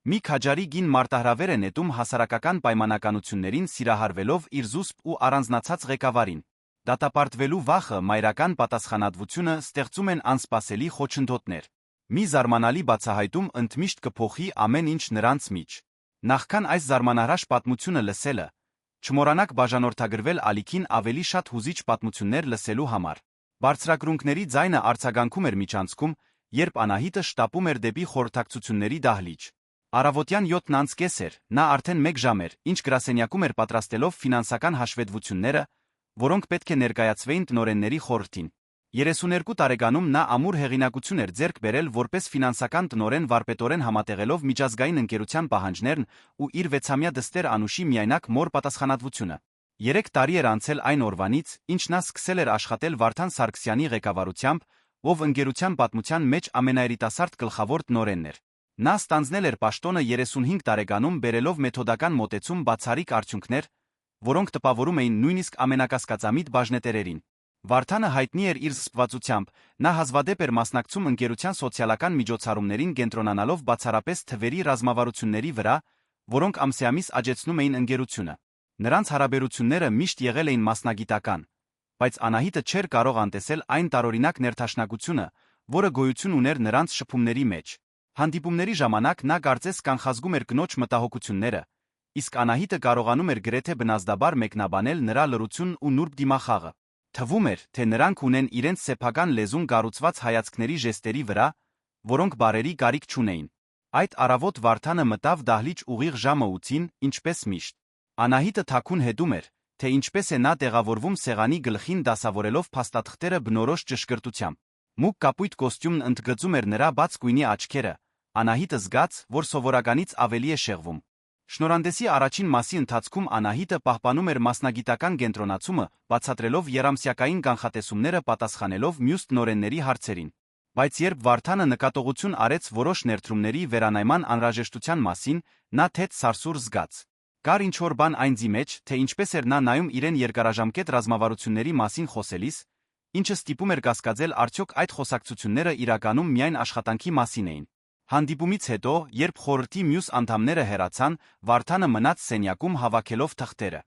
Մի քաջարի գին մարտահրավեր է նետում հասարակական պայմանականություններին սիրահարվելով իր զուսպ ու առանձնացած ղեկավարին։ Դատապարտվելու վախը, մայրական պատասխանատվությունը ստեղծում են անսպասելի խոչընդոտներ։ Մի զարմանալի բացահայտում ընդմիշտ կփոխի ամեն ինչ նրանց միջ։ Նախքան այս զարմանահրաշ պատմությունը լսելը, չմոռանաք բաժանորդագրվել ալիքին ավելի շատ հուզիչ պատմություններ լսելու համար։ Բարձրակրունկների ձայնը արձագանքում էր միջանցքում, երբ Անահիտը շտապում էր դեպի խորհրդակցությունների դահլիճ։ Առավոտյան 7:30 էր, նա արդեն 1 ժամ էր, ինչ գրասենյակում էր պատրաստելով ֆինանսական հաշվետվությունները, որոնք պետք է ներկայացվեին տնօրենների խորհրդին։ 32 տարեկանում նա ամուր հեղինակություն էր ձեռք բերել որպես ֆինանսական տնօրեն վարպետորեն համատեղելով միջազգային ընկերության պահանջներն ու իր 6-ամյա դստեր Անուշի միայնակ մոր պատասխանատվությունը։ 3 տարի էր անցել այն օրվանից, ինչ նա սկսել էր աշխատել Վարդան Սարգսյանի ղեկավարությամբ, ով ընկերության պատմության մեջ ամենաերիտասարդ գլխավոր տնօրենն էր։ Նա ստանձնել էր պաշտոնը 35 տարեկանում բերելով մեթոդական մոտեցում բացառիկ արդյունքներ, որոնք տպավորում էին նույնիսկ ամենակասկածամիտ բաժնետերերին։ Վարդանը հայտնի էր իր զսպվածությամբ, նա հազվադեպ էր մասնակցում ընկերության սոցիալական միջոցառումներին կենտրոնանալով բացառապես թվերի ռազմավարությունների վրա, որոնք ամսեամիս աճեցնում էին ընկերությունը։ Նրանց հարաբերությունները միշտ եղել էին մասնագիտական, բայց Անահիտը չէր կարող անտեսել այն տարօրինակ ներդաշնակությունը, որը գոյություն ուներ նրանց շփումների մեջ։ Հանդիպումների ժամանակ նա կարծես կանխազգում էր կնոջ մտահոգությունները, իսկ Անահիտը կարողանում էր գրեթե բնազդաբար մեկնաբանել նրա լռությունն ու նուրբ դիմախաղը։ Թվում էր, թե նրանք ունեն իրենց սեփական լեզուն կառուցված հայացքների ժեստերի վրա, որոնք բառերի կարիք չունեին։ Այդ առավոտ Վարդանը մտավ դահլիճ ուղիղ ժամը 8-ին, ինչպես միշտ։ Անահիտը թաքուն հետում էր, թե ինչպես է նա տեղավորվում սեղանի գլխին դասավորելով փաստաթղթերը բնորոշ ճշգրտությամբ։ Մուգ կապույտ կոստյումն ընդգծում էր նրա բաց գույնի աչքերը, Անահիտը զգաց, որ սովորականից ավելի է շեղվում։ Շնորհանդեսի առաջին մասի ընթացքում Անահիտը պահպանում էր մասնագիտական կենտրոնացումը, բացատրելով եռամսյակային կանխատեսումները պատասխանելով մյուս տնօրենների հարցերին։ Բայց երբ Վարդանը նկատողություն արեց որոշ ներդրումների վերանայման անհրաժեշտության մասին, նա թեթ սարսուռ զգաց։ Կար ինչ-որ բան այն ձի մեջ, թե ինչպես էր նա նայում իրեն երկարաժամկետ ռազմավարությունների մասին խոսելիս, ինչը ստիպում էր կասկածել արդյոք այդ խոսակցությունները իրականում միայն աշխատանքի մասին էին։ Հանդիպումից հետո, երբ խորհրդի մյուս անդամները հեռացան, Վարդանը մնաց սենյակում հավաքելով թղթերը։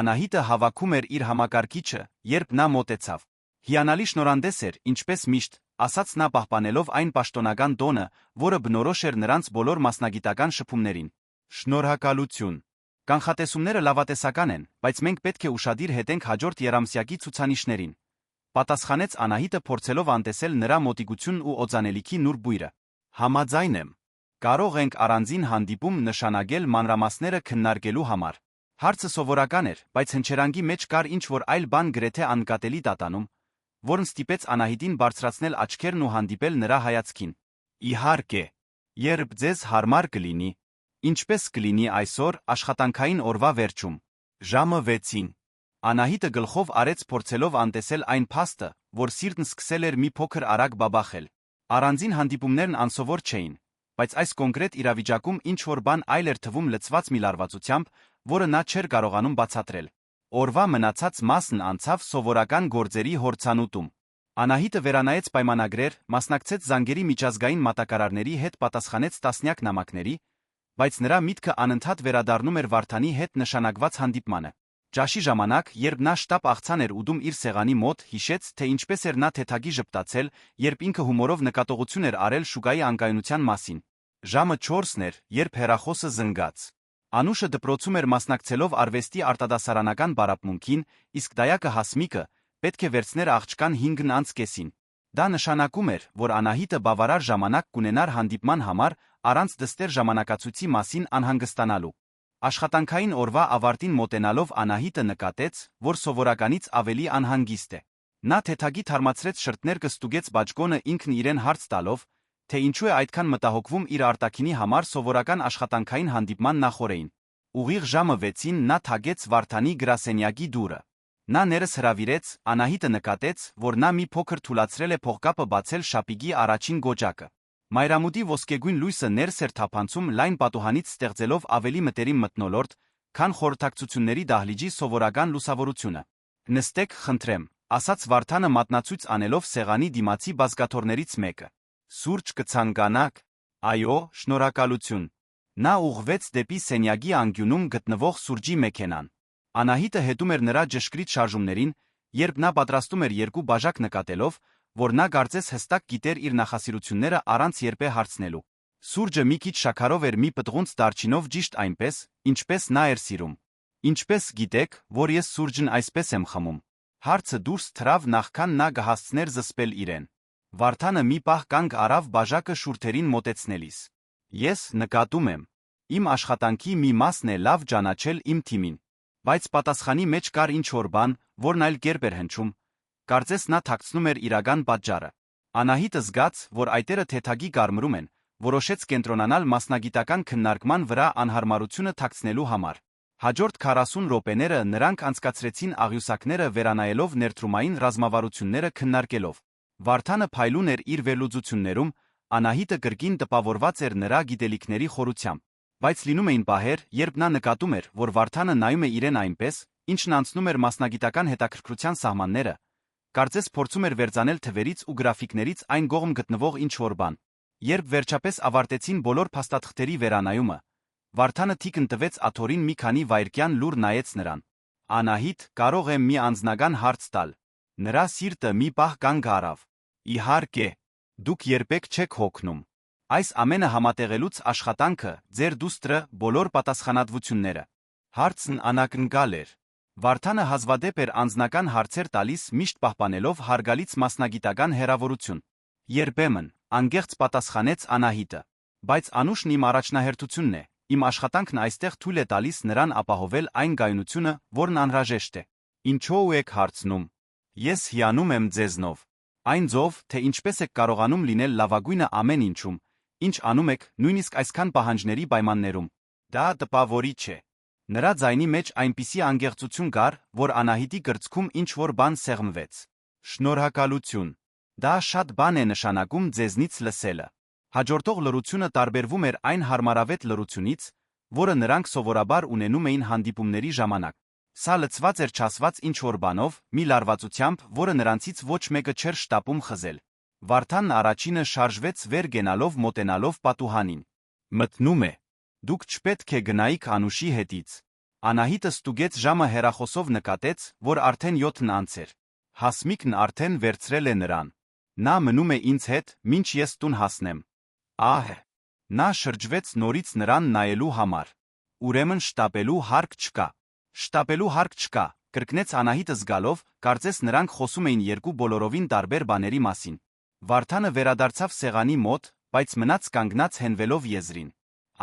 Անահիտը հավաքում էր իր համակարգիչը, երբ նա մոտեցավ։ Հիանալի շնորհանդես էր, ինչպես միշտ, ասաց նա պահպանելով այն պաշտոնական տոնը, որը բնորոշ էր նրանց բոլոր մասնագիտական շփումներին։ Շնորհակալություն։ Կանխատեսումները լավատեսական են, բայց մենք պետք է ուշադիր հետենք հաջորդ եռամսյակի ցուցանիշներին, պատասխանեց Անահիտը փորձելով անտեսել նրա մոտիկությունն ու օծանելիքի նուրբ բույրը։ Համաձայն եմ։ Կարող ենք առանձին հանդիպում նշանակել մանրամասները քննարկելու համար։ Հարցը սովորական էր, բայց հնչերանգի մեջ կար ինչ-որ այլ բան գրեթե աննկատելի տատանում, որն ստիպեց Անահիտին բարձրացնել աչքերն ու հանդիպել նրա հայացքին։ Իհարկե, երբ ձեզ հարմար կլինի, ինչպես կլինի այսօր աշխատանքային օրվա վերջում, ժամը 6-ին։ Անահիտը գլխով արեց փորձելով անտեսել այն փաստը, որ սիրտն սկսել էր մի փոքր արագ բաբախել։ Առանձին հանդիպումներն անսովոր չէին, բայց այս կոնկրետ իրավիճակում ինչ-որ բան այլ էր թվում լցված մի լարվածությամբ, որը նա չէր կարողանում բացատրել։ Օրվա մնացած մասն անցավ սովորական գործերի հորձանուտում։ Անահիտը վերանայեց պայմանագրեր, մասնակցեց զանգերի միջազգային մատակարարների հետ պատասխանեց տասնյակ նամակների, բայց նրա միտքը անընդհատ վերադառնում էր Վարդանի հետ նշանակված հանդիպմանը։ Ճաշի ժամանակ, երբ նա շտապ աղցան էր ուդում իր սեղանի մոտ, հիշեց, թե ինչպես էր նա թեթագի ժպտացել, երբ ինքը հումորով նկատողություն էր արել շուկայի անկայունության մասին։ Ժամը 4-ն էր, երբ հեռախոսը զնգաց։ Անուշը դպրոցում էր մասնակցելով արվեստի արտադասարանական պարապմունքին, իսկ դայակը Հասմիկը պետք է վերցներ աղջկան 5:30-ին։ Դա նշանակում էր, որ Անահիտը բավարար ժամանակ կունենար հանդիպման համար, առանց դստեր ժամանակացույցի մասին անհանգստանալու։ Աշխատանքային օրվա ավարտին մոտենալով Անահիտը նկատեց, որ սովորականից ավելի անհանգիստ է։ Նա թեթագի թարմացրեց շրթներ կստուգեց բաճկոնը ինքն իրեն հարց տալով, թե ինչու է այդքան մտահոգվում իր արտաքինի համար սովորական աշխատանքային հանդիպման նախօրեին։ Ուղիղ ժամը 6-ին նա թագեց Վարդանի գրասենյակի դուռը։ Նա ներս հրավիրեց, Անահիտը նկատեց, որ նա մի փոքր թուլացրել է փողկապը բացել շապիկի առաջին գոճակը։ Մայրամուտի ոսկեգույն լույսը ներս էր թափանցում լայն պատուհանից ստեղծելով ավելի մտերիմ մթնոլորտ, քան խորհրդակցությունների դահլիճի սովորական լուսավորությունը։ Նստեք, խնդրեմ, ասաց Վարդանը մատնացույց անելով սեղանի դիմացի բազկաթոռներից մեկը։ Սուրճ կցանկանաք։ Այո, շնորհակալություն։ Նա ուղղվեց դեպի սենյակի անկյունում գտնվող սուրճի մեքենան։ Անահիտը հետում էր նրա ճշգրիտ շարժումներին, երբ նա պատրաստում էր երկու բաժակ նկատելով, որ նա կարծես հստակ գիտեր իր նախասիրությունները առանց երբե հարցնելու։ Սուրճը մի քիչ շաքարով էր մի պտղունց դարչինով ճիշտ այնպես, ինչպես նա էր սիրում։ Ինչպես գիտեք, որ ես սուրճն այսպես եմ խմում։ Հարցը դուրս թռավ նախքան նա կհասցներ զսպել իրեն։ Վարդանը մի պահ կանգ առավ բաժակը շուրթերին մոտեցնելիս։ Ես նկատում եմ։ Իմ աշխատանքի մի մասն է լավ ճանաչել իմ թիմին։ Բայց պատասխանի մեջ կար ինչ-որ բան, որն այլ կերպ էր հնչում։ Կարծես նա թաքցնում էր իրական պատճառը։ Անահիտը զգաց, որ այտերը թեթագի կարմրում են, որոշեց կենտրոնանալ մասնագիտական քննարկման վրա անհարմարությունը թաքցնելու համար։ Հաջորդ 40 րոպեները նրանք անցկացրեցին աղյուսակները վերանայելով ներդրումային ռազմավարությունները քննարկելով։ Վարդանը փայլուն էր իր վերլուծություններում, Անահիտը կրկին տպավորված էր նրա գիտելիքների խորությամբ։ Բայց լինում էին պահեր, երբ նա նկատում էր, որ Վարդանը նայում է իրեն այնպես, ինչն անցնում էր մասնագիտական հետաքրքրության սահմանները, կարծես փորձում էր վերծանել թվերից ու գրաֆիկներից այն կողմ գտնվող ինչ-որ բան։ Երբ վերջապես ավարտեցին բոլոր փաստաթղթերի վերանայումը, Վարդանը թիկն տվեց աթոռին մի քանի վայրկյան լուր նայեց նրան։ Անահիտ, կարող եմ մի անձնական հարց տալ։ Նրա սիրտը մի պահ կանգ առավ։ Իհարկե, դուք երբեք չեք հոգնում։ Այս ամենը համատեղելուց աշխատանքը, ձեր դուստրը, բոլոր պատասխանատվությունները։ Հարցն անակնկալ էր։ Վարդանը հազվադեպ էր անձնական հարցեր տալիս միշտ պահպանելով հարգալից մասնագիտական հեռավորություն։ Երբեմն, անկեղծ պատասխանեց Անահիտը։ Բայց անուշն իմ առաջնահերթությունն է, իմ աշխատանքն այստեղ թույլ է տալիս նրան ապահովել այն գայունությունը, որն անհրաժեշտ է։ Ինչո՞ւ եք հարցնում։ Ես հիանում եմ ձեզնով։ Այն ձով, թե ինչպես եք կարողանում լինել լավագույնը ամեն ինչում, ինչ անում եք, նույնիսկ այսքան պահանջների պայմաններում։ Դա տպավորիչ է։ Նրա ձայնի մեջ այնպիսի անկեղծություն կար, որ Անահիտի կրծքում ինչ-որ բան սեղմվեց։ Շնորհակալություն։ Դա շատ բան է նշանակում ձեզնից լսելը։ Հաջորդող լռությունը տարբերվում էր այն հարմարավետ լռությունից, որը նրանք սովորաբար ունենում էին հանդիպումների ժամանակ։ Սա լցված էր չասված ինչ-որ բանով, մի լարվածությամբ, որը նրանցից ոչ մեկը չէր շտապում խզել։ Վարդանն առաջինը շարժվեց վեր գնալով մոտենալով պատուհանին։ Մտնում է։ Դուք չպետք է գնայիք Անուշի հետից։ Անահիտը ստուգեց ժամը հեռախոսով նկատեց, որ արդեն 7-ն անց էր։ Հասմիկն արդեն վերցրել է նրան։ Նա մնում է ինձ հետ, մինչ ես տուն հասնեմ։ Ահ։ Նա շրջվեց նորից նրան նայելու համար։ Ուրեմն շտապելու հարկ չկա։ Շտապելու հարկ չկա, կրկնեց Անահիտը զգալով, կարծես նրանք խոսում էին երկու բոլորովին տարբեր բաների մասին։ Վարդանը վերադարձավ սեղանի մոտ, բայց մնաց կանգնած հենվելով եզրին։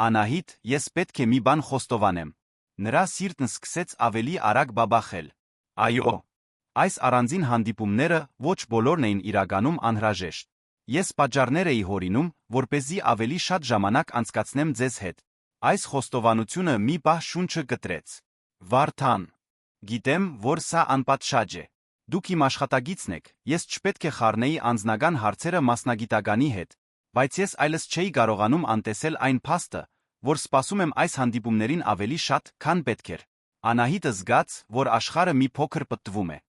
Անահիտ, ես պետք է մի բան խոստովանեմ։ Նրա սիրտն սկսեց ավելի արագ բաբախել։ Այո։ Այս առանձին հանդիպումները ոչ բոլորն էին իրականում անհրաժեշտ։ Ես պատճառներ էի հորինում, որպեսզի ավելի շատ ժամանակ անցկացնեմ ձեզ հետ։ Այս խոստովանությունը մի պահ շունչը կտրեց։ Վարդան։ Գիտեմ, որ սա անպատշաճ է։ Դուք իմ աշխատագիծն եք, ես չպետք է խառնեի անձնական հարցերը մասնագիտականի հետ, բայց ես այլս չէի կարողանում անտեսել այն փաստը, որ սպասում եմ այս հանդիպումներին ավելի շատ, քան պետք էր։ Անահիտը զգաց, որ աշխարհը մի փոքր պտտվում է։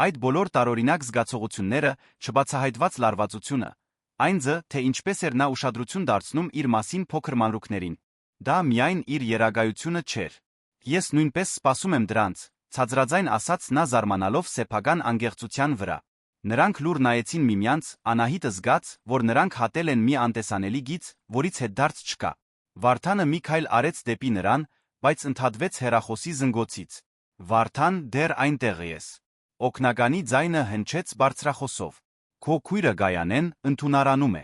Այդ բոլոր տարօրինակ զգացողությունները, չբացահայտված լարվածությունը, այն ձը, թե ինչպես էր նա ուշադրություն դարձնում իր մասին փոքր մանրուքներին։ Դա միայն իր երագայությունը չէր։ Ես նույնպես սպասում եմ դրանց, ցածրաձայն ասաց նա զարմանալով սեփական անկեղծության վրա։ Նրանք լուր նայեցին միմյանց, Անահիտը զգաց, որ նրանք հատել են մի անտեսանելի գիծ, որից հետդարձ չկա։ Վարդանը մի քայլ արեց դեպի նրան, բայց ընդհատվեց հեռախոսի զնգոցից։ Վարդան, դեռ այնտեղ ես։ Օգնականի ձայնը հնչեց բարձրախոսով։ Քո քույրը Գայանեն ընդունարանում է։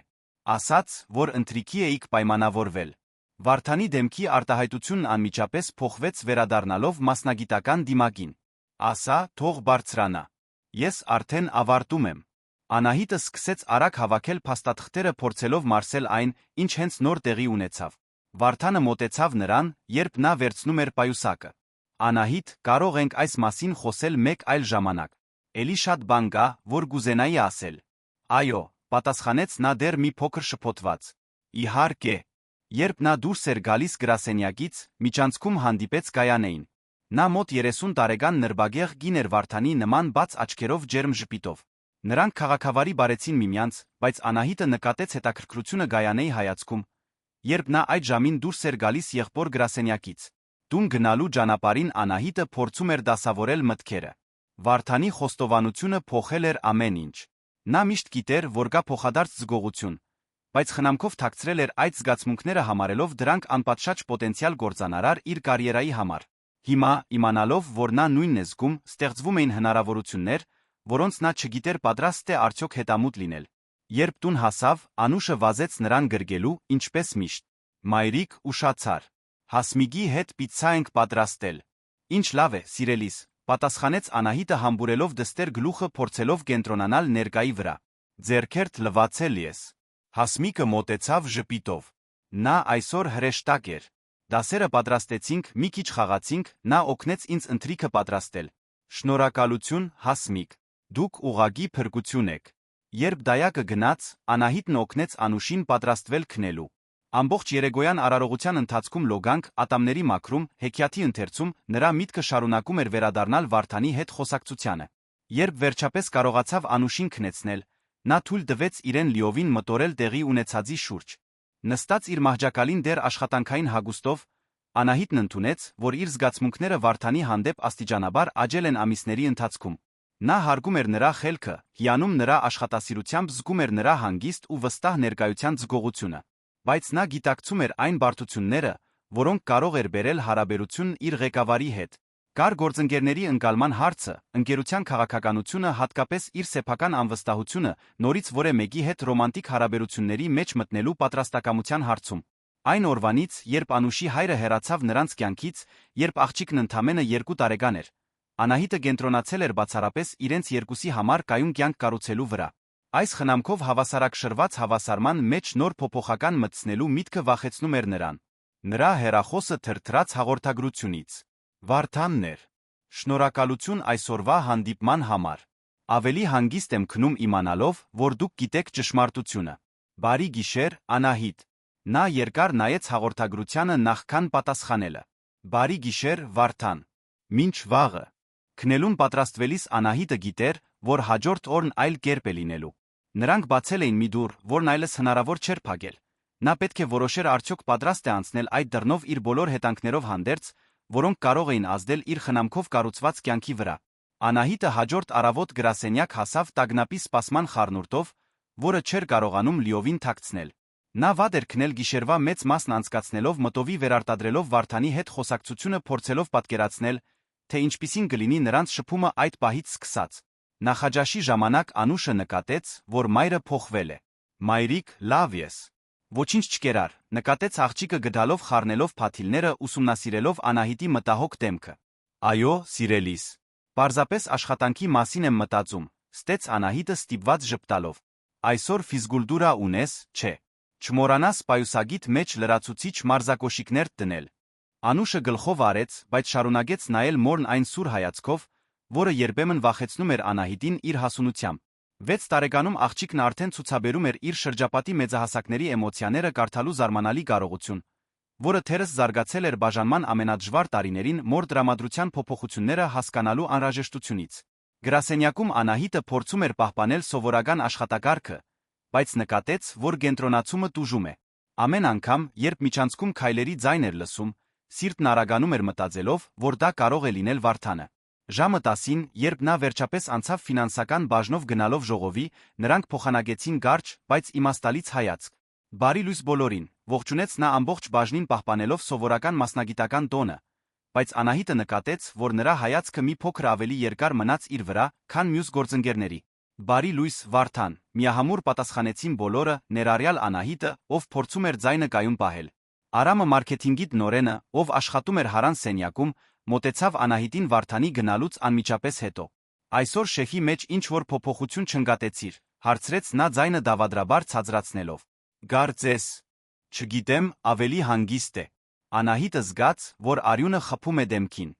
Ասաց, որ ընթրիքի էիք պայմանավորվել։ Վարդանի դեմքի արտահայտությունն անմիջապես փոխվեց վերադառնալով մասնագիտական դիմակին։ Ասա, թող բարձրանա։ Ես արդեն ավարտում եմ։ Անահիտը սկսեց արագ հավաքել փաստաթղթերը փորձելով մարսել այն, ինչ հենց նոր տեղի ունեցավ։ Վարդանը մոտեցավ նրան, երբ նա վերցնում էր պայուսակը։ Անահիտ, կարող ենք այս մասին խոսել մեկ այլ ժամանակ։ Էլի շատ բան կա, որ կուզենայի ասել։ Այո, պատասխանեց նա դեռ մի փոքր շփոթված։ Իհարկե։ Երբ նա դուրս էր գալիս գրասենյակից, միջանցքում հանդիպեց Գայանեին։ Նա մոտ 30 տարեկան նրբագեղ կին էր Վարդանի նման բաց աչքերով ջերմ ժպիտով։ Նրանք քաղաքավարի բարեցին միմյանց, բայց Անահիտը նկատեց հետաքրքրությունը Գայանեի հայացքում։ երբ նա այդ ժամին դուրս էր գալիս եղբոր գրասենյակից։ Տուն գնալու ճանապարհին Անահիտը փորձում էր դասավորել մտքերը։ Վարդանի խոստովանությունը փոխել էր ամեն ինչ։ Նա միշտ գիտեր, որ կա փոխադարձ զգողություն, բայց խնամքով թաքցրել էր այդ զգացմունքները, համարելով դրանք անպատշաճ պոտենցիալ գործանարար իր կարիերայի համար։ Հիմա, իմանալով, որ նա նույնն է զգում, ստեղծվում էին հնարավորություններ, որոնց նա չգիտեր պատրաստ է արդյոք հետամուտ լինել։ Երբ տուն հասավ, Անուշը վազեց նրան գրկելու, ինչպես միշտ։ Մայրիկ, ուշացար։ Հասմիկի հետ պիցցա ենք պատրաստել։ Ինչ լավ է, սիրելիս, պատասխանեց Անահիտը համբուրելով դստեր գլուխը, փորձելով կենտրոնանալ ներկայի վրա։ Ձեռքերդ լվացել ես։ Հասմիկը մոտեցավ ժպիտով։ Նա այսօր հրեշտակ էր։ Դասերը պատրաստեցինք, մի քիչ խաղացինք, նա օգնեց ինձ ընթրիքը պատրաստել։ Շնորհակալություն, Հասմիկ։ Դուք ուղղակի փրկություն եք։ Երբ դայակը գնաց, Անահիտն օգնեց Անուշին պատրաստվել քնելու։ Ամբողջ երեկոյան արարողության ընթացքում լոգանք, ատամների մաքրում, հեքիաթի ընթերցում, նրա միտքը շարունակում էր վերադառնալ Վարդանի հետ խոսակցությանը։ Երբ վերջապես կարողացավ Անուշին քնեցնել, նա թույլ տվեց իրեն լիովին մտորել տեղի ունեցածի շուրջ։ Նստած իր մահճակալին դեռ աշխատանքային հագուստով, Անահիտն ընդունեց, որ իր զգացմունքները Վարդանի հանդեպ աստիճանաբար աճել են ամիսների ընթացքում։ Նա հարգում էր նրա խելքը, հիանում նրա աշխատասիրությամբ, զգում էր նրա հանգիստ ու վստահ ներկայության զգողությունը։ Բայց նա գիտակցում էր այն բարդությունները, որոնք կարող էր բերել հարաբերությունն իր ղեկավարի հետ։ Կար գործընկերների ընկալման հարցը, ընկերության քաղաքականությունը, հատկապես իր սեփական անվստահությունը, նորից որե մեկի հետ ռոմանտիկ հարաբերությունների մեջ մտնելու պատրաստակամության հարցում։ Այն օրվանից, երբ Անուշի հայրը հեռացավ նրանց կյանքից, երբ աղջիկն ընդամենը 2 տարեկան էր, Անահիտը կենտրոնացել էր բացառապես իրենց երկուսի համար կայուն կյանք կառուցելու վրա։ Այս խնամքով հավասարակշռված հավասարման մեջ նոր փոփոխական մտցնելու միտքը վախեցնում էր նրան։ Նրա հեռախոսը թրթրաց հաղորդագրությունից։ Վարդանն էր։ Շնորհակալություն այսօրվա հանդիպման համար։ Ավելի հանգիստ եմ քնում իմանալով, որ դուք գիտեք ճշմարտությունը։ Բարի գիշեր, Անահիտ։ Նա երկար նայեց հաղորդագրությանը նախքան պատասխանելը։ Բարի գիշեր, Վարդան։ Մինչ վաղը։ Քնելուն պատրաստվելիս Անահիտը գիտեր, որ հաջորդ օրն այլ կերպ է լինելու։ Նրանք բացել էին մի դուռ, որն այլս հնարավոր չէր փակել։ Նա պետք է որոշեր արդյոք պատրաստ է անցնել այդ դռնով իր բոլոր հետանքներով հանդերձ, որոնք կարող էին ազդել իր խնամքով կառուցված կյանքի վրա։ Անահիտը հաջորդ առավոտ գրասենյակ հասավ տագնապի սպասման խառնուրդով, որը չէր կարողանում լիովին թաքցնել։ Նա վատ էր քնել գիշերվա մեծ մասն անցկացնելով մտովի վերարտադրելով Վարդանի հետ խոսակցությունը, փորձելով պատկերացնել, թե ինչպիսին կլինի նրանց շփումը այդ պահից սկսած։ Նախաճաշի ժամանակ Անուշը նկատեց, որ մայրը փոխվել է։ Մայրիկ, լավ ես։ Ոչինչ չկերար, նկատեց աղջիկը գդալով խառնելով փաթիլները, ուսումնասիրելով Անահիտի մտահոգ դեմքը։ Այո, սիրելիս։ Պարզապես աշխատանքի մասին եմ մտածում, ստեց Անահիտը ստիպված ժպտալով։ Այսօր ֆիզկուլտուրա ունես, չէ։ Չմոռանաս պայուսագիտ մեջ լրացուցիչ մարզակոշիկներ դնել։ Անուշը գլխով արեց, բայց շարունակեց նայել մորն այն սուր հայացքով, որը երբեմն վախեցնում էր Անահիտին իր հասունությամբ։ 6 տարեկանում աղջիկն արդեն ցուցաբերում էր իր շրջապատի մեծահասակների էմոցիաները կարդալու զարմանալի կարողություն, որը թերս զարգացել էր բաժանման ամենադժվար տարիներին մոր դրամատրության փոփոխությունները հասկանալու անհրաժեշտությունից։ Գրասենյակում Անահիտը փորձում էր պահպանել սովորական աշխատակարգը, բայց նկատեց, որ կենտրոնացումը տուժում է։ Ամեն անգամ, երբ միջանցքում քայլերի ձայն էր լսում, սիրտն արագանում էր մտածելով, որ դա կարող է լինել Վարդանը։ Ժամը 10-ին, երբ նա վերջապես անցավ ֆինանսական բաժնով գնալով ժողովի, նրանք փոխանակեցին կարճ, բայց իմաստալից հայացք։ Բարի լույս բոլորին, ողջունեց նա ամբողջ բաժնին պահպանելով սովորական մասնագիտական տոնը, բայց Անահիտը նկատեց, որ նրա հայացքը մի փոքր ավելի երկար մնաց իր վրա, քան մյուս գործընկերների։ Բարի լույս, Վարդան, միահամուռ պատասխանեցին բոլորը, ներառյալ Անահիտը, ով փորձում էր ձայնը կայուն պահել։ Արամը մարքեթինգի տնօրենը, ով աշխատում էր Հարան սենյակում, մոտեցավ Անահիտին Վարդանի գնալուց անմիջապես հետո։ Այսօր շեխի մեջ ինչ-որ փոփոխություն չնկատեցիր, հարցրեց նա ձայնը դավադրաբար ցածրացնելով։ Կարծես, չգիտեմ, ավելի հանգիստ է։ Անահիտը զգաց, որ արյունը խփում է դեմքին։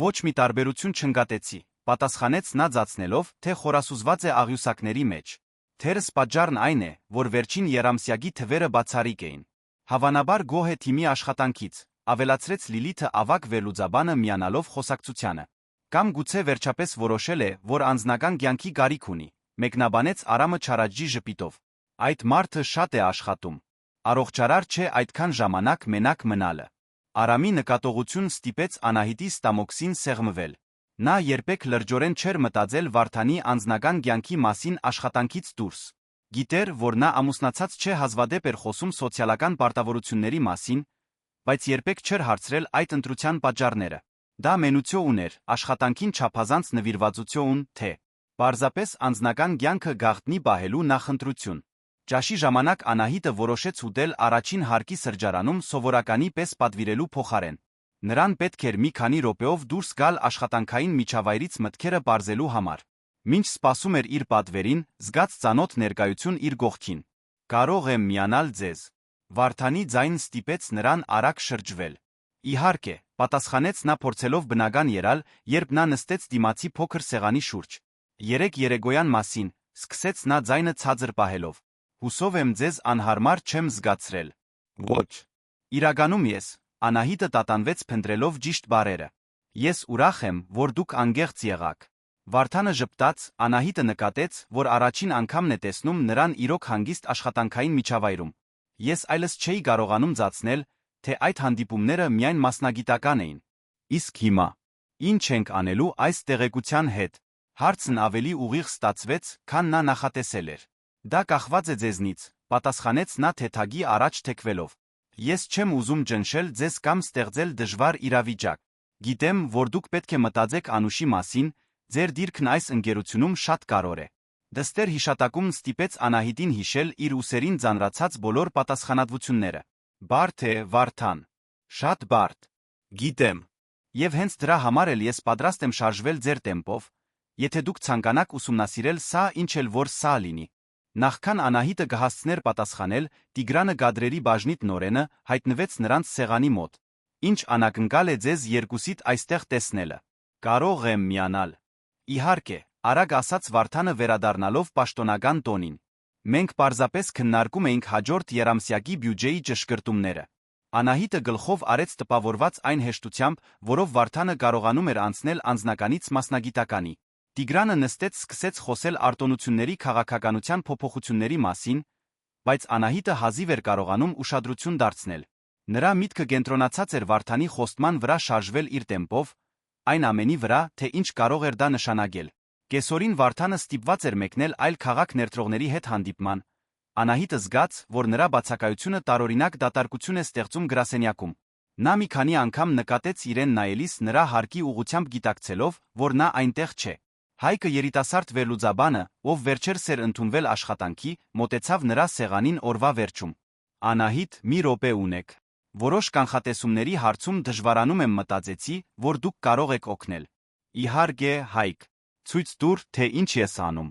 Ոչ մի տարբերություն չնկատեցի, պատասխանեց նա ձացնելով, թե խորասուզված է աղյուսակների մեջ։ Թերս պատճառն այն է, որ վերջին երամսյակի թվերը բացառիկ էին։ Հավանաբար գոհ է թիմի աշխատանքից, ավելացրեց Լիլիթը ավագ վերլուծաբանը միանալով խոսակցությանը։ Կամ գուցե վերջապես որոշել է, որ անձնական կյանքի կարիք ունի, մեկնաբանեց Արամը չարաճճի ժպիտով։ Այդ մարդը շատ է աշխատում։ Առողջարար չէ այդքան ժամանակ մենակ մնալը։ Արամի նկատողություն ստիպեց Անահիտի ստամոքսին սեղմվել։ Նա երբեք լրջորեն չէր մտածել Վարդանի անձնական կյանքի մասին աշխատանքից դուրս։ Գիտեր, որ նա ամուսնացած չէ, հազվադեպ էր խոսում սոցիալական պարտավորությունների մասին, բայց երբեք չէր հարցրել այդ ընտրության պատճառները։ Դա մենություն ուներ, աշխատանքին չափազանց նվիրվածություն, թե պարզապես անձնական կյանքը գաղտնի պահելու նախընտրություն։ Ճաշի ժամանակ Անահիտը որոշեց ուտել առաջին հարկի սրճարանում սովորականի պես պատվիրելու փոխարեն։ Նրան պետք էր մի քանի րոպեով դուրս գալ աշխատանքային միջավայրից մտքերը պարզելու համար։ Մինչ սպասում էր իր պատվերին, զգաց ծանոթ ներկայություն իր կողքին։ Կարող եմ միանալ ձեզ։ Վարդանի ձայնը ստիպեց նրան արագ շրջվել։ Իհարկե, պատասխանեց նա փորձելով բնական եղալ, երբ նա նստեց դիմացի փոքր սեղանի շուրջ։ Երեք երեկոյան մասին, սկսեց նա ձայնը ցածր պահելով։ Հուսով եմ ձեզ անհարմար չեմ զգացրել։ Ոչ։ Իրականում ես, Անահիտը տատանվեց փնտրելով ճիշտ բառերը։ Ես ուրախ եմ, որ դուք անգեղծ եղաք։ Վարդանը ժպտաց, Անահիտը նկատեց, որ առաջին անգամն է տեսնում նրան իրոք հանգիստ աշխատանքային միջավայրում։ Ես այլս չէի կարողանում ծածնել, թե այդ հանդիպումները միայն մասնագիտական էին։ Իսկ հիմա, ինչ ենք անելու այս տեղեկության հետ։ Հարցն ավելի ուղիղ ստացվեց, քան նա նախատեսել էր։ Դա կախված է ձեզնից, պատասխանեց նա թեթագի առաջ թեքվելով։ Ես չեմ ուզում ճնշել ձեզ կամ ստեղծել դժվար իրավիճակ։ Գիտեմ, որ դուք պետք է մտածեք Անուշի մասին, ձեր դիրքն այս ընկերությունում շատ կարևոր է։ Դստեր հիշատակումն ստիպեց Անահիտին հիշել իր ուսերին ծանրացած բոլոր պատասխանատվությունները։ Բարդ է, Վարդան։ Շատ բարդ։ Գիտեմ։ Եվ հենց դրա համար էլ ես պատրաստ եմ շարժվել ձեր տեմպով, եթե դուք ցանկանաք ուսումնասիրել սա, ինչ էլ որ սա լինի։ Նախքան Անահիտը կհասցներ պատասխանել, Տիգրանը գադրերի բաժնիտ նորենը հայտնվեց նրանց սեղանի մոտ։ Ինչ անակնկալ է ձեզ երկուսիդ այստեղ տեսնելը։ Կարող եմ միանալ։ Իհարկե, արագ ասաց Վարդանը վերադառնալով պաշտոնական տոնին։ Մենք պարզապես քննարկում էինք հաջորդ եռամսյակի բյուջեի ճշգրտումները։ Անահիտը գլխով արեց տպավորված այն հեշտությամբ, որով Վարդանը կարողանում էր անցնել անձնականից մասնագիտականի։ Տիգրանը նստեց սկսեց խոսել արտոնությունների քաղաքականության փոփոխությունների մասին, բայց Անահիտը հազիվ էր կարողանում ուշադրություն դարձնել։ Նրա միտքը կենտրոնացած էր Վարդանի խոստման վրա շարժվել իր տեմպով, այն ամենի վրա, թե ինչ կարող էր դա նշանակել։ Կեսօրին Վարդանը ստիպված էր մեկնել այլ քաղաք ներդրողների հետ հանդիպման։ Անահիտը զգաց, որ նրա բացակայությունը տարօրինակ դատարկություն է ստեղծում գրասենյակում։ Նա մի քանի անգամ նկատեց իրեն նայելիս նրա հարկի ուղղությամբ գիտակցելով, որ նա այնտեղ չէ։ Հայկը երիտասարդ վերլուծաբանը, ով վերջերս էր ընդունվել աշխատանքի, մոտեցավ նրա սեղանին օրվա վերջում։ Անահիտ, մի րոպե ունեք։ Որոշ կանխատեսումների հարցում դժվարանում եմ մտածեցի, որ դուք կարող եք օգնել։ Իհարկե, Հայկ։ Ցույց տուր, թե ինչ ես անում։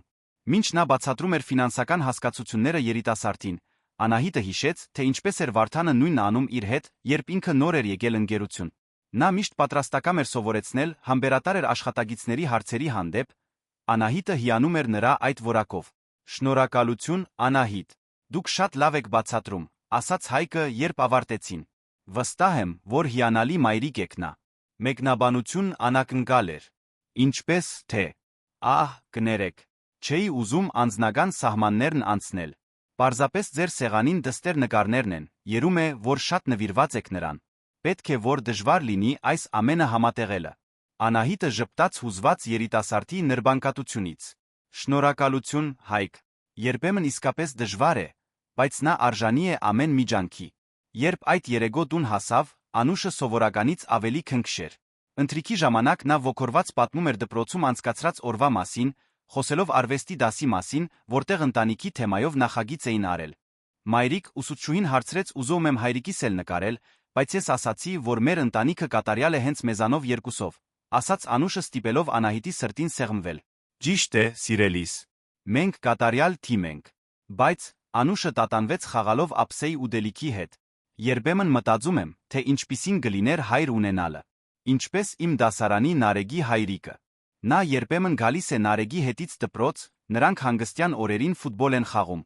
Մինչ նա բացատրում էր ֆինանսական հասկացությունները երիտասարդին, Անահիտը հիշեց, թե ինչպես էր Վարդանը նույնն անում իր հետ, երբ ինքը նոր էր եկել ընկերություն։ Նա միշտ պատրաստակամ էր սովորեցնել, համբերատար էր աշխատագիտների հարցերի հանդեպ։ Անահիտը հիանում էր նրա այդ որակով։ Շնորհակալություն, Անահիտ։ Դուք շատ լավ եք բացատրում, ասաց Հայկը, երբ ավարտեցին։ Վստահ եմ, որ հիանալի մայրիկ եք նա։ Մեկնաբանություն անակնկալ էր։ Ինչպես թե։ Ահ, կներեք։ Չէի ուզում անձնական սահմաններն անցնել։ Պարզապես ձեր սեղանին դստեր նկարներն են, երում է, որ շատ նվիրված եք նրան։ Պետք է որ դժվար լինի այս ամենը համատեղելը։ Անահիտը ժպտաց հուզված երիտասարդի նրբանկատությունից։ Շնորհակալություն, Հայկ։ Երբեմն իսկապես դժվար է, բայց նա արժանի է ամեն միջանքի։ Երբ այդ երեկո տուն հասավ, Անուշը սովորականից ավելի քնքշ էր։ Ընթրիքի ժամանակ նա ոգորված պատմում էր դպրոցում անցկացրած օրվա մասին, խոսելով արվեստի դասի մասին, որտեղ ընտանիքի թեմայով նախագիծ էին արել։ Մայրիկ, ուսուցչուհին հարցրեց ուզում եմ հայրիկիս էլ նկարել, բայց ես ասացի, որ մեր ընտանիքը կատարյալ է հենց մեզանով երկուսով, ասաց Անուշը ստիպելով Անահիտի սրտին սեղմվել։ Ճիշտ է, սիրելիս։ Մենք կատարյալ թիմ ենք։ Բայց Անուշը տատանվեց խաղալով ափսեի ուդելիքի հետ։ Երբեմն մտածում եմ, թե ինչպիսին կլիներ հայր ունենալը։ Ինչպես իմ դասարանի Նարեգի հայրիկը։ Նա երբեմն գալիս է Նարեգի հետից դպրոց, նրանք հանգստյան օրերին ֆուտբոլ են խաղում։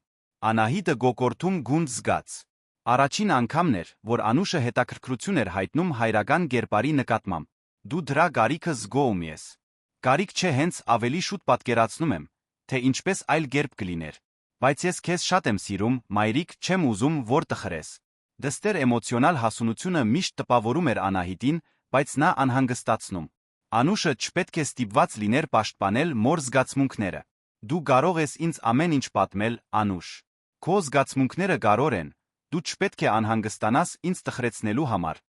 Անահիտը գոկորթում գունդ զգաց։ Առաջին անգամն էր, որ Անուշը հետաքրքրություն էր հայտնում հայրական կերպարի նկատմամբ։ Դու դրա գարիքը զգում ես։ Գարիք չէ, հենց ավելի շուտ պատկերացնում եմ, թե ինչպես այլ կերպ կլիներ։ Բայց ես քեզ շատ եմ սիրում, մայրիկ, չեմ ուզում, որ տխրես։ Դստեր էմոցիոնալ հասունությունը միշտ տպավորում էր Անահիտին, բայց նա անհանգստացնում։ Անուշը չպետք է ստիպված լիներ պաշտպանել մոր զգացմունքները։ Դու կարող ես ինձ ամեն ինչ պատմել, Անուշ։ Քո զգացմունքները կարևոր են, դու չպետք է անհանգստանաս ինձ տխրեցնելու համար։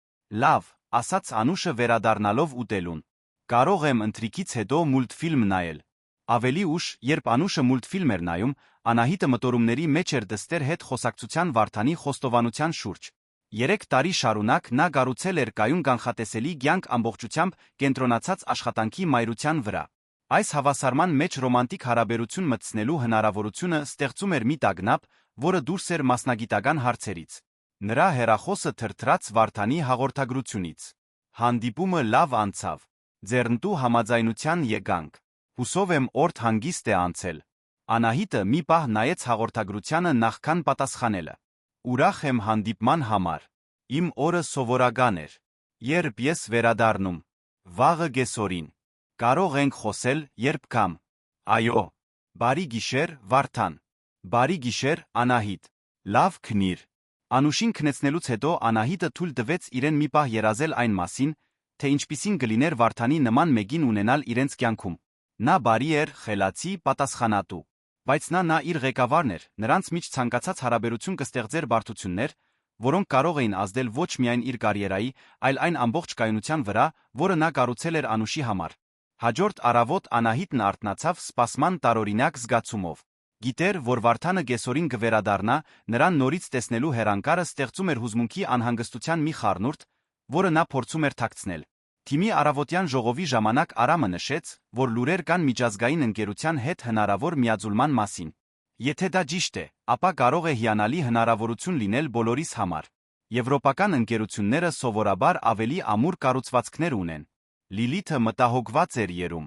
Լավ, ասաց Անուշը վերադառնալով ուտելուն։ Կարող եմ ընթրիքից հետո մուլտֆիլմ նայել։ Ավելի ուշ, երբ Անուշը մուլտֆիլմ էր նայում, Անահիտը մտորումների մեջ էր դստեր հետ խոսակցության Վարդանի խոստովանության շուրջ։ 3 տարի շարունակ նա կառուցել էր կայուն կանխատեսելի կյանք ամբողջությամբ կենտրոնացած աշխատանքի մայրության վրա։ Այս հավասարման մեջ ռոմանտիկ հարաբերություն մտցնելու հնարավորությունը ստեղծում էր մի տագնապ, որը դուրս էր մասնագիտական հարցերից։ Նրա հեռախոսը թրթրաց Վարդանի հաղորդագրությունից։ Հանդիպումը լավ անցավ։ Ձեռնտու համաձայնության եկանք։ Հուսով եմ օրդ հանգիստ է անցել։ Անահիտը մի պահ նայեց հաղորդագրությանը նախքան պատասխանելը։ Ուրախ եմ հանդիպման համար։ Իմ օրը սովորական էր։ Երբ ես վերադառնում։ Վաղը կեսօրին։ Կարող ենք խոսել, երբ կամ։ Այո։ Բարի գիշեր, Վարդան։ Բարի գիշեր, Անահիտ։ Լավ քնիր։ Անուշին քնեցնելուց հետո Անահիտը թույլ տվեց իրեն մի պահ երազել այն մասին, թե ինչպիսին կլիներ Վարդանի նման մեկին ունենալ իրենց կյանքում։ Նա բարի էր, խելացի, պատասխանատու։ Բայց նա իր ղեկավարն էր, նրանց միջ ցանկացած հարաբերություն կստեղծեր բարդություններ, որոնք կարող էին ազդել ոչ միայն իր կարիերայի, այլ այն ամբողջ կայունության վրա, որը նա կառուցել էր Անուշի համար։ Հաջորդ առավոտ Անահիտն արթնացավ սպասման տարօրինակ զգացումով։ Գիտեր, որ Վարդանը կեսօրին կվերադառնա, նրան նորից տեսնելու հեռանկարը ստեղծում էր հուզմունքի անհանգստության մի խառնուրդ, որը նա փորձում էր թաքցնել։ Թիմի առավոտյան ժողովի ժամանակ Արամը նշեց, որ լուրեր կան միջազգային ընկերության հետ հնարավոր միաձուլման մասին։ Եթե դա ճիշտ է, ապա կարող է հիանալի հնարավորություն լինել բոլորիս համար։ Եվրոպական ընկերությունները սովորաբար ավելի ամուր կառուցվածքներ ունեն։ Լիլիթը մտահոգված էր երում։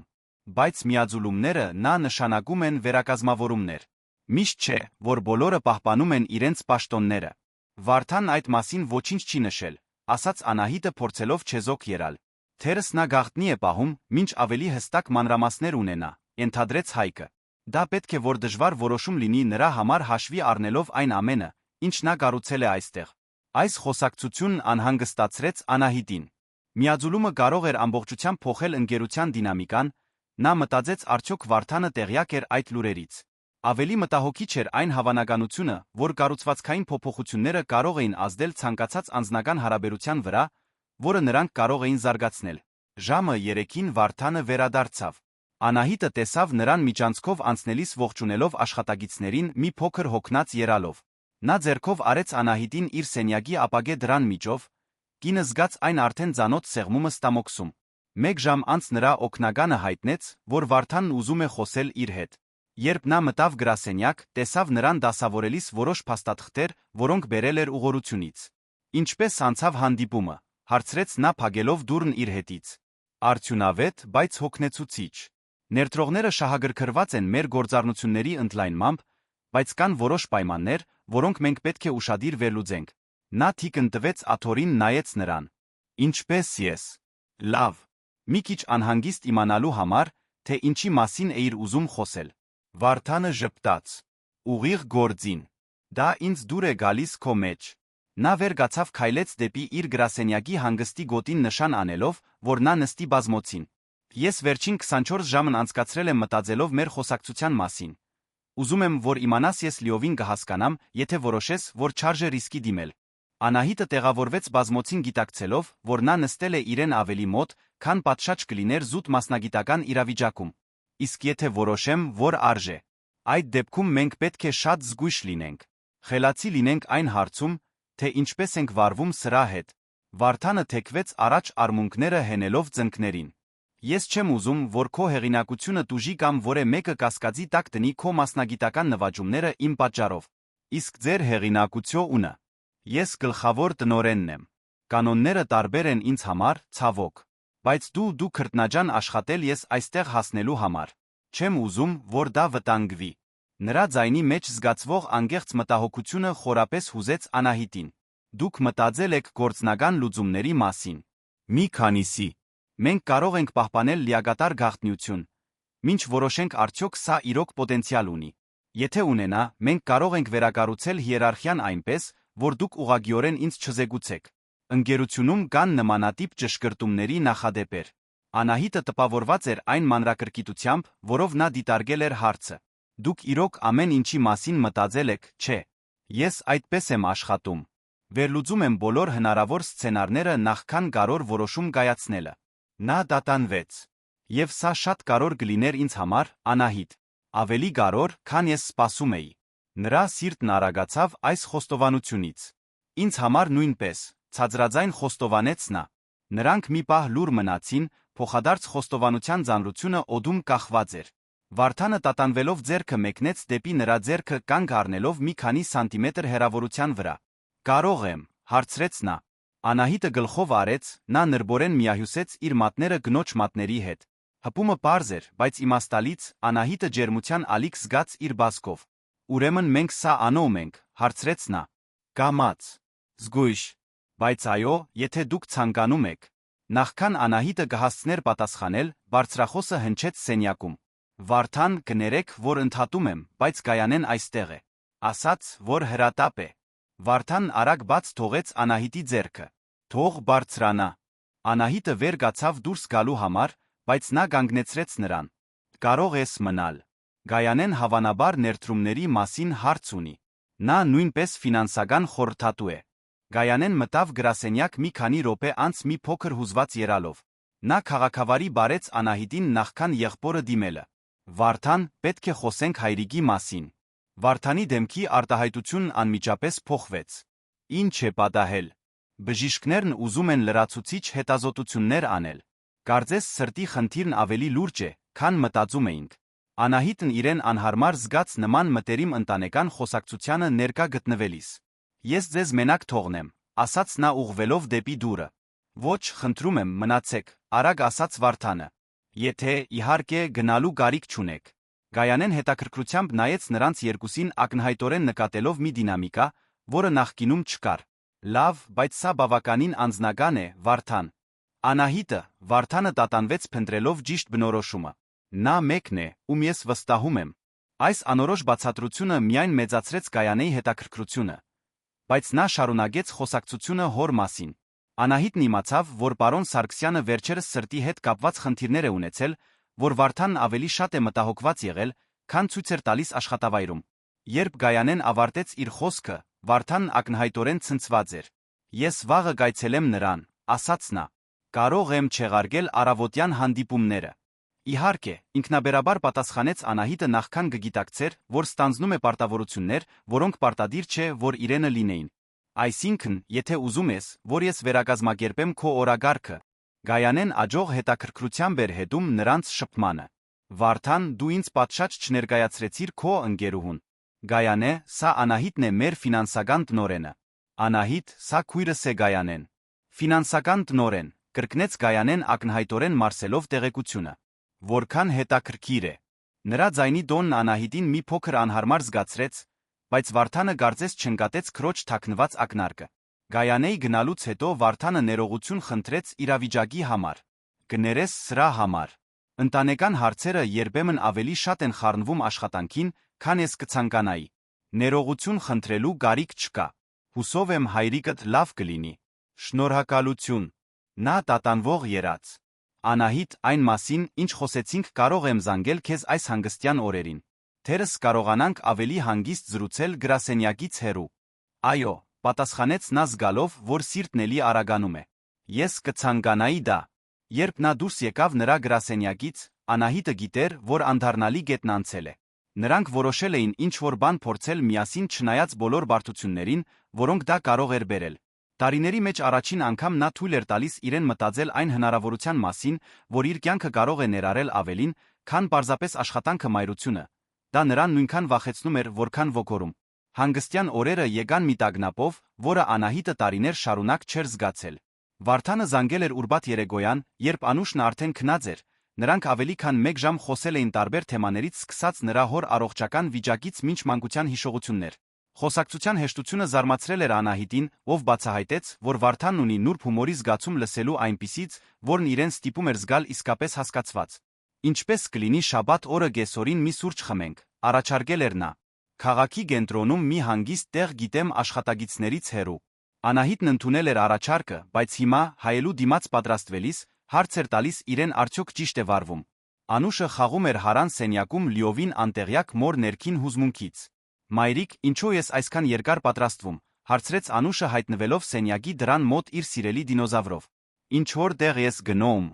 Բայց միաձուլումները նա նշանակում են վերակազմավորումներ։ Միշտ չէ, որ բոլորը պահպանում են իրենց պաշտոնները։ Վարդան այդ մասին ոչինչ չի նշել, ասաց Անահիտը փորձելով չեզոք ելալ։ Թերս նա գաղտնի է պահում, մինչ ավելի հստակ մանրամասներ ունենա, ենթադրեց Հայկը։ Դա պետք է որ դժվար որոշում լինի նրա համար հաշվի առնելով այն ամենը, ինչ նա կառուցել է այստեղ։ Այս խոսակցությունն անհանգստացրեց Անահիտին։ Միաձուլումը կարող էր ամբողջությամբ փոխել ընկերության դինամիկան, նա մտածեց արդյոք Վարդանը տեղյակ էր այդ լուրերից։ Ավելի մտահոգիչ էր այն հավանականությունը, որ կառուցվածքային փոփոխությունները կարող էին ազդել ցանկացած անձնական հարաբերության վրա, որը նրանք կարող էին զարգացնել։ Ժամը 3-ին Վարդանը վերադարձավ։ Անահիտը տեսավ նրան միջանցքով անցնելիս ողջունելով աշխատագիտներին մի փոքր հոգնած եռալով։ Նա ձեռքով արեց Անահիտին իր սենյակի ապակե դռան միջով, կինը զգաց այն արդեն ծանոթ սեղմումը ստամոքսում։ 1 ժամ անց նրա օգնականը հայտնեց, որ Վարդանն ուզում է խոսել իր հետ։ Երբ նա մտավ գրասենյակ, տեսավ նրան դասավորելիս որոշ փաստաթղթեր, որոնք բերել էր ուղղորությունից։ Ինչպես անցավ հանդիպումը, հարցրեց նա փակելով դուռն իր հետից։ Արդյունավետ, բայց հոգնեցուցիչ։ Ներդրողները շահագրգռված են մեր գործառնությունների ընդլայնմամբ, բայց կան որոշ պայմաններ, որոնք մենք պետք է ուշադիր վերլուծենք։ Նա թիկն տվեց աթոռին նայեց նրան։ Ինչպես ես։ Լավ։ Մի քիչ անհանգիստ իմանալու համար, թե ինչի մասին էիր ուզում խոսել։ Վարդանը ժպտաց։ Ուղիղ գործին։ Դա ինձ դուր է գալիս քո մեջ։ Նա վեր կացավ քայլեց դեպի իր գրասենյակի հանգստի գոտին նշան անելով, որ նա նստի բազմոցին։ Ես վերջին 24 ժամն անցկացրել եմ մտածելով մեր խոսակցության մասին։ Ուզում եմ, որ իմանաս ես լիովին կհասկանամ, եթե որոշես, որ չարժե ռիսկի դիմել։ Անահիտը տեղավորվեց բազմոցին գիտակցելով, որ նա նստել է իրեն ավելի մոտ, քան պատշաճ կլիներ զուտ մասնագիտական իրավիճակում։ Իսկ եթե որոշեմ, որ արժե։ Այդ դեպքում մենք պետք է շատ զգույշ լինենք։ Խելացի լինենք այն հարցում, թե ինչպես ենք վարվում սրա հետ։ Վարդանը թեքվեց առաջ արմունկները հենելով ծնկներին։ Ես չեմ ուզում, որ քո հեղինակությունը տուժի կամ որե մեկը կասկածի տակ դնի քո մասնագիտական նվաճումները իմ պատճառով։ Իսկ ձեր հեղինակությունը։ Ես գլխավոր տնօրենն եմ։ Կանոնները տարբեր են ինձ համար, ցավոք։ Բայց դու քրտնաջան աշխատել ես այստեղ հասնելու համար։ Չեմ ուզում, որ դա վտանգվի։ Նրա ձայնի մեջ զգացվող անկեղծ մտահոգությունը խորապես հուզեց Անահիտին։ Դուք մտածել եք գործնական լուծումների մասին։ Մի քանիսի։ Մենք կարող ենք պահպանել լիակատար գաղտնիություն, մինչ որոշենք արդյոք սա իրոք պոտենցիալ ունի։ Եթե ունենա, մենք կարող ենք վերակառուցել հիերարխիան այնպես, որ դուք ուղղակիորեն ինձ չզեկուցեք։ Ընկերությունում կան նմանատիպ ճշգրտումների նախադեպեր։ Անահիտը տպավորված էր այն մանրակրկիտությամբ, որով նա դիտարկել էր հարցը։ Դուք իրոք ամեն ինչի մասին մտածել եք, չէ։ Ես այդպես եմ աշխատում։ Վերլուծում եմ բոլոր հնարավոր սցենարները նախքան կարևոր որոշում կայացնելը։ Նա դատանվեց։ Եվ սա շատ կարևոր կլիներ ինձ համար, Անահիտ։ Ավելի կարևոր, քան ես սպասում էի։ Նրա սիրտն արագացավ այս խոստովանությունից։ Ինձ համար նույնպես, ցածրաձայն խոստովանեց նա։ Նրանք մի պահ լուր մնացին, փոխադարձ խոստովանության ծանրությունը օդում կախված էր։ Վարդանը տատանվելով ձեռքը մեկնեց դեպի նրա ձեռքը կանգ առնելով մի քանի սանտիմետր հեռավորության վրա։ Կարող եմ, հարցրեց նա։ Անահիտը գլխով արեց, նա նրբորեն միահյուսեց իր մատները կնոջ մատների հետ։ Հպումը պարզ էր, բայց իմաստալից, Անահիտը ջերմության ալիք զգաց իր բազկով։ Ուրեմն մենք սա անոում ենք, հարցրեց նա։ Կամաց։ Զգույշ։ Բայց այո, եթե դուք ցանկանում եք։ Նախքան Անահիտը կհասցներ պատասխանել, բարձրախոսը հնչեց սենյակում։ Վարդան, կներեք, որ ընդհատում եմ, բայց Գայանեն այստեղ է։ Ասաց, որ հրատապ է։ Վարդան արագ բաց թողեց Անահիտի ձեռքը։ Թող բարձրանա։ Անահիտը վեր կացավ դուրս գալու համար, բայց նա կանգնեցրեց նրան։ Կարող ես մնալ։ Գայանեն հավանաբար ներդրումների մասին հարց ունի։ Նա նույնպես ֆինանսական խորհրդատու է։ Գայանեն մտավ գրասենյակ մի քանի րոպե անց մի փոքր հուզված եռալով։ Նա քաղաքավարի բարեց Անահիտին նախքան եղբորը դիմելը։ Վարդան, պետք է խոսենք հայրիկի մասին։ Վարդանի դեմքի արտահայտությունն անմիջապես փոխվեց։ Ինչ է պատահել։ Բժիշկներն ուզում են լրացուցիչ հետազոտություններ անել։ Կարծես սրտի խնդիրն ավելի լուրջ է, քան մտածում էինք։ Անահիտն իրեն անհարմար զգաց նման մտերիմ ընտանեկան խոսակցությանը ներկա գտնվելիս։ Ես ձեզ մենակ թողնեմ, ասաց նա ուղղվելով դեպի դուռը։ Ոչ, խնդրում եմ, մնացեք, արագ ասաց Վարդանը։ Եթե, իհարկե, գնալու կարիք չունեք։ Գայանեն հետաքրքրությամբ նայեց նրանց երկուսին ակնհայտորեն նկատելով մի դինամիկա, որը նախկինում չկար։ Լավ, բայց սա բավականին անձնական է, Վարդան։ Անահիտը, Վարդանը տատանվեց փնտրելով ճիշտ բնորոշումը։ Նա մեկն է, ում ես վստահում եմ։ Այս անորոշ բացատրությունը միայն մեծացրեց Գայանեի հետաքրքրությունը։ Բայց նա շարունակեց խոսակցությունը հոր մասին։ Անահիտն իմացավ, որ պարոն Սարգսյանը վերջերս սրտի հետ կապված խնդիրներ է ունեցել, որ Վարդանն ավելի շատ է մտահոգված եղել, քան ցույց էր տալիս աշխատավայրում։ Երբ Գայանեն ավարտեց իր խոսքը, Վարդանն ակնհայտորեն ցնցված էր։ Ես վաղը կայցելեմ նրան, ասաց նա։ Կարող եմ չեղարկել առավոտյան հանդիպումները։ Իհարկե, ինքնաբերաբար պատասխանեց Անահիտը նախքան կգիտակցեր, որ ստանձնում է պարտավորություններ, որոնք պարտադիր չէ, որ իրենը լինեին։ Այսինքն, եթե ուզում ես, որ ես վերակազմակերպեմ քո օրագարկը, Գայանեն աջող հետաքրքրությամբ էր հետում նրանց շփմանը։ Վարդան, դու ինձ պատշաճ չներկայացրեցիր քո ընկերուհուն։ Գայանե, սա Անահիտն է մեր ֆինանսական տնօրենը։ Անահիտ, սա քույրս է Գայանեն։ Ֆինանսական տնօրեն, կրկնեց Գայանեն ակնհայտորեն մարսելով տեղեկությունը։ Որքան հետաքրքիր է։ Նրա ձայնի տոնն Անահիտին մի փոքր անհարմար զգացրեց, բայց Վարդանը կարծես չընկատեց քրոջ թաքնված ակնարկը։ Գայանեի գնալուց հետո Վարդանը ներողություն խնդրեց իրավիճակի համար։ Կներես սրա համար։ Ընտանեկան հարցերը երբեմն ավելի շատ են խառնվում աշխատանքին, քան ես կցանկանայի։ Ներողություն խնդրելու կարիք չկա։ Հուսով եմ հայրիկդ լավ կլինի։ Շնորհակալություն։ Նա տատանվող եռաց։ Անահիտ, այն մասին, ինչ խոսեցինք, կարող եմ զանգել քեզ այս հանգստյան օրերին։ Թերս կարողանանք ավելի հանգիստ զրուցել գրասենյակից հեռու։ Այո, պատասխանեց նա զգալով, որ սիրտն էլի արագանում է։ Ես կցանկանայի դա։ Երբ նա դուրս եկավ նրա գրասենյակից, Անահիտը գիտեր, որ անդառնալի գետն անցել է։ Նրանք որոշել էին ինչ-որ բան փորձել միասին չնայած բոլոր բարդություններին, որոնք դա կարող էր բերել։ Տարիների մեջ առաջին անգամ նա թույլ էր տալիս իրեն մտածել այն հնարավորության մասին, որ իր կյանքը կարող է ներառել ավելին, քան պարզապես աշխատանքը մայրությունը։ Դա նրան նույնքան վախեցնում էր, որքան ոգորում։ Հանգստյան օրերը եկան մի տագնապով, որը Անահիտը տարիներ շարունակ չէր զգացել։ Վարդանը զանգել էր ուրբաթ երեկոյան, երբ Անուշն արդեն քնած էր։ Նրանք ավելի քան 1 ժամ խոսել էին տարբեր թեմաներից սկսած նրա հոր առողջական վիճակից մինչ մանկության հիշողություններ։ Խոսակցության հեշտությունը զարմացրել էր Անահիտին, ով բացահայտեց, որ Վարդանն ունի նուրբ հումորի զգացում լսելու այնպիսից, որն իրեն ստիպում էր զգալ իսկապես հասկացված։ Ինչպես կլինի շաբաթ օրը կեսօրին մի սուրճ խմենք, առաջարկել էր նա։ Քաղաքի կենտրոնում մի հանգիստ տեղ գիտեմ աշխատագիտներից հեռու։ Անահիտն ընդունել էր առաջարկը, բայց հիմա, հայելու դիմաց պատրաստվելիս, հարց էր տալիս իրեն արդյոք ճիշտ է վարվում։ Անուշը խաղում էր հարան սենյակում լիովին անտեղյակ մոր ներքին հուզմունքից։ Մայրիկ, ինչու ես այսքան երկար պատրաստվում, հարցրեց Անուշը հայտնվելով սենյակի դռան մոտ իր սիրելի դինոզավրով։ Ինչ որ տեղ ես գնում։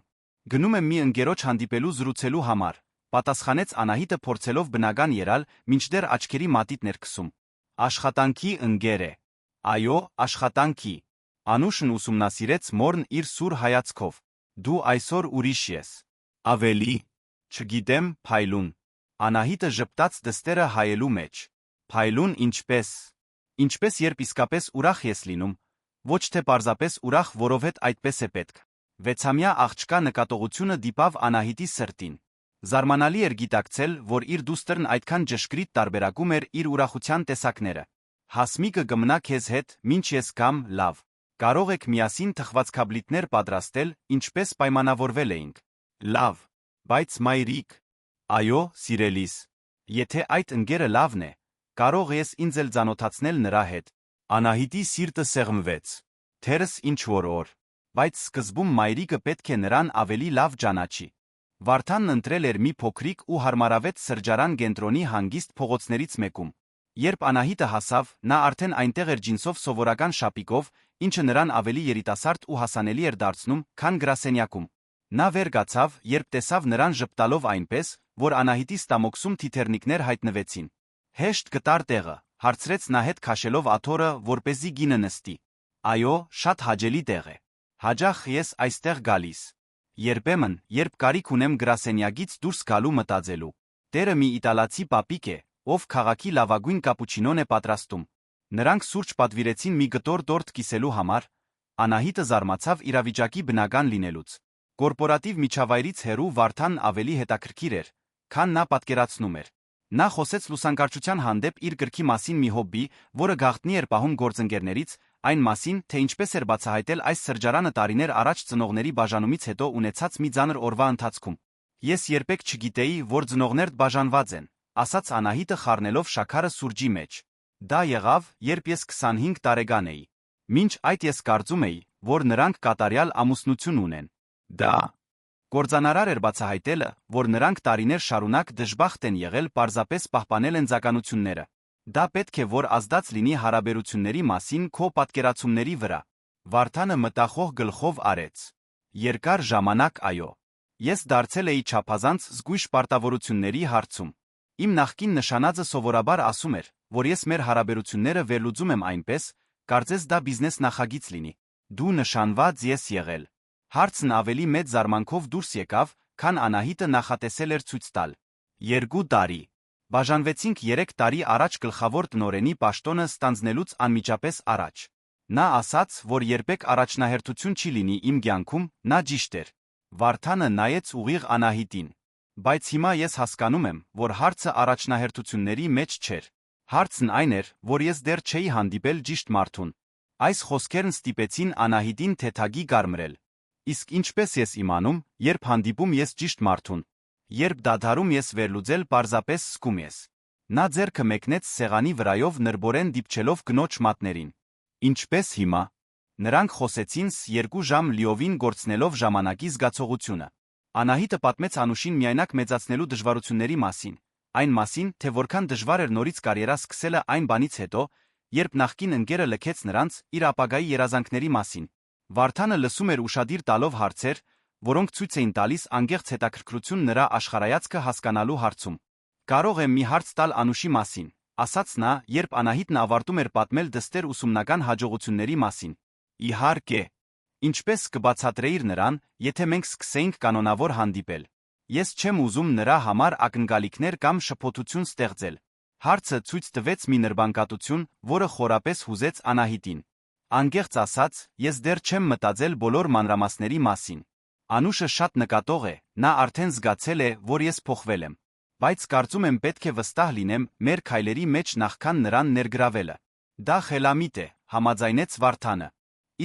Գնում եմ մի ընկերոջ հանդիպելու զրուցելու համար, պատասխանեց Անահիտը փորձելով բնական ելալ, մինչդեռ աչքերի մատիտն էր քսում։ Աշխատանքի ընկեր է։ Այո, աշխատանքի։ Անուշն ուսումնասիրեց մորն իր սուր հայացքով։ Դու այսօր ուրիշ ես։ Ավելի։ Չգիտեմ, փայլուն։ Անահիտը ժպտաց դստերը հայելու մեջ։ Փայլուն ինչպես։ Ինչպես երբ իսկապես ուրախ ես լինում, ոչ թե պարզապես ուրախ, որովհետև այդպես է պետք։ 6-ամյա աղջկա նկատողությունը դիպավ Անահիտի սրտին։ Զարմանալի էր գիտակցել, որ իր դուստրն այդքան ճշգրիտ տարբերակում էր իր ուրախության տեսակները։ Հասմիկը կմնա քեզ հետ, մինչ ես գամ, լավ։ Կարող եք միասին թխվածքաբլիթներ պատրաստել, ինչպես պայմանավորվել էինք։ Լավ, բայց մայրիկ։ Այո, սիրելիս։ Եթե այդ ընկերը լավն է, կարող ես ինձ էլ ծանոթացնել նրա հետ։ Անահիտի սիրտը սեղմվեց։ Թերս ինչ որ օր։ Բայց սկզբում մայրիկը պետք է նրան ավելի լավ ճանաչի։ Վարդանն ընտրել էր մի փոքրիկ ու հարմարավետ սրճարան կենտրոնի հանգիստ փողոցներից մեկում։ Երբ Անահիտը հասավ, նա արդեն այնտեղ էր ջինսով սովորական շապիկով, ինչը նրան ավելի երիտասարդ ու հասանելի էր դարձնում, քան գրասենյակում։ Նա վեր կացավ, երբ տեսավ նրան ժպտալով այնպես, որ Անահիտի ստամոքսում թիթեռնիկներ հայտնվեցին։ Հեշտ կտար տեղը, հարցրեց նա հետ քաշելով աթոռը, որպեսզի գինը նստի։ Այո, շատ հաճելի տեղ է։ Հաճախ ես այստեղ գալիս։ Երբեմն, երբ կարիք ունեմ գրասենյակից դուրս գալու մտածելու։ Տերը մի իտալացի պապիկ է, ով քաղաքի լավագույն կապուչինոն է պատրաստում։ Նրանք սուրճ պատվիրեցին մի կտոր տորտ կիսելու համար։ Անահիտը զարմացավ իրավիճակի բնական լինելուց։ Կորպորատիվ միջավայրից հեռու Վարդանն ավելի հետաքրքիր էր, քան նա պատկերացնում էր։ Նա խոսեց լուսանկարչության հանդեպ իր գրքի մասին մի հոբբի, որը գաղտնի էր պահում գործընկերներից, այն մասին, թե ինչպես էր բացահայտել այս սրճարանը տարիներ առաջ ծնողների բաժանումից հետո ունեցած մի ծանր օրվա ընթացքում։ Ես երբեք չգիտեի, որ ծնողներդ բաժանված են, ասաց Անահիտը խառնելով շաքարը սուրճի մեջ։ Դա եղավ, երբ ես 25 տարեկան էի։ Մինչ այդ ես կարծում էի, որ նրանք կատարյալ ամուսնություն ունեն։ Դա կործանարար էր բացահայտելը, որ նրանք տարիներ շարունակ դժբախտ են եղել, պարզապես պահպանել են ձականությունները։ Դա պետք է որ ազդած լինի հարաբերությունների մասին քո պատկերացումների վրա։ Վարդանը մտախոհ գլխով արեց։ Երկար ժամանակ այո։ Ես դարձել էի չափազանց զգույշ պարտավորությունների հարցում։ Իմ նախկին նշանածը սովորաբար ասում էր, որ ես մեր հարաբերությունները վերլուծում եմ այնպես, կարծես դա բիզնես նախագիծ լինի։ Դու նշանված ես եղել։ Հարցն ավելի մեծ զարմանքով դուրս եկավ, քան Անահիտը նախատեսել էր ցույց տալ։ 2 տարի։ Բաժանվեցինք 3 տարի առաջ գլխավոր տնօրենի պաշտոնը ստանձնելուց անմիջապես առաջ։ Նա ասաց, որ երբեք առաջնահերթություն չի լինի իմ կյանքում, նա ճիշտ էր։ Վարդանը նայեց ուղիղ Անահիտին։ Բայց հիմա ես հասկանում եմ, որ հարցը առաջնահերթությունների մեջ չէր։ Հարցն այն էր, որ ես դեռ չէի հանդիպել ճիշտ մարդուն։ Այս խոսքերն ստիպեցին Անահիտին թեթագի կարմրել։ Իսկ ինչպես ես իմանում, երբ հանդիպում ես ճիշտ մարդուն։ Երբ դադարում ես վերլուծել, պարզապես զգում ես։ Նա ձեռքը մեկնեց սեղանի վրայով նրբորեն դիպչելով կնոջ մատներին։ Ինչպես հիմա։ Նրանք խոսեցին 2 ժամ լիովին գործնելով ժամանակի զգացողությունը։ Անահիտը պատմեց Անուշին միայնակ մեծացնելու դժվարությունների մասին, այն մասին, թե որքան դժվար էր նորից կարիերա սկսելը այն բանից հետո, երբ նախկին ընկերը լքեց նրանց իր ապագայի երազանքների մասին։ Վարդանը լսում էր ուշադիր տալով հարցեր, որոնք ցույց էին տալիս անկեղծ հետաքրքրություն նրա աշխարհայացքը հասկանալու հարցում։ Կարող եմ մի հարց տալ Անուշի մասին, ասաց նա, երբ Անահիտն ավարտում էր պատմել դստեր ուսումնական հաջողությունների մասին։ Իհարկե։ Ինչպես կբացատրեիր նրան, եթե մենք սկսեինք կանոնավոր հանդիպել։ Ես չեմ ուզում նրա համար ակնկալիքներ կամ շփոթություն ստեղծել։ Հարցը ցույց տվեց մի նրբանկատություն, որը խորապես հուզեց Անահիտին։ Անկեղծ ասած, ես դեռ չեմ մտածել բոլոր մանրամասների մասին։ Անուշը շատ նկատող է, նա արդեն զգացել է, որ ես փոխվել եմ։ Բայց կարծում եմ պետք է վստահ լինեմ մեր քայլերի մեջ նախքան նրան ներգրավելը։ Դա խելամիտ է, համաձայնեց Վարդանը։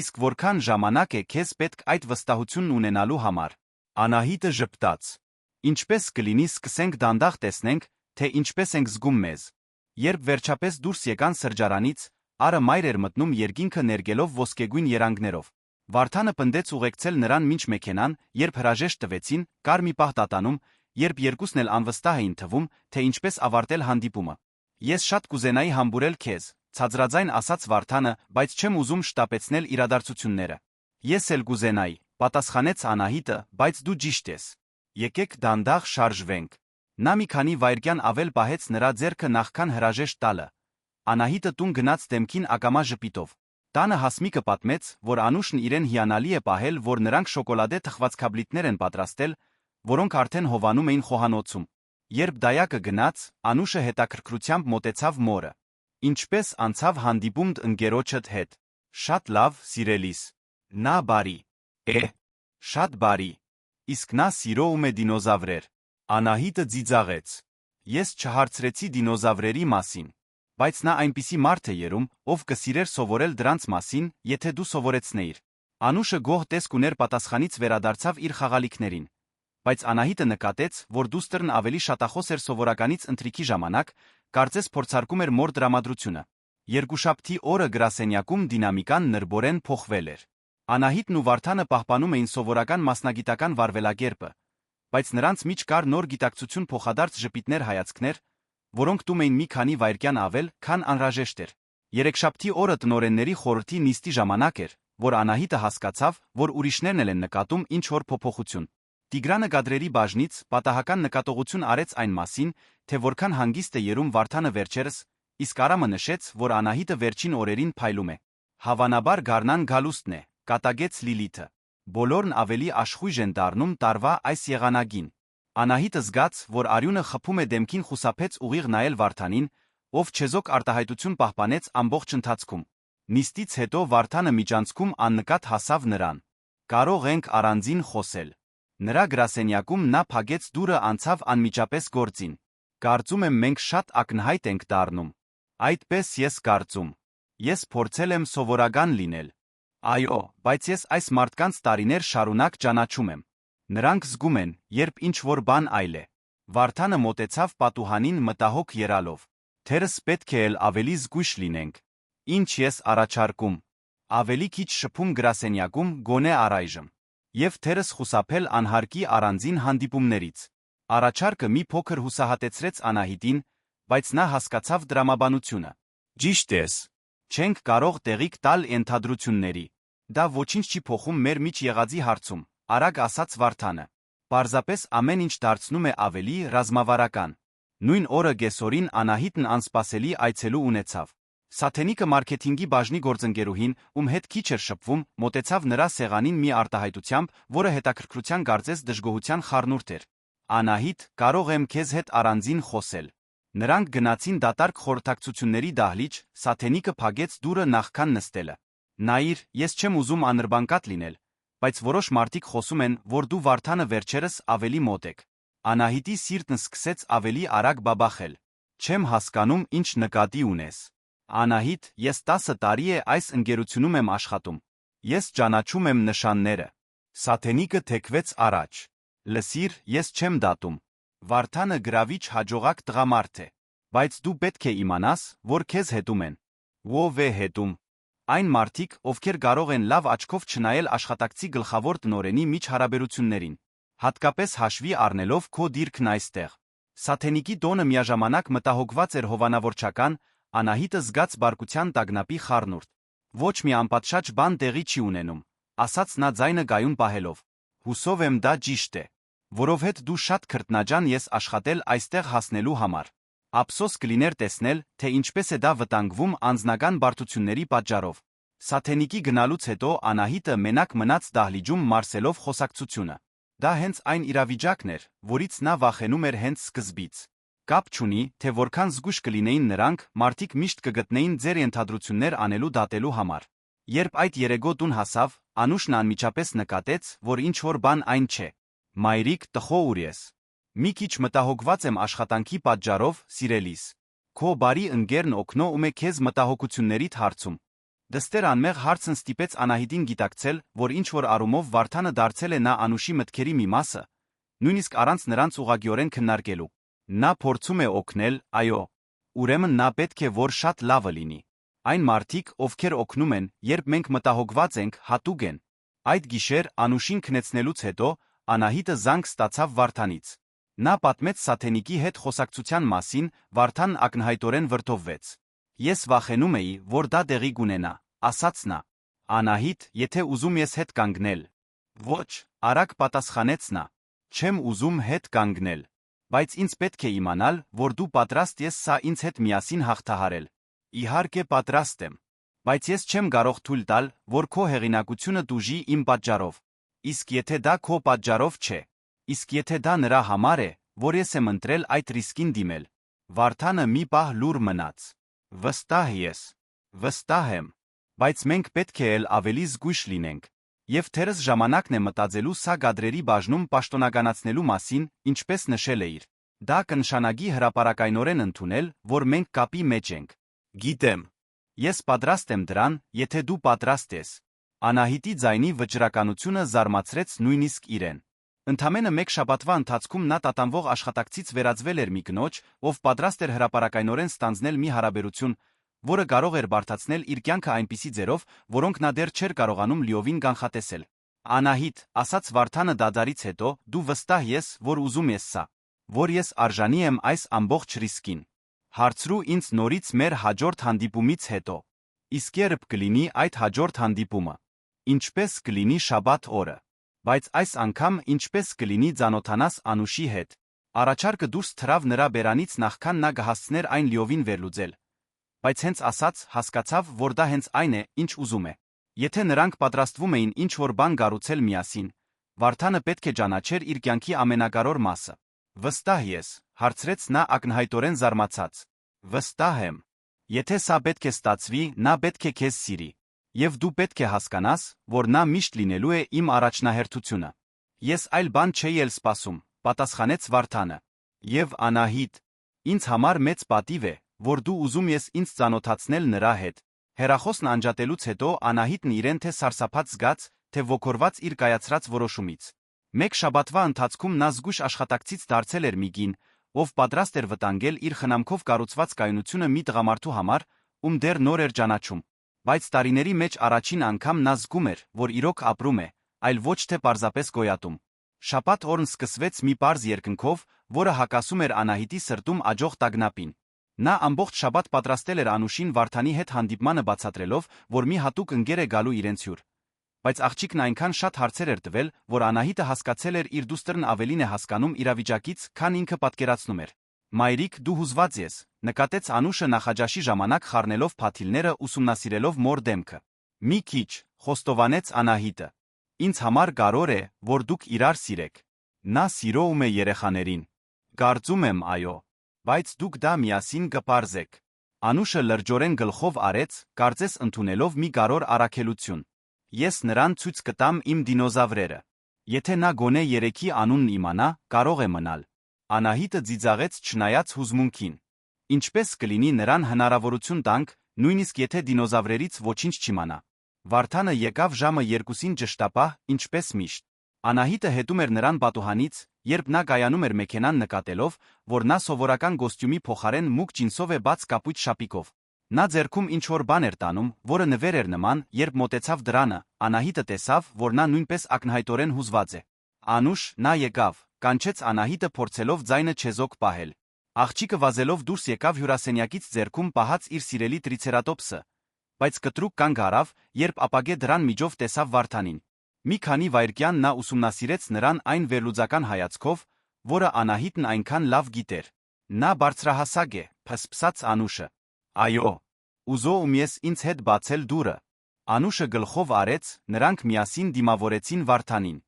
Իսկ որքան ժամանակ է քեզ պետք այդ վստահությունն ունենալու համար։ Անահիտը ժպտաց։ Ինչպես կլինի սկսենք դանդաղ տեսնենք, թե ինչպես ենք զգում մեզ։ Երբ վերջապես դուրս եկան սրճարանից, Արը մայր էր մտնում երկինքը ներգելով ոսկեգույն երանգներով։ Վարդանը պնդեց ուղեկցել նրան մինչ մեքենան, երբ հրաժեշտ տվեցին, կար մի պահ տատանում, երբ երկուսն էլ անվստահ էին թվում, թե ինչպես ավարտել հանդիպումը։ Ես շատ կուզենայի համբուրել քեզ, ցածրաձայն ասաց Վարդանը, բայց չեմ ուզում շտապեցնել իրադարձությունները։ Ես էլ կուզենայի, պատասխանեց Անահիտը, բայց դու ճիշտ ես։ Եկեք դանդաղ շարժվենք։ Նա մի քանի վայրկյան ավել պահեց նրա ձեռքը նախքան հրաժեշտ տալը։ Անահիտը տուն գնաց դեմքին ակամա ժպիտով։ Տանը Հասմիկը պատմեց, որ Անուշն իրեն հիանալի է պահել, որ նրանք շոկոլադե թխվածքաբլիթներ են պատրաստել, որոնք արդեն հովանում էին խոհանոցում։ Երբ դայակը գնաց, Անուշը հետաքրքրությամբ մոտեցավ մորը։ Ինչպես անցավ հանդիպումդ ընկերոջդ հետ։ Շատ լավ, սիրելիս։ Նա բարի։ Շատ բարի։ Իսկ նա սիրում է դինոզավրեր։ Անահիտը ծիծաղեց։ Ես չհարցրեցի դինոզավրերի մասին։ Բայց նա այնպիսի մարդ է երում, ով կսիրեր սովորել դրանց մասին, եթե դու սովորեցնեիր։ Անուշը գոհ տեսք ուներ պատասխանից վերադարձավ իր խաղալիքներին։ Բայց Անահիտը նկատեց, որ դուստրն ավելի շատախոս էր սովորականից ընթրիքի ժամանակ, կարծես փորձարկում էր մոր տրամադրությունը։ Երկուշաբթի օրը գրասենյակում դինամիկան նրբորեն փոխվել էր։ Անահիտն ու Վարդանը պահպանում էին սովորական մասնագիտական վարվելակերպը, բայց նրանց միջ կար նոր գիտակցություն փոխադարձ ժպիտներ հայացքներ, որոնք տում էին մի քանի վայրկյան ավել, քան անհրաժեշտ էր։ Երեքշաբթի օրը տնօրենների խորհրդի նիստի ժամանակ էր, որ Անահիտը հասկացավ, որ ուրիշներն էլ են նկատում ինչ-որ փոփոխություն։ Տիգրանը կադրերի բաժնից պատահական նկատողություն արեց այն մասին, թե որքան հանգիստ է երում Վարդանը վերջերս, իսկ Արամը նշեց, որ Անահիտը վերջին օրերին փայլում է։ Հավանաբար գարնան գալուստն է, կատակեց Լիլիթը։ Բոլորն ավելի աշխույժ են դառնում տարվա այս եղանակին։ Անահիտը զգաց, որ արյունը խփում է դեմքին, խուսափեց ուղիղ նայել Վարդանին, ով չեզոք արտահայտություն պահպանեց ամբողջ ընթացքում։ Նիստից հետո Վարդանը միջանցքում աննկատ հասավ նրան։ Կարող ենք առանձին խոսել։ Նրա գրասենյակում նա փակեց դուռը, անցավ անմիջապես գործին։ Կարծում եմ մենք շատ ակնհայտ ենք դառնում։ Այդպես ես կարծում։ Ես փորձել եմ սովորական լինել։ Այո, բայց ես այս մարդկանց տարիներ շարունակ ճանաչում եմ։ Նրանք զգում են, երբ ինչ-որ բան այլ է։ Վարդանը մոտեցավ պատուհանին մտահոգ եռալով։ Թերս պետք է էլ ավելի զգույշ լինենք։ Ինչ ես առաջարկում։ Ավելի քիչ շփում գրասենյակում, գոնե առայժմ։ Եվ թերս խուսափել անհարկի առանձին հանդիպումներից։ Առաջարկը մի փոքր հուսահատեցրեց Անահիտին, բայց նա հասկացավ դրամաբանությունը։ Ճիշտ ես։ Չենք կարող տեղիք տալ ենթադրությունների։ Դա ոչինչ չի փոխում մեր միջ եղածի հարցում, արագ ասաց Վարդանը։ Պարզապես ամեն ինչ դարձնում է ավելի ռազմավարական։ Նույն օրը կեսօրին Անահիտն անսպասելի այցելու ունեցավ։ Սաթենիկը մարքեթինգի բաժնի գործընկերուհին, ում հետ քիչ էր շփվում, մոտեցավ նրա սեղանին մի արտահայտությամբ, որը հետաքրքրության կարծես դժգոհության խառնուրդ էր։ Անահիտ, կարող եմ քեզ հետ առանձին խոսել։ Նրանք գնացին դատարկ խորհրդակցությունների դահլիճ, Սաթենիկը փակեց դուռը նախքան նստելը։ Նայիր, ես չեմ ուզում անրբանկատ լինել, բայց որոշ մարդիկ խոսում են, որ դու Վարդանը վերջերս ավելի մոտ եք։ Անահիտի սիրտն սկսեց ավելի արագ բաբախել։ Չեմ հասկանում, ինչ նկատի ունես։ Անահիտ, ես 10 տարի է այս ընկերությունում եմ աշխատում։ Ես ճանաչում եմ նշանները։ Սաթենիկը թեքվեց առաջ։ Լսիր, ես չեմ դատում։ Վարդանը գրավիչ հաջողակ տղամարդ է։ Բայց դու պետք է իմանաս, որ քեզ հետում են։ Ով է հետում։ Այն մարդիկ, ովքեր կարող են լավ աչքով չնայել աշխատակցի գլխավոր տնօրենի միջ հարաբերություններին։ Հատկապես հաշվի առնելով քո դիրքն այստեղ։ Սաթենիկի տոնը միաժամանակ մտահոգված էր հովանավորչական, Անահիտը զգաց բարկության տագնապի խառնուրդ։ Ոչ մի անպատշաճ բան տեղի չի ունենում, ասաց նա ձայնը գայուն պահելով։ Հուսով եմ դա ճիշտ է։ Որովհետ դու շատ քրտնաջան ես աշխատել այստեղ հասնելու համար։ Ափսոս կլիներ տեսնել, թե ինչպես է դա վտանգվում անձնական բարդությունների պատճառով։ Սաթենիկի գնալուց հետո Անահիտը մենակ մնաց դահլիճում մարսելով խոսակցությունը։ Դա հենց այն իրավիճակն էր, որից նա վախենում էր հենց սկզբից։ Կապ չունի, թե որքան զգույշ կլինեին նրանք, մարդիկ միշտ կգտնեին ձեր ենթադրություններ անելու դատելու համար։ Երբ այդ երեկո տուն հասավ, Անուշն անմիջապես նկատեց, որ ինչ-որ բան այն չէ։ Մայրիկ, տխո ուր ես։ Մի քիչ մտահոգված եմ աշխատանքի պատճառով, սիրելիս։ Քո բարի ընկերն օգնում է քեզ մտահոգություններիդ հարցում։ Դստեր անմեղ հարցն ստիպեց Անահիտին գիտակցել, որ ինչ-որ առումով Վարդանը դարձել է նա Անուշի մտքերի մի մասը, նույնիսկ առանց նրանց ուղղակիորեն քննարկելու։ Նա փորձում է օգնել, այո։ ուրեմն նա պետք է որ շատ լավը լինի։ Այն մարդիկ, ովքեր օգնում են, երբ մենք մտահոգված ենք, հատուկ են։ Այդ գիշեր Անուշին քնեցնելուց հետո Անահիտը զանգ ստացավ Վարդանից։ Նա պատմեց Սաթենիկի հետ խոսակցության մասին, Վարդանն ակնհայտորեն վրդովվեց։ Ես վախենում էի, որ դա տեղի կունենա, ասաց նա։ Անահիտ, եթե ուզում ես հետ կանգնել։ Ոչ, արագ պատասխանեց նա։ Չեմ ուզում հետ կանգնել։ Բայց ինձ պետք է իմանալ, որ դու պատրաստ ես սա ինձ հետ միասին հաղթահարել։ Իհարկե պատրաստ եմ։ Բայց ես չեմ կարող թույլ տալ, որ քո հեղինակությունը տուժի իմ պատճառով։ Իսկ եթե դա քո պատճառով չէ, իսկ եթե դա նրա համար է, որ ես եմ ընտրել այդ ռիսկին դիմել։ Վարդանը մի պահ լուռ մնաց։ Վստահ ես։ Վստահ եմ։ Բայց մենք պետք է էլ ավելի զգույշ լինենք։ Եվ թերս ժամանակն է մտածելու սա գադրերի բաժնում պաշտոնականացնելու մասին, ինչպես նշել էիր։ Դա կնշանակի հրապարակայնորեն ընդունել, որ մենք կապի մեջ ենք։ Գիտեմ։ Ես պատրաստ եմ դրան, եթե դու պատրաստ ես։ Անահիտի ձայնի վճռականությունը զարմացրեց նույնիսկ իրեն։ Ընդամենը մեկ շաբաթվա ընթացքում նա տատանվող աշխատակցից վերածվել էր մի կնոջ, ով պատրաստ էր հրապարակայնորեն ստանձնել մի հարաբերություն, որը կարող էր բարդացնել իր կյանքը այնպիսի ձերով, որոնք նա դեռ չէր կարողանում լիովին կանխատեսել։ Անահիտ, ասաց Վարդանը դադարից հետո, դու վստահ ես, որ ուզում ես սա, որ ես արժանի եմ այս ամբողջ ռիսկին։ Հարցրու ինձ նորից մեր հաջորդ հանդիպումից հետո։ Իսկ երբ կլինի այդ հաջորդ հանդիպումը։ Ինչպես կլինի շաբաթ օրը։ Բայց այս անգամ ինչպես կլինի ծանոթանաս Անուշի հետ։ Առաջարկը դուրս թռավ նրա բերանից նախքան նա կհասցներ այն լիովին վերլուծել։ Բայց հենց ասաց, հասկացավ, որ դա հենց այն է, ինչ ուզում է։ Եթե նրանք պատրաստվում էին ինչ-որ բան կառուցել միասին, Վարդանը պետք է ճանաչեր իր կյանքի ամենակարևոր մասը։ Վստահ ես, հարցրեց նա ակնհայտորեն զարմացած։ Վստահ եմ։ Եթե սա պետք է ստացվի, նա պետք է քեզ սիրի։ Եվ դու պետք է հասկանաս, որ նա միշտ լինելու է իմ առաջնահերթությունը։ Ես այլ բան չէի էլ սպասում, պատասխանեց Վարդանը։ Եվ Անահիտ, ինձ համար մեծ պատիվ է, որ դու ուզում ես ինձ ծանոթացնել նրա հետ։ Հեռախոսն անջատելուց հետո Անահիտն իրեն թե սարսափած զգաց, թե ոգորված իր կայացրած որոշումից։ Մեկ շաբաթվա ընթացքում նա զգույշ աշխատակցից դարձել էր մի կին, ով պատրաստ էր վտանգել իր խնամքով կառուցված կայունությունը մի տղամարդու համար, ում դեռ նոր էր ճանաչում։ Բայց տարիների մեջ առաջին անգամ նա զգում էր, որ իրոք ապրում է, այլ ոչ թե պարզապես գոյատում։ Շաբաթ օրն սկսվեց մի պարզ երկնքով, որը հակասում էր Անահիտի սրտում աճող տագնապին։ Նա ամբողջ շաբաթ պատրաստել էր Անուշին Վարդանի հետ հանդիպմանը բացատրելով, որ մի հատուկ ընկեր է գալու իրենց հյուր։ Բայց աղջիկն այնքան շատ հարցեր էր տվել, որ Անահիտը հասկացել էր իր դուստրն ավելին է հասկանում իրավիճակից, քան ինքը պատկերացնում էր։ Մայրիկ, դու հուզված ես, նկատեց Անուշը նախաճաշի ժամանակ խառնելով փաթիլները ուսումնասիրելով մոր դեմքը։ Մի քիչ, խոստովանեց Անահիտը։ Ինձ համար կարևոր է, որ դուք իրար սիրեք։ Նա սիրում է երեխաներին։ Կարծում եմ, այո։ Բայց դուք դա միասին կպարզեք։ Անուշը լրջորեն գլխով արեց, կարծես ընդունելով մի կարևոր առաքելություն։ Ես նրան ցույց կտամ իմ դինոզավրերը։ Եթե նա գոնե 3-ի անունն իմանա, կարող է մնալ։ Անահիտը ծիծաղեց չնայած հուզմունքին։ Ինչպես կլինի նրան հնարավորություն տանք, նույնիսկ եթե դինոզավրերից ոչինչ չիմանա։ Վարդանը եկավ ժամը 2-ին ճշտապահ, ինչպես միշտ։ Անահիտը հետում էր նրան պատուհանից, երբ նա կայանում էր մեքենան նկատելով, որ նա սովորական կոստյումի փոխարեն մուգ ջինսով է բաց կապույտ շապիկով։ Նա ձեռքում ինչ-որ բան էր տանում, որը նվեր էր նման, երբ մոտեցավ դրանը, Անահիտը տեսավ, որ նա նույնպես ակնհայտորեն հուզված է։ Անուշ, նա եկավ, կանչեց Անահիտը փորձելով ձայնը չեզոք պահել։ Աղջիկը վազելով դուրս եկավ հյուրասենյակից ձեռքում պահած իր սիրելի տրիցերատոպսը, բայց կտրուկ կանգ առավ, երբ ապագե դրան միջով տեսավ Վարդանին։ Մի քանի վայրկյան նա ուսումնասիրեց նրան այն վերլուծական հայացքով, որը Անահիտն այնքան լավ գիտեր։ Նա բարձրահասակ է, փսփսաց Անուշը։ Այո, ուզում ես ինձ հետ բացել դուռը։ Անուշը գլխով արեց, նրանք միասին դիմավորեցին Վարդանին։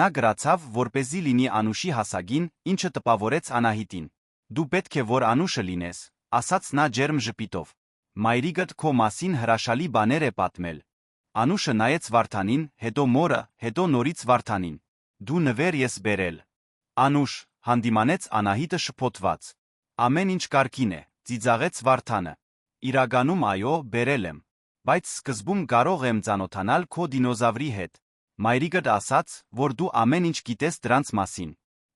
Նա գրացավ, որպեսզի լինի Անուշի հասակին, ինչը տպավորեց Անահիտին։ Դու պետք է որ Անուշը լինես, ասաց նա ջերմ ժպիտով։ Մայրիկդ քո մասին հրաշալի բաներ է պատմել։ Անուշը նայեց Վարդանին, հետո մորը, հետո նորից Վարդանին։ Դու նվեր ես բերել։ Անուշ, հանդիմանեց Անահիտը շփոթված։ Ամեն ինչ կարգին է, ծիծաղեց Վարդանը։ Իրականում այո, բերել եմ։ Բայց սկզբում կարող եմ ծանոթանալ քո դինոզավրի հետ։ Մայրիկդ ասաց, որ դու ամեն ինչ գիտես դրանց մասին։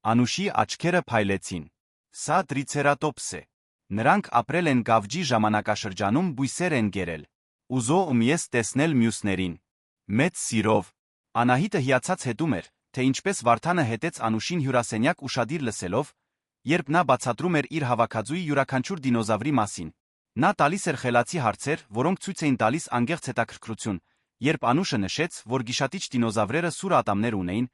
Անուշի աչքերը փայլեցին։ Սա տրիցերատոպս է։ Նրանք ապրել են գավջի ժամանակաշրջանում բույսեր են գերել։ Ուզում ես տեսնել մյուսներին։ Մեծ սիրով։ Անահիտը հիացած հետում էր, թե ինչպես Վարդանը հետեց Անուշին հյուրասենյակ ուշադիր լսելով, երբ նա բացատրում էր իր հավաքածուի յուրաքանչյուր դինոզավրի մասին։ Նա տալիս էր խելացի հարցեր, որոնք ցույց էին տալիս անգեղծ հետաքրքրություն։ Երբ Անուշը նշեց, որ գիշատիչ դինոզավրերը սուր ատամներ ունեին,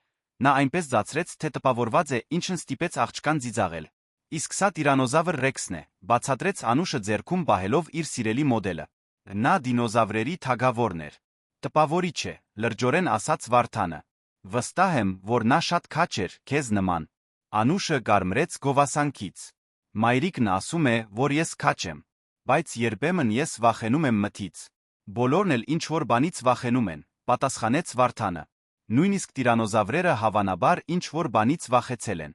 նա այնպես ձացրեց, թե տպավորված է, ինչն ստիպեց աղջկան ձիձաղել։ Իսկ սա տիրանոզավր Ռեքսն է, բացատրեց Անուշը ձեռքում պահելով իր սիրելի մոդելը։ Նա դինոզավրերի թագավորն էր։ Տպավորիչ է, լրջորեն ասաց Վարդանը։ Վստահ եմ, որ նա շատ քաջ էր, քեզ նման։ Անուշը կարմրեց գովասանքից։ Մայրիկն ասում է, որ ես քաջ եմ, բայց երբեմն ես վախենում եմ մթից։ Բոլորն էլ ինչ-որ բանից վախենում են, պատասխանեց Վարդանը։ Նույնիսկ տիրանոզավրերը հավանաբար ինչ-որ բանից վախեցել են։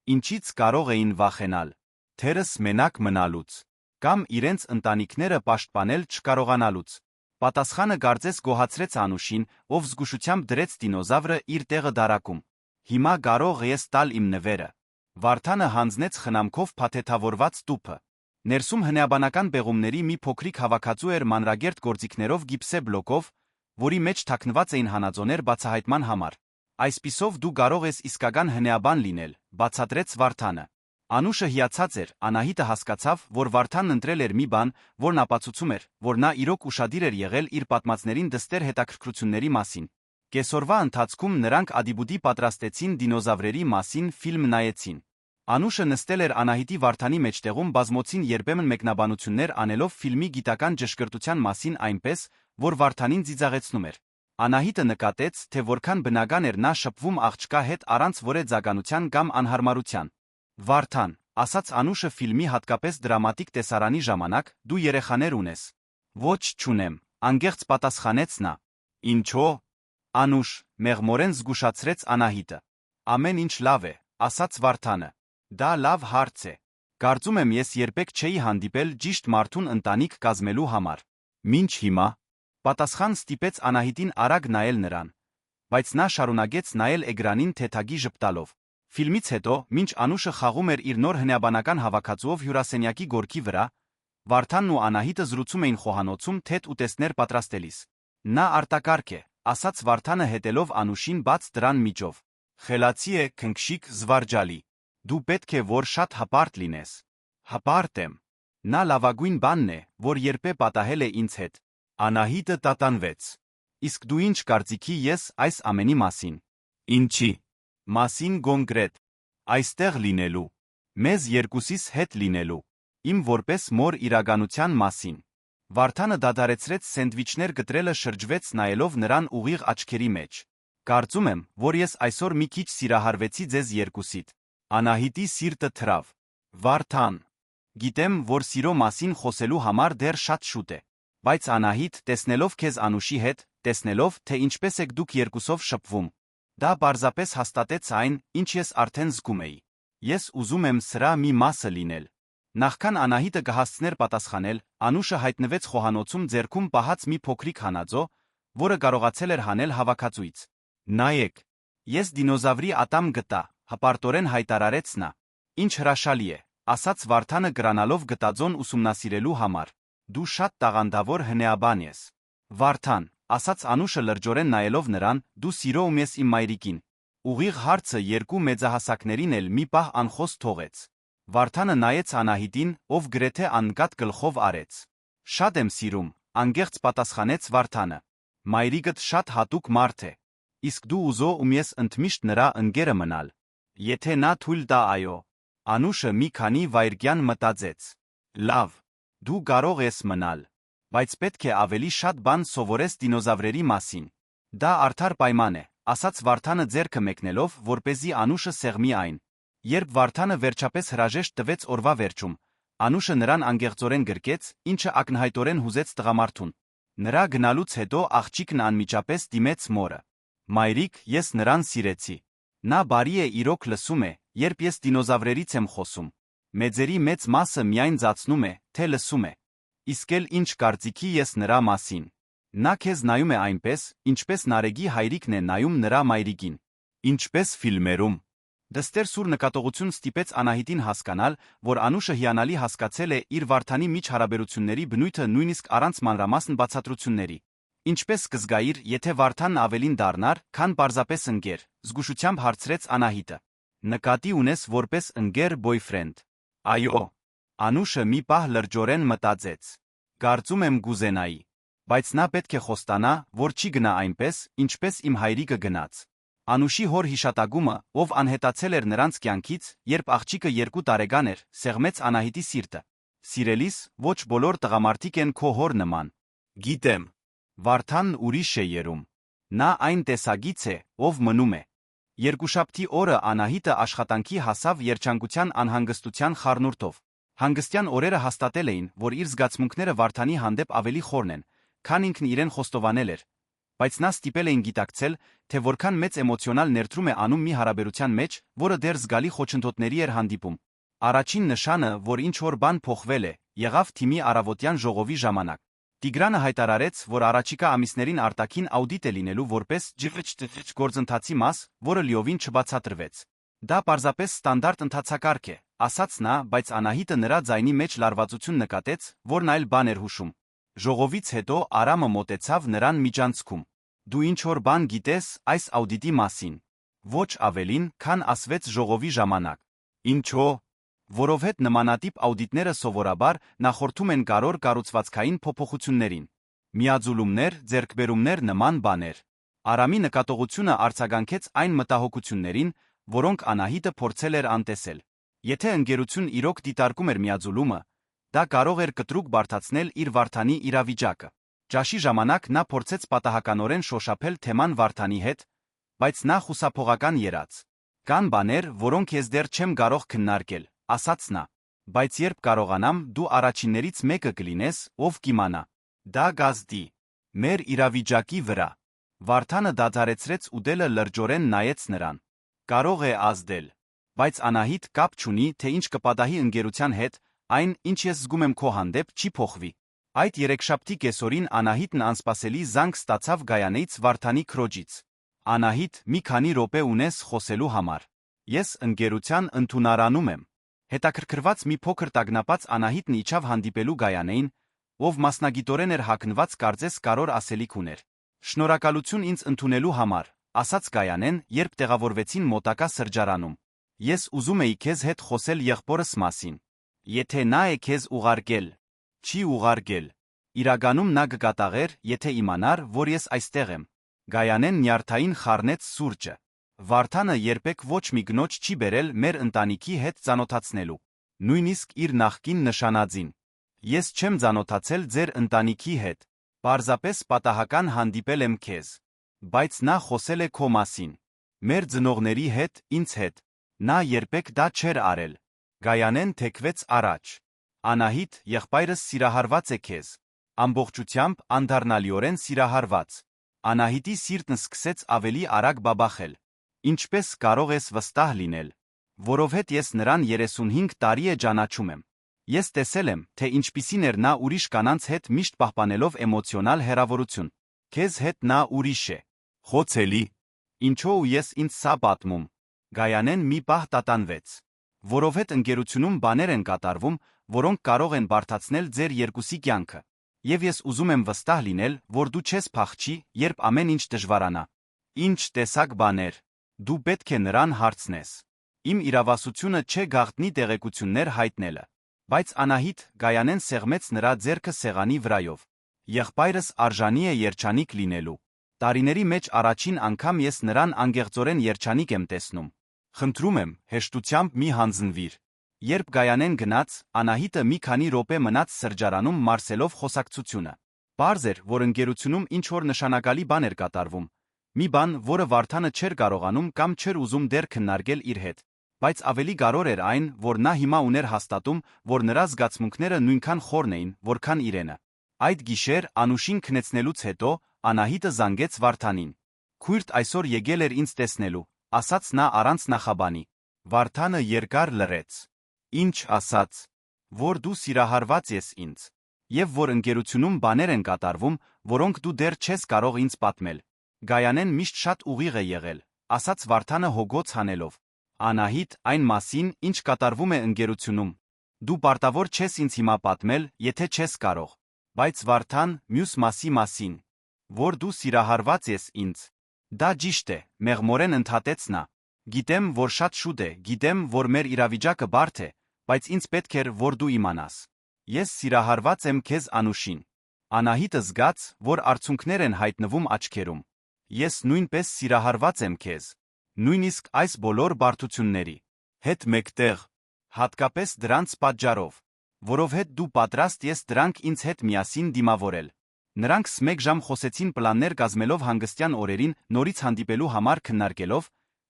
Ինչից կարող էին վախենալ։ Թերս մենակ մնալուց։ Կամ իրենց ընտանիքները պաշտպանել չկարողանալուց։ Պատասխանը կարծես գոհացրեց Անուշին, ով զգուշությամբ դրեց դինոզավրը իր տեղը դարակում։ Հիմա կարող ես տալ իմ նվերը։ Վարդանը հանձնեց խնամքով փաթեթավորված տուփը։ Ներսում հնեաբանական պեղումների մի փոքրիկ հավաքածու էր մանրագերտ գործիքներով գիպսե բլոկով, որի մեջ թաքնված էին հանածոներ բացահայտման համար։ Այսպիսով դու կարող ես իսկական հնեաբան լինել, բացատրեց Վարդանը։ Անուշը հիացած էր, Անահիտը հասկացավ, որ Վարդանն ընտրել էր մի բան, որն ապացուցում էր, որ նա իրոք ուշադիր էր եղել իր պատմածներին դստեր հետաքրքրությունների մասին։ Կեսօրվա ընթացքում նրանք ադիբուդի պատրաստեցին դինոզավրերի մասին ֆիլմ նայեցին։ Անուշը նստել էր Անահիտի Վարդանի մեջտեղում բազմոցին երբեմն մեկնաբանություններ անելով ֆիլմի գիտական ճշգրտության մասին այնպես, որ Վարդանին ծիծաղեցնում էր։ Անահիտը նկատեց, թե որքան բնական էր նա շփվում աղջկա հետ առանց որե ձագանության կամ անհարմարության։ Վարդան, ասաց Անուշը ֆիլմի հատկապես դրամատիկ տեսարանի ժամանակ, դու երեխաներ ունես։ Ոչ, չունեմ, անգեղծ պատասխանեց նա։ Ինչո՞։ Անուշ, մեղմորեն զգուշացրեց Անահիտը։ Ամեն ինչ լավ է, ասաց Վարդանը։ Դա լավ հարց է։ Կարծում եմ ես երբեք չէի հանդիպել ճիշտ մարդուն ընտանիք կազմելու համար։ Մինչ հիմա։ Պատասխան ստիպեց Անահիտին արագ նայել նրան, բայց նա շարունակեց նայել էկրանին թեթագի ժպտալով։ Ֆիլմից հետո, մինչ Անուշը խաղում էր իր նոր հնեաբանական հավաքածուով հյուրասենյակի գորքի վրա, Վարդանն ու Անահիտը զրուցում էին խոհանոցում թեթ ուտեստներ պատրաստելիս։ Նա արտակարգ է, ասաց Վարդանը հետելով Անուշին բաց դրան միջով։ Խելացի է, քնքշիկ, զվարճալի։ Դու պետք է որ շատ հպարտ լինես։ Հպարտ եմ։ Նա լավագույն բանն է, որ երբե պատահել է ինձ հետ։ Անահիտը տատանվեց։ Իսկ դու ինչ կարծիքի ես այս ամենի մասին։ Ինչի։ Մասին կոնկրետ։ Այստեղ լինելու։ Մեզ երկուսիս հետ լինելու։ Իմ որպես մոր իրականության մասին։ Վարդանը դադարեցրեց սենդվիչներ կտրելը շրջվեց նայելով նրան ուղիղ աչքերի մեջ։ Կարծում եմ, որ ես այսօր մի քիչ սիրահարվեցի ձեզ երկուսիդ։ Անահիտի սիրտը թրավ։ Վարդան։ Գիտեմ, որ սիրո մասին խոսելու համար դեռ շատ շուտ է։ Բայց Անահիտ, տեսնելով քեզ Անուշի հետ, տեսնելով, թե ինչպես եք դուք երկուսով շփվում, դա պարզապես հաստատեց այն, ինչ ես արդեն զգում էի։ Ես ուզում եմ սրա մի մասը լինել։ Նախքան Անահիտը կհասցներ պատասխանել, Անուշը հայտնվեց խոհանոցում ձեռքում պահած մի փոքրիկ հանածո, որը կարողացել էր հանել հավաքածուից։ Նայեք, ես դինոզավրի ատամ գտա, հպարտորեն հայտարարեց նա։ Ինչ հրաշալի է, ասաց Վարդանը գրանալով գտածոն ուսումնասիրելու համար։ Դու շատ տաղանդավոր հնեաբան ես։ Վարդան, ասաց Անուշը լրջորեն նայելով նրան, դու սիրում ես իմ մայրիկին։ Ուղիղ հարցը երկու մեծահասակներին էլ մի պահ անխոս թողեց։ Վարդանը նայեց Անահիտին, ով գրեթե անկատ գլխով արեց։ Շատ եմ սիրում, անգեղծ պատասխանեց Վարդանը։ Մայրիկդ շատ հատուկ մարդ է։ Իսկ դու ուզում ես ընդմիշտ նրա ընկերը մնալ։ Եթե նա թույլ տա այո։ Անուշը մի քանի վայրկյան մտածեց։ Լավ, դու կարող ես մնալ, բայց պետք է ավելի շատ բան սովորես դինոզավրերի մասին։ Դա արդար պայման է, ասաց Վարդանը ձեռքը մեկնելով, որպեսզի Անուշը սեղմի այն։ Երբ Վարդանը վերջապես հրաժեշտ տվեց օրվա վերջում, Անուշը նրան անգեղծորեն գրկեց, ինչը ակնհայտորեն հուզեց տղամարդուն։ Նրա գնալուց հետո աղջիկն անմիջապես դիմեց մորը։ Մայրիկ, ես նրան սիրեցի։ Նա բարի է իրոք լսում է, երբ ես դինոզավրերից եմ խոսում։ Մեծերի մեծ մասը միայն ձացնում է, թե լսում է։ Իսկ էլ ինչ կարծիքի ես նրա մասին։ Նա քեզ նայում է այնպես, ինչպես Նարեկի հայրիկն է նայում նրա մայրիկին։ Ինչպես ֆիլմերում։ Դստեր սուր նկատողություն ստիպեց Անահիտին հասկանալ, որ Անուշը հիանալի հասկացել է իր Վարդանի միջ հարաբերությունների բնույթը նույնիսկ առանց մանրամասն բացատրությունների։ Ինչպես կզգայիր, եթե Վարդանն ավելին դառնար, քան պարզապես ընկեր, զգուշությամբ հարցրեց Անահիտը։ Նկատի ունես որպես ընկեր boyfriend։ Այո։ Անուշը մի պահ լրջորեն մտածեց։ Կարծում եմ գուզենայի։ Բայց նա պետք է խոստանա, որ չի գնա այնպես, ինչպես իմ հայրիկը գնաց։ Անուշի հոր հիշատակումը, ով անհետացել էր նրանց կյանքից, երբ աղջիկը 2 տարեկան էր, սեղմեց Անահիտի սիրտը։ Սիրելիս, ոչ բոլոր տղամարդիկ են քո հոր նման։ Գիտեմ։ Վարդանն ուրիշ է երում։ Նա այն տեսագից է, ով մնում է։ Երկուշաբթի օրը Անահիտը աշխատանքի հասավ երջանկության անհանգստության խառնուրդով։ Հանգստյան օրերը հաստատել էին, որ իր զգացմունքները Վարդանի հանդեպ ավելի խորն են, քան ինքն իրեն խոստովանել էր։ Բայց նա ստիպել էին գիտակցել, թե որքան մեծ էմոցիոնալ ներդրում է անում մի հարաբերության մեջ, որը դեռ զգալի խոչընդոտների էր հանդիպում։ Առաջին նշանը, որ ինչ-որ բան փոխվել է, եղավ թիմի առավոտյան ժողովի ժամանակ։ Տիգրանը հայտարարեց, որ առաջիկա ամիսներին արտաքին աուդիտ է լինելու որպես ջղճ գործընթացի մաս, որը լիովին չբացատրվեց։ Դա պարզապես ստանդարտ ընթացակարգ է, ասաց նա, բայց Անահիտը նրա ձայնի մեջ լարվածություն նկատեց, որն այլ բան էր հուշում։ Ժողովից հետո Արամը մոտեցավ նրան միջանցքում։ Դու ինչ-որ բան գիտես այս աուդիտի մասին։ Ոչ ավելին, քան ասվեց ժողովի ժամանակ։ Ինչո՞։ Որովհետև նմանատիպ աուդիտները սովորաբար նախորդում են կարևոր կառուցվածքային փոփոխություններին։ Միաձուլումներ, ձեռքբերումներ նման բաներ։ Արամի նկատողությունը արձագանքեց այն մտահոգություններին, որոնք Անահիտը փորձել էր անտեսել։ Եթե ընկերություն իրոք դիտարկում էր միաձուլումը, դա կարող էր կտրուկ բարդացնել իր Վարդանի իրավիճակը։ Ճաշի ժամանակ նա փորձեց պատահականորեն շոշափել թեման Վարդանի հետ, բայց նա խուսափողական եղավ։ Կան բաներ, որոնք ես դեռ չեմ կարող քննարկել, ասաց նա։ Բայց երբ կարողանամ, դու առաջիններից մեկը կլինես, ով կիմանա։ Դա գազդի։ Մեր իրավիճակի վրա։ Վարդանը դադարեցրեց ուտելը, լրջորեն նայեց նրան։ Կարող է ազդել։ Բայց Անահիտ կապ չունի, թե ինչ կպատահի ընկերության հետ, այն, ինչ ես զգում եմ քո հանդեպ, չի փոխվի։ Այդ երեքշաբթի կեսօրին Անահիտն անսպասելի զանգ ստացավ Գայանեից Վարդանի քրոջից։ Անահիտ, մի քանի րոպե ունես խոսելու համար։ Ես ընկերության ընդունարանում եմ։ Հետաքրքրված մի փոքր տագնապած Անահիտն իջավ հանդիպելու Գայանեին, ով մասնագիտորեն էր հագնված, կարծես կարոր ասելիք ուներ։ Շնորհակալություն ինձ ընդունելու համար, ասաց Գայանեն, երբ տեղավորվեցին մոտակա սրճարանում։ Ես ուզում էի քեզ հետ խոսել եղբորս մասին։ Եթե նա է քեզ ուղարկել։ Չի ուղարկել։ Իրականում նա կկատաղեր, եթե իմանար, որ ես այստեղ եմ։ Գայանեն նյարդային խառնեց սուրճը։ Վարդանը երբեք ոչ մի գնոջ չի բերել մեր ընտանիքի հետ ծանոթացնելու։ Նույնիսկ իր նախկին նշանածին։ Ես չեմ ծանոթացել ձեր ընտանիքի հետ։ Պարզապես պատահական հանդիպել եմ քեզ։ Բայց նա խոսել է քո մասին։ Մեր ծնողների հետ, ինձ հետ։ Նա երբեք դա չէր արել։ Գայանեն թեքվեց առաջ։ Անահիտ, եղբայրս սիրահարված է քեզ։ Ամբողջությամբ անդառնալիորեն սիրահարված։ Անահիտի սիրտն սկսեց ավելի արագ բաբախել։ Ինչպես կարող ես վստահ լինել։ Որովհետև ես նրան 35 տարի է ճանաչում եմ։ Ես տեսել եմ, թե ինչպիսին էր նա ուրիշ կանանց հետ միշտ պահպանելով էմոցիոնալ հեռավորություն։ Քեզ հետ նա ուրիշ է։ Խոցելի։ Ինչո՞ւ ես ինձ սա պատմում։ Գայանեն մի պահ տատանվեց։ Որովհետև ընկերությունում բաներ են կատարվում, որոնք կարող են բարդացնել ձեր երկուսի կյանքը։ Եվ ես ուզում եմ վստահ լինել, որ դու չես փախչի, երբ ամեն ինչ դժվարանա։ Ինչ տեսակ բաներ։ Դու պետք է նրան հարցնես։ Իմ իրավասությունը չէ գաղտնի տեղեկություններ հայտնելը։ Բայց Անահիտ, Գայանեն սեղմեց նրա ձեռքը սեղանի վրայով։ Եղբայրս արժանի է երջանիկ լինելու։ Տարիների մեջ առաջին անգամ ես նրան անգեղծորեն երջանիկ եմ տեսնում։ Խնդրում եմ, հեշտությամբ մի հանձնվիր։ Երբ Գայանեն գնաց, Անահիտը մի քանի րոպե մնաց սրճարանում մարսելով խոսակցությունը։ Պարզ էր, որ ընկերությունում ինչ-որ նշանակալի բան էր կատարվում։ Մի բան, որը Վարդանը չէր կարողանում կամ չէր ուզում դեռ քննարկել իր հետ։ Բայց ավելի կարևոր էր այն, որ նա հիմա ուներ հաստատում, որ նրա զգացմունքները նույնքան խորն էին, որքան իրենը։ Այդ գիշեր Անուշին քնեցնելուց հետո Անահիտը զանգեց Վարդանին։ Քույրդ այսօր եկել էր ինձ տեսնելու, ասաց նա առանց նախաբանի։ Վարդանը երկար լռեց։ Ինչ ասաց։ Որ դու սիրահարված ես ինձ։ Եվ որ ընկերությունում բաներ են կատարվում, որոնք դու դեռ չես կարող ինձ պատմել։ Գայանեն միշտ շատ ուղիղ է եղել, ասաց Վարդանը հոգոց հանելով։ Անահիտ, այն մասին, ինչ կատարվում է ընկերությունում։ Դու պարտավոր չես ինձ հիմա պատմել, եթե չես կարող։ Բայց Վարդան, մյուս մասի մասին, որ դու սիրահարված ես ինձ։ Դա ճիշտ է, մեղմորեն ընդհատեց նա։ Գիտեմ, որ շատ շուտ է, գիտեմ, որ մեր իրավիճակը բարդ է, բայց ինձ պետք էր, որ դու իմանաս։ Ես սիրահարված եմ քեզ Անուշին։ Անահիտը զգաց, որ արցունքներ են հայտնվում աչքերում։ Ես նույնպես սիրահարված եմ քեզ։ Նույնիսկ այս բոլոր բարդությունների հետ մեկտեղ, հատկապես դրանց պատճառով, որովհետ դու պատրաստ ես դրանք ինձ հետ միասին դիմավորել։ Նրանք մեկ ժամ խոսեցին պլաններ կազմելով հանգստյան օրերին նորից հանդիպելու համար քննարկելով,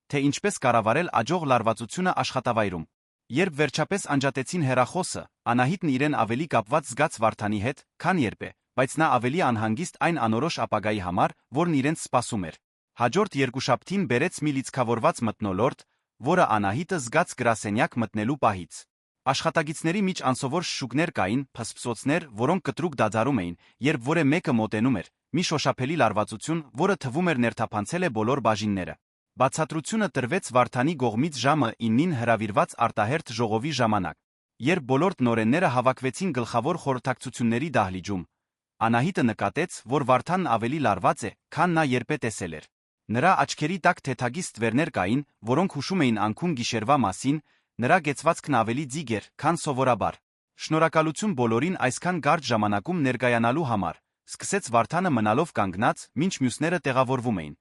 թե ինչպես կառավարել աջող լարվածությունը աշխատավայրում։ Երբ վերջապես անջատեցին հեռախոսը, Անահիտն իրեն ավելի կապված զգաց Վարդանի հետ, քան երբ է, բայց նա ավելի անհանգիստ այն անորոշ ապագայի համար, որն իրենց սպասում էր։ Հաջորդ երկուշաբթին բերեց մի լիցքավորված մթնոլորտ, որը Անահիտը զգաց գրասենյակ մտնելու պահից։ Աշխատագիցների միջ անսովոր շշուկներ կային, փսփսոցներ, որոնք կտրուկ դադարում էին, երբ որը մեկը մոտենում էր, մի շոշափելի լարվածություն, որը թվում էր ներթափանցել է բոլոր բաժինները։ Բացատրությունը տրվեց Վարդանի կողմից ժամը 9-ին հրավիրված արտահերթ ժողովի ժամանակ։ Երբ բոլոր տնօրենները հավաքվեցին գլխավոր խորհրդակցությունների դահլիճում, Անահիտը նկատեց, որ Վարդանն ավելի լարված է, քան նա երբե տեսել էր։ Նրա աչքերի տակ թեթագի ստվերներ կային, որոնք հուշում էին անքուն գիշերվա մասին, նրա գեցվածքն ավելի ձիգ էր, քան սովորաբար։ Շնորհակալություն բոլորին այսքան կարճ ժամանակում ներկայանալու համար, սկսեց Վարդանը մնալով կանգնած, մինչ մյուսները տեղավորվում էին։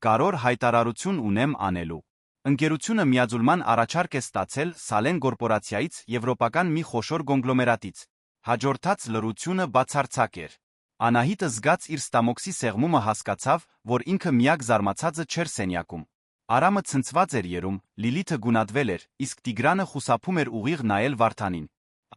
Կարոր հայտարարություն ունեմ անելու։ Ընկերությունը միաձուլման առաջարկ է ստացել Սալեն կորպորացիայից եվրոպական մի խոշոր կոնգլոմերատից։ Հաջորդած լռությունը բացարձակ էր։ Անահիտը զգաց իր ստամոքսի սեղմումը հասկացավ, որ ինքը միակ զարմացածը չէր սենյակում։ Արամը ցնցված էր երում, Լիլիթը գունատվել էր, իսկ Տիգրանը խուսափում էր ուղիղ նայել Վարդանին։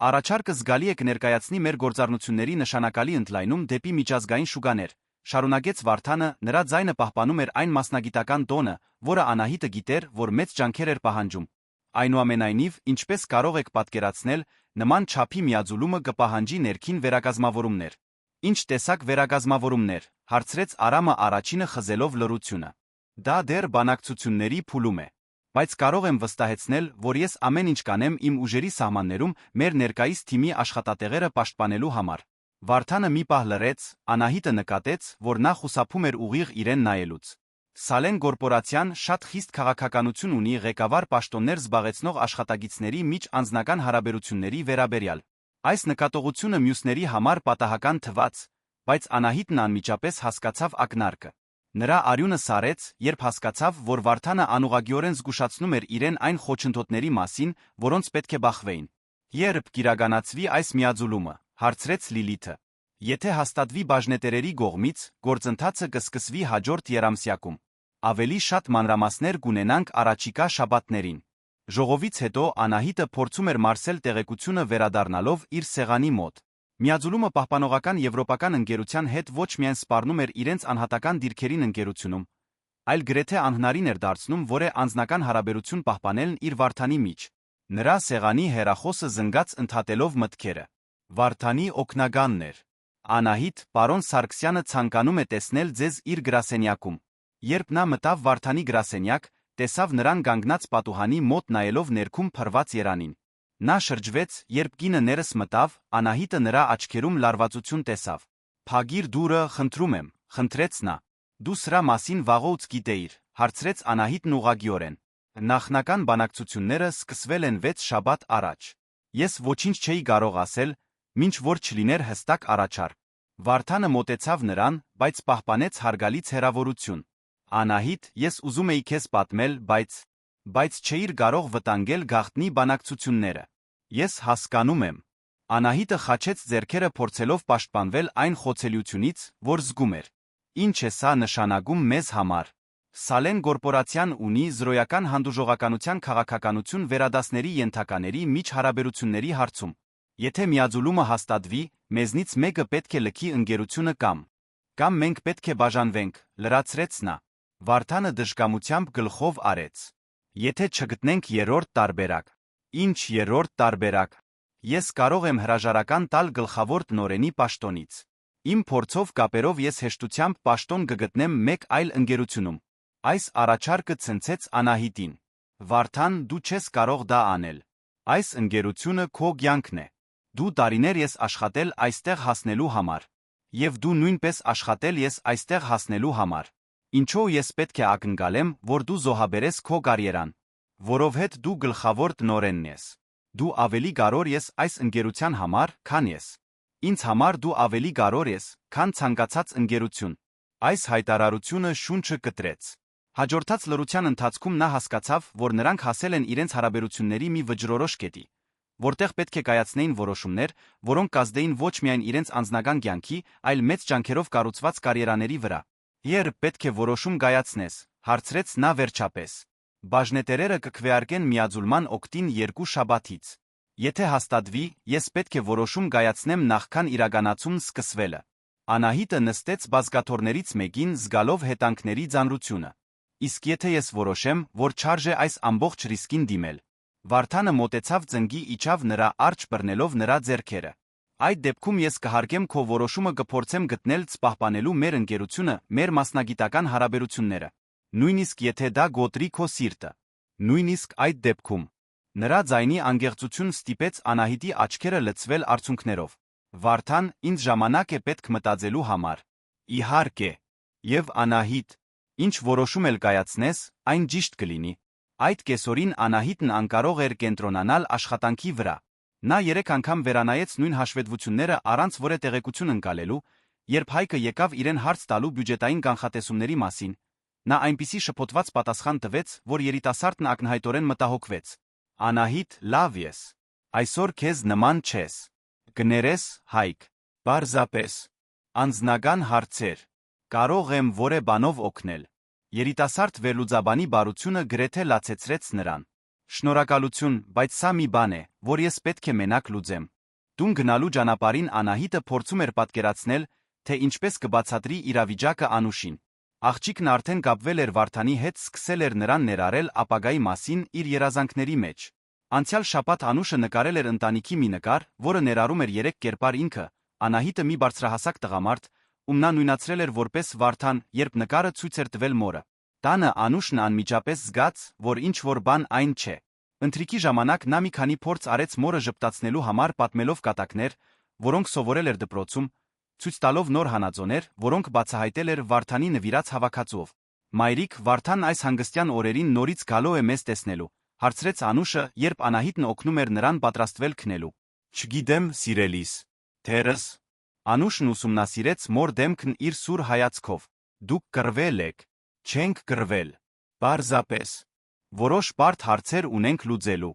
Առաջարկը զգալի է կներկայացնի մեր գործառնությունների նշանակալի ընդլայնում դեպի միջազգային շուկաներ, շարունակեց Վարդանը, նրա ձայնը պահպանում էր այն մասնագիտական տոնը, որը Անահիտը գիտեր, որ մեծ ջանքեր էր պահանջում։ Այնուամենայնիվ, ինչպես կարող եք պատկերացնել, նման չափի միաձուլումը կպահանջի ներքին վերակազմավորումներ։ Ինչ տեսակ վերակազմավորումներ, հարցրեց Արամը առաջինը խզելով լռությունը։ Դա դեռ բանակցությունների փուլում է։ Բայց կարող եմ վստահեցնել, որ ես ամեն ինչ կանեմ իմ ուժերի սահմաններում մեր ներկայիս թիմի աշխատատեղերը պաշտպանելու համար։ Վարդանը մի պահ լռեց, Անահիտը նկատեց, որ նա խուսափում էր ուղիղ իրեն նայելուց։ Սալեն կորպորացիան շատ խիստ քաղաքականություն ունի ղեկավար պաշտոններ զբաղեցնող աշխատագիտների միջ անձնական հարաբերությունների վերաբերյալ։ Այս նկատողությունը մյուսների համար պատահական թվաց, բայց Անահիտն անմիջապես հասկացավ ակնարկը։ Նրա արյունը սառեց, երբ հասկացավ, որ Վարդանը անուղղակիորեն զգուշացնում էր իրեն այն խոչընդոտների մասին, որոնց պետք է բախվեին։ Երբ կիրականացվի այս միաձուլումը, հարցրեց Լիլիթը։ Եթե հաստատվի բաժնետերերի կողմից, գործընթացը կսկսվի հաջորդ եռամսյակում։ Ավելի շատ մանրամասներ կունենանք առաջիկա շաբաթներին։ Ժողովից հետո Անահիտը փորձում էր մարսել տեղեկությունը վերադառնալով իր սեղանի մոտ։ Միաձուլումը պահպանողական եվրոպական ընկերության հետ ոչ միայն սպառնում էր իրենց անհատական դիրքերին ընկերությունում, այլ գրեթե անհնարին էր դարձնում որե անձնական հարաբերություն պահպանելն իր Վարդանի միջ։ Նրա սեղանի հեռախոսը զնգաց ընդհատելով մտքերը։ Վարդանի օգնականն էր։ Անահիտ, պարոն Սարգսյանը ցանկանում է տեսնել ձեզ իր գրասենյակում։ Երբ նա մտավ Վարդանի գրասենյակ, տեսավ նրան կանգնած պատուհանի մոտ նայելով ներքում փռված երանին։ Նա շրջվեց, երբ կինը ներս մտավ, Անահիտը նրա աչքերում լարվածություն տեսավ։ «Փագիր դուրը, խնդրում եմ», խնդրեց նա։ «Դու սրա մասին վաղուց գիտեիր», հարցրեց Անահիտն ուղղակիորեն։ Նախնական բանակցությունները սկսվել են 6 շաբաթ առաջ։ Ես ոչինչ չէի կարող ասել, մինչ որ չլիներ հստակ առաջարկ։ Վարդանը մոտեցավ նրան, բայց պահպանեց հարգալից հեռավորություն։ Անահիտ, ես ուզում էի քեզ պատմել, բայց չէիր կարող վտանգել գաղտնի բանակցությունները։ Ես հասկանում եմ։ Անահիտը խաչեց ձեռքերը փորձելով պաշտպանվել այն խոցելիությունից, որ զգում էր։ Ինչ է սա նշանակում մեզ համար։ Սալեն կորպորացիան ունի զրոյական հանդուրժողականության քաղաքականություն վերադասների ենթակաների միջ հարաբերությունների հարցում։ Եթե միաձուլումը հաստատվի, մեզնից մեկը պետք է լքի ընկերությունը կամ մենք պետք է բաժանվենք, լրացրեց նա։ Վարդանը դժկամությամբ գլխով արեց։ Եթե չգտնենք երրորդ տարբերակ։ Ինչ երրորդ տարբերակ։ Ես կարող եմ հրաժարական տալ գլխավոր տնօրենի պաշտոնից։ Իմ փորձով կապերով ես հեշտությամբ պաշտոն կգտնեմ մեկ այլ ընկերությունում։ Այս առաջարկը ցնցեց Անահիտին։ Վարդան, դու չես կարող դա անել։ Այս ընկերությունը քո կյանքն է։ Դու տարիներ ես աշխատել այստեղ հասնելու համար։ Եվ դու նույնպես աշխատել ես այստեղ հասնելու համար։ Ինչու ես պետք է ակնկալեմ, որ դու զոհաբերես քո կարիերան։ Որովհետ դու գլխավոր տնօրենն ես։ Դու ավելի կարևոր ես այս ընկերության համար, քան ես։ Ինձ համար դու ավելի կարևոր ես, քան ցանկացած ընկերություն։ Այս հայտարարությունը շունչը կտրեց։ Հաջորդած լրության ընթացքում նա հասկացավ, որ նրանք հասել են իրենց հարաբերությունների մի վճռորոշ կետի, որտեղ պետք է կայացնեին որոշումներ, որոնք կազդեին ոչ միայն իրենց անձնական կյանքի, այլ մեծ ջանքերով կառուցված կարիերաների վրա։ Երբ պետք է որոշում կայացնես, հարցրեց նա վերջապես։ Բաժնետերերը կքվեարկեն միաձուլման օգտին 2 շաբաթից։ Եթե հաստատվի, ես պետք է որոշում կայացնեմ նախքան իրականացումն սկսվելը։ Անահիտը նստեց բազկաթոռներից մեկին զգալով հետանքների ծանրությունը։ Իսկ եթե ես որոշեմ, որ չարժե այս ամբողջ ռիսկին դիմել։ Վարդանը մոտեցավ ծնկի իջավ նրա արջ բռնելով նրա ձեռքերը։ Այդ դեպքում ես կհարգեմ քո որոշումը կփորձեմ գտնել պահպանելու մեր ընկերությունը, մեր մասնագիտական հարաբերությունները։ Նույնիսկ եթե դա գոտրի քո սիրտը։ Նույնիսկ այդ դեպքում։ Նրա ձայնի անկեղծություն ստիպեց Անահիտի աչքերը լցվել արցունքներով։ Վարդան, ինձ ժամանակ է պետք մտածելու համար։ Իհարկե։ Եվ Անահիտ, ինչ որոշում էլ կայացնես, այն ճիշտ կլինի։ Այդ կեսօրին Անահիտն անկարող էր կենտրոնանալ աշխատանքի վրա։ Նա 3 անգամ վերանայեց նույն հաշվետվությունները առանց որևէ տեղեկություն ընկալելու, երբ Հայկը եկավ իրեն հարց տալու բյուջետային կանխատեսումների մասին, նա այնպիսի շփոթված պատասխան տվեց, որ երիտասարդն ակնհայտորեն մտահոգվեց։ Անահիտ, լավ ես։ Այսօր քեզ նման չես։ Կներես, Հայկ։ Պարզապես։ Անձնական հարցեր։ Կարող եմ որևէ բանով օգնել։ Երիտասարդ վերլուծաբանի բարությունը գրեթե լացեցրեց նրան։ Շնորհակալություն, բայց սա մի բան է, որ ես պետք է մենակ լուծեմ։ Տուն գնալու ճանապարհին Անահիտը փորձում էր պատկերացնել, թե ինչպես կբացատրի իրավիճակը Անուշին։ Աղջիկն արդեն կապվել էր Վարդանի հետ, սկսել էր նրան ներառել ապագայի մասին իր երազանքների մեջ։ Անցյալ շաբաթ Անուշը նկարել էր ընտանիքի մի նկար, որը ներառում էր 3 կերպար ինքը, Անահիտը մի բարձրահասակ տղամարդ, ում նա նույնացրել էր որպես Վարդան, երբ նկարը ցույց էր տվել մորը։ Տանը Անուշն անմիջապես զգաց, որ ինչ-որ բան այն չէ։ Ընթրիքի ժամանակ նա մի քանի փորձ արեց մորը ժպտացնելու համար պատմելով կատակներ, որոնք սովորել էր դպրոցում, ցույց տալով նոր հանածոներ, որոնք բացահայտել էր Վարդանի նվիրած հավաքածուով։ Մայրիկ, Վարդան այս հանգստյան օրերին նորից գալու է մեզ տեսնելու, հարցրեց Անուշը, երբ Անահիտն օգնում էր նրան պատրաստվել քնելու։ Չգիտեմ, սիրելիս։ Թերս։ Անուշն ուսումնասիրեց մոր դեմքն իր սուր հայացքով։ Դուք կռվել եք։ Չենք կռվել։ Պարզապես։ Որոշ բարդ հարցեր ունենք լուծելու։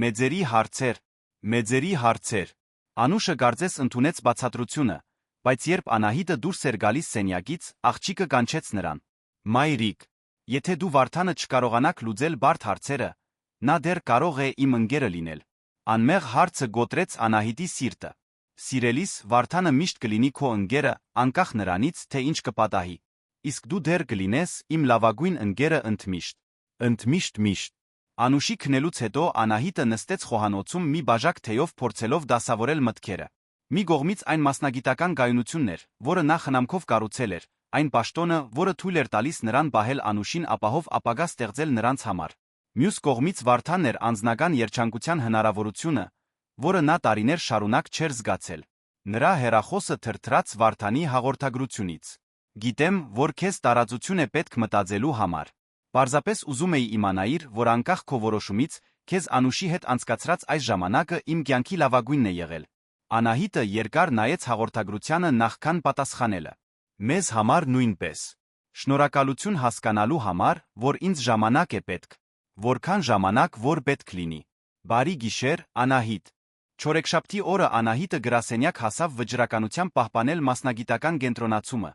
Մեծերի հարցեր։ Մեծերի հարցեր։ Անուշը կարծես ընդունեց բացատրությունը, բայց երբ Անահիտը դուրս էր գալիս սենյակից, աղջիկը կանչեց նրան։ Մայրիկ, եթե դու Վարդանը չկարողանաք լուծել բարդ հարցերը, նա դեռ կարող է իմ ընկերը լինել։ Անմեղ հարցը գոտրեց Անահիտի սիրտը։ Սիրելիս, Վարդանը միշտ կլինի քո ընկերը, անկախ նրանից, թե ինչ կպատահի։ Իսկ դու դեռ կլինես իմ լավագույն ընկերը ընդմիշտ։ Ընդմիշտ միշտ։ Անուշի քնելուց հետո Անահիտը նստեց խոհանոցում մի բաժակ թեյով փորձելով դասավորել մտքերը։ Մի կողմից այն մասնագիտական կայունությունն էր, որը նա խնամքով կառուցել էր, այն պաշտոնը, որը թույլ էր տալիս նրան պահել Անուշին ապահով ապագա ստեղծել նրանց համար։ Մյուս կողմից Վարդանն էր անձնական երջանկության հնարավորությունը, որը նա տարիներ շարունակ չէր զգացել։ Նրա հեռախոսը թրթրաց Վարդանի հաղորդագրությունից։ Գիտեմ, որ քեզ տարածություն է պետք մտածելու համար։ Պարզապես ուզում էի իմանայիր, որ անկախ քո որոշումից, քեզ Անուշի հետ անցկացրած այս ժամանակը իմ կյանքի լավագույնն է եղել։ Անահիտը երկար նայեց հաղորդագրությանը նախքան պատասխանելը։ Մեզ համար նույնպես։ Շնորհակալություն հասկանալու համար, որ ինձ ժամանակ է պետք։ Որքան ժամանակ, որ պետք լինի։ Բարի գիշեր, Անահիտ։ Չորեքշաբթի օրը Անահիտը գրասենյակ հասավ վճռականությամբ պահպանել մասնագիտական կենտրոնացումը,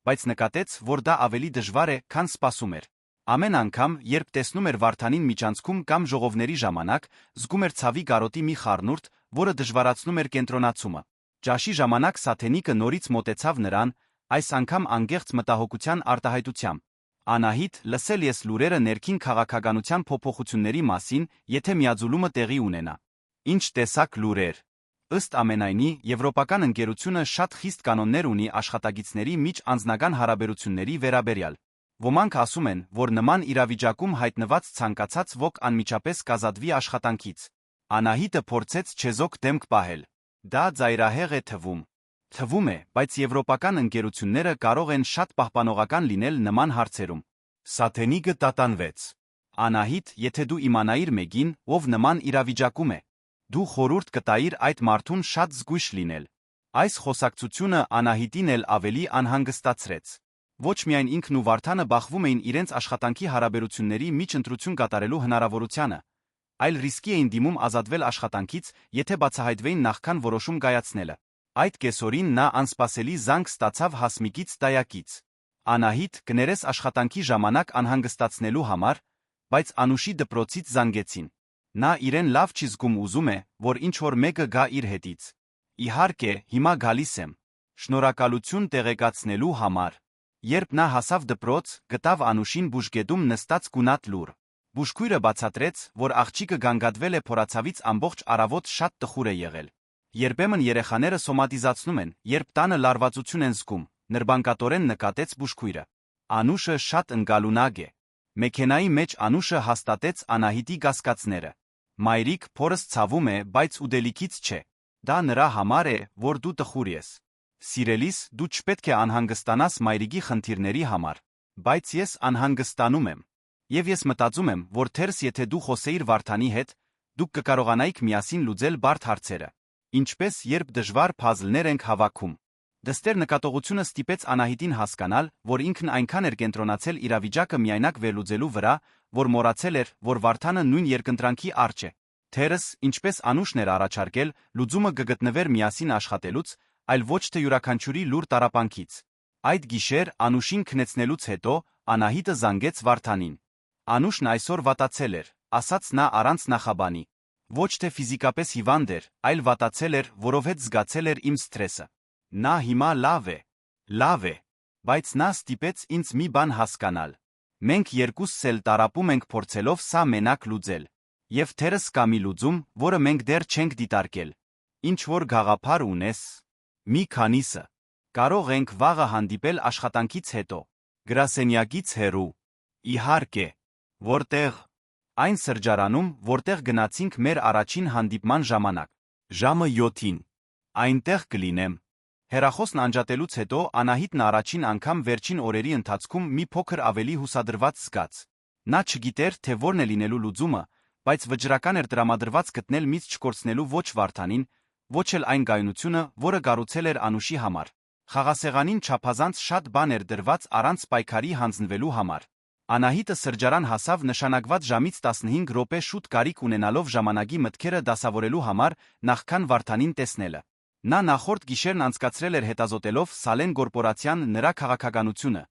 բայց նկատեց, որ դա ավելի դժվար է, քան սպասում էր։ Ամեն անգամ, երբ տեսնում էր Վարդանին միջանցքում կամ ժողովների ժամանակ, զգում էր ցավի կարոտի մի խառնուրդ, որը դժվարացնում էր կենտրոնացումը։ Ճաշի ժամանակ Սաթենիկը նորից մոտեցավ նրան, այս անգամ անկեղծ մտահոգության արտահայտությամբ։ Անահիտ, լսել ես լուրերը ներքին քաղաքականության փոփոխությունների մասին, եթե միաձուլումը տեղի ունենա։ Ինչ տեսակ լուրեր։ Ըստ ամենայնի, եվրոպական ընկերությունը շատ խիստ կանոններ ունի աշխատագիտների միջ անձնական հարաբերությունների վերաբերյալ։ Ոմանք ասում են, որ նման իրավիճակում հայտնված ցանկացած ոք անմիջապես կազատվի աշխատանքից։ Անահիտը փորձեց չեզոք դեմք պահել։ Դա ծայրահեղ է թվում։ Թվում է, բայց եվրոպական ընկերությունները կարող են շատ պահպանողական լինել նման հարցերում։ Սաթենիգը տատանվեց։ Անահիտ, եթե դու իմանայիր մեկին, ով նման իրավիճակում է, դու խորհուրդ կտայիր այդ մարդուն շատ զգույշ լինել։ Այս խոսակցությունը Անահիտին էլ ավելի անհանգստացրեց։ Ոչ միայն ինքն ու Վարդանը բախվում էին իրենց աշխատանքի հարաբերությունների միջ ընտրություն կատարելու հնարավորությանը, այլ ռիսկի էին դիմում ազատվել աշխատանքից, եթե բացահայտվեին նախքան որոշում կայացնելը։ Այդ կեսօրին նա անսպասելի զանգ ստացավ Հասմիկից Տայակից։ Անահիտ, կներես աշխատանքի ժամանակ անհանգստացնելու համար, բայց Անուշի դպրոցից զանգեցին։ Նա իրեն լավ չի զգում, ուզում է, որ ինչ-որ մեկը գա իր հետից։ Իհարկե, հիմա գալիս եմ։ Շնորհակալություն տեղեկացնելու համար։ Երբ նա հասավ դպրոց, գտավ Անուշին բուժկետում նստած գունատ լուռ։ Բուժքույրը բացատրեց, որ աղջիկը գանգատվել է փորացավից ամբողջ առավոտ շատ տխուր է եղել։ Երբեմն երեխաները սոմատիզացնում են, երբ տանը լարվածություն են զգում, նրբանկատորեն նկատեց բուժքույրը։ Անուշը շատ ընկալունակ է։ Մեքենայի մեջ Անուշը հաստատեց Անահիտի կասկածները։ Մայրիկ, փորս ցավում է, բայց ուտելիքից չէ։ Դա նրա համար է, որ դու տխուր ես։ Սիրելիս, դու չպետք է անհանգստանաս մայրիկի խնդիրների համար։ Բայց ես անհանգստանում եմ։ Եվ ես մտածում եմ, որ թերս եթե դու խոսեիր Վարդանի հետ, դուք կկարողանայիք միասին լուծել բարդ հարցերը։ Ինչպես երբ դժվար փազլներ ենք հավաքում։ Դստեր նկատողությունը ստիպեց Անահիտին հասկանալ, որ ինքն այնքան էր կենտրոնացել իրավիճակը միայնակ վերլուծելու վրա, որ մոռացել էր, որ Վարդանը նույն երկընտրանքի արջ է։ Թերս, ինչպես Անուշն էր առաջարկել, լուծումը կգտնվեր միասին աշխատելուց, այլ ոչ թե յուրաքանչյուրի լուր տառապանքից։ Այդ գիշեր Անուշին քնեցնելուց հետո Անահիտը զանգեց Վարդանին։ Անուշն այսօր վատացել էր, ասաց նա առանց նախաբանի։ Ոչ թե ֆիզիկապես հիվանդ էր, այլ վատացել էր, որովհետև զգացել էր իմ սթրեսը։ Նա հիմա լավ է, բայց նա ստիպեց ինձ մի բան հասկանալ։ Մենք երկուսս էլ տառապում ենք փորձելով սա մենակ լուծել։ Եվ թերս կա մի լուծում, որը մենք դեռ չենք դիտարկել։ Ինչ որ գաղափար ունես։ Մի քանիսը։ Կարող ենք վաղը հանդիպել աշխատանքից հետո։ Գրասենյակից հեռու։ Իհարկե։ Որտեղ։ Այն սրճարանում, որտեղ գնացինք մեր առաջին հանդիպման ժամանակ։ Ժամը 7-ին։ Այնտեղ կլինեմ։ Հեռախոսն անջատելուց հետո Անահիտն առաջին անգամ վերջին օրերի ընթացքում մի փոքր ավելի հուսադրված զգաց։ Նա չգիտեր, թե որն է լինելու լուծումը, բայց վճռական էր տրամադրված գտնել միծ չկորցնելու ոչ Վարդանին, ոչ էլ այն գայունությունը, որը կառուցել էր Անուշի համար։ Խաղասեղանին չափազանց շատ բան էր դրված առանց պայքարի հանձնվելու համար։ Անահիտը սրճարան հասավ նշանակված ժամից 15 րոպե շուտ կարիք ունենալով ժամանակի մտքերը դասավորելու համար, նախքան Վարդանին տեսնելը։ Նա նախորդ գիշերն անցկացրել էր հետազոտելով Սալեն կորպորացիան նրա քաղաքականությունը,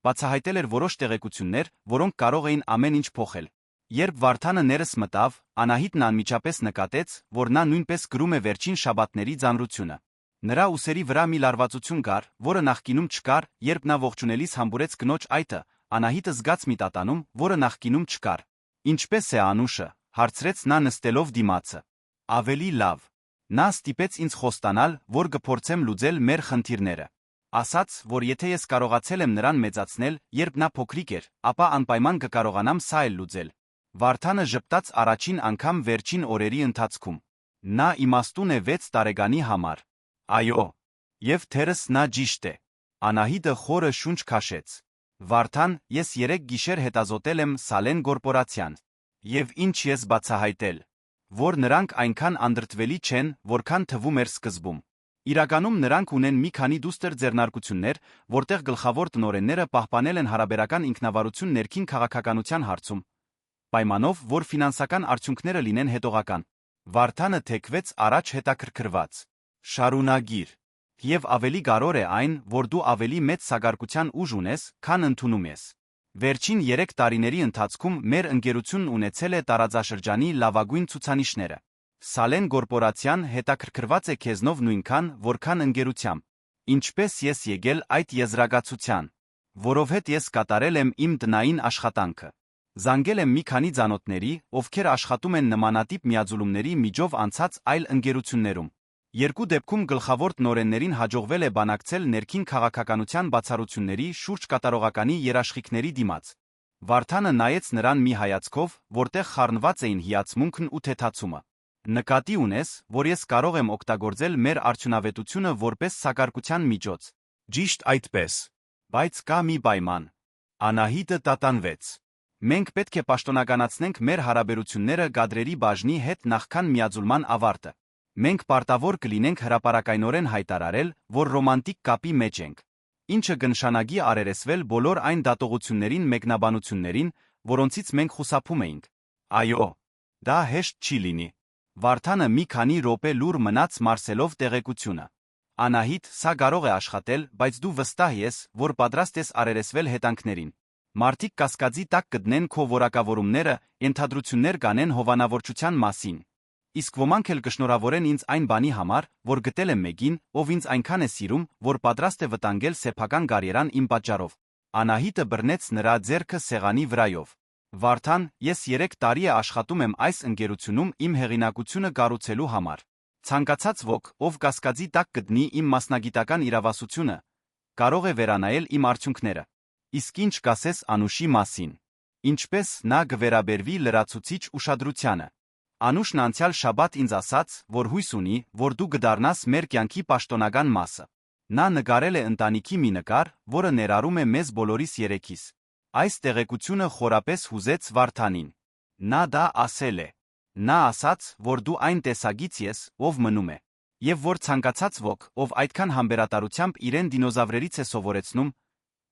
բացահայտել էր որոշ տեղեկություններ, որոնք կարող էին ամեն ինչ փոխել։ Երբ Վարդանը ներս մտավ, Անահիտն անմիջապես նկատեց, որ նա նույնպես գրում է վերջին շաբաթների ծանրությունը։ Նրա ուսերի վրա մի լարվածություն կար, որը նախկինում չկար, երբ նա ողջունելիս համբուրեց կնոջ այտը, Անահիտը զգաց մի տատանում, որը նախկինում չկար։ Ինչպե՞ս է Անուշը, հարցրեց նա նստելով դիմացը։ Ավելի լավ։ Նա ստիպեց ինձ խոստանալ, որ կփորձեմ լուծել մեր խնդիրները։ Ասաց, որ եթե ես կարողացել եմ նրան մեծացնել, երբ նա փոքրիկ էր, ապա անպայման կկարողանամ սա էլ լուծել։ Վարդանը ժպտաց առաջին անգամ վերջին օրերի ընթացքում։ Նա իմաստուն է 6 տարեկանի համար։ Այո։ Եվ թերս նա ճիշտ է։ Անահիտը խորը շունչ քաշեց։ Վարդան, ես 3 գիշեր հետազոտել եմ Սալեն կորպորացիան։ Եվ ինչ ես բացահայտել։ Որ նրանք այնքան անդրդվելի չեն, որքան թվում էր սկզբում։ Իրականում նրանք ունեն մի քանի դուստր ձեռնարկություններ, որտեղ գլխավոր տնօրենները պահպանել են հարաբերական ինքնավարություն ներքին քաղաքականության հարցում, պայմանով, որ ֆինանսական արդյունքները լինեն հետողական։ Վարդանը թեքվեց առաջ հետաքրքրված։ Շարունակիր։ Եվ ավելի կարևոր է այն, որ դու ավելի մեծ սակարկության ուժ ունես, քան ընդունում ես։ Վերջին 3 տարիների ընթացքում մեր ընկերությունն ունեցել է տարածաշրջանի լավագույն ցուցանիշները։ Սալեն կորպորացիան հետաքրքրված է քեզնով նույնքան, որքան ընկերությամբ։ Ինչպես ես եկել այդ եզրակացության։ Որովհետև ես կատարել եմ իմ տնային աշխատանքը։ Զանգել եմ մի քանի ծանոթների, ովքեր աշխատում են նմանատիպ միաձուլումների միջով անցած այլ ընկերություններում։ Երկու դեպքում գլխավոր տնօրեններին հաջողվել է բանակցել ներքին քաղաքականության բացառությունների շուրջ կատարողականի երաշխիքների դիմաց։ Վարդանը նայեց նրան մի հայացքով, որտեղ խառնված էին հիացմունքն ու թեթացումը։ Նկատի ունես, որ ես կարող եմ օգտագործել մեր արդյունավետությունը որպես սակարկության միջոց։ Ճիշտ այդպես։ Բայց կա մի պայման։ Անահիտը տատանվեց։ Մենք պետք է պաշտոնականացնենք մեր հարաբերությունները գադրերի բաժնի հետ նախքան միաձուլման ավարտը։ Մենք պարտավոր կլինենք հրապարակայնորեն հայտարարել, որ ռոմանտիկ կապի մեջ ենք, ինչը կնշանակի առերեսվել բոլոր այն դատողություններին մեկնաբանություններին, որոնցից մենք խուսափում էինք։ Այո, դա հեշտ չի լինի։ Վարդանը մի քանի րոպե լուռ մնաց մարսելով տեղեկությունը։ Անահիտ, սա կարող է աշխատել, բայց դու վստահ ես, որ պատրաստ ես առերեսվել հետանքներին։ Մարդիկ կասկածի տակ կդնեն քո որակավորումները, ենթադրություններ կանեն հովանավորչության մասին։ Իսկ ոմանք էլ կշնորհավորեն ինձ այն բանի համար, որ գտել եմ մեկին, ով ինձ այնքան է սիրում, որ պատրաստ է վտանգել սեփական կարիերան իմ պատճառով։ Անահիտը բռնեց նրա ձեռքը սեղանի վրայով։ Վարդան, ես 3 տարի է աշխատում եմ այս ընկերությունում իմ հեղինակությունը կառուցելու համար։ Ցանկացած ոք, ով կասկածի տակ կդնի իմ մասնագիտական իրավասությունը, կարող է վերանայել իմ արդյունքները։ Իսկ ինչ կասես Անուշի մասին։ Ինչպես նա կվերաբերվի լրացուցիչ ուշադրությանը։ Անուշն անցյալ շաբաթ ինձ ասաց, որ հույս ունի, որ դու կդառնաս մեր կյանքի պաշտոնական մասը։ Նա նկարել է ընտանիքի մի նկար, որը ներառում է մեզ բոլորիս երեքիս։ Այս տեղեկությունը խորապես հուզեց Վարդանին։ Նա դա ասել է։ Նա ասաց, որ դու այն տեսակից ես, ով մնում է։ Եվ որ ցանկացած ոք, ով այդքան համբերատարությամբ իրեն դինոզավրերից է սովորեցնում,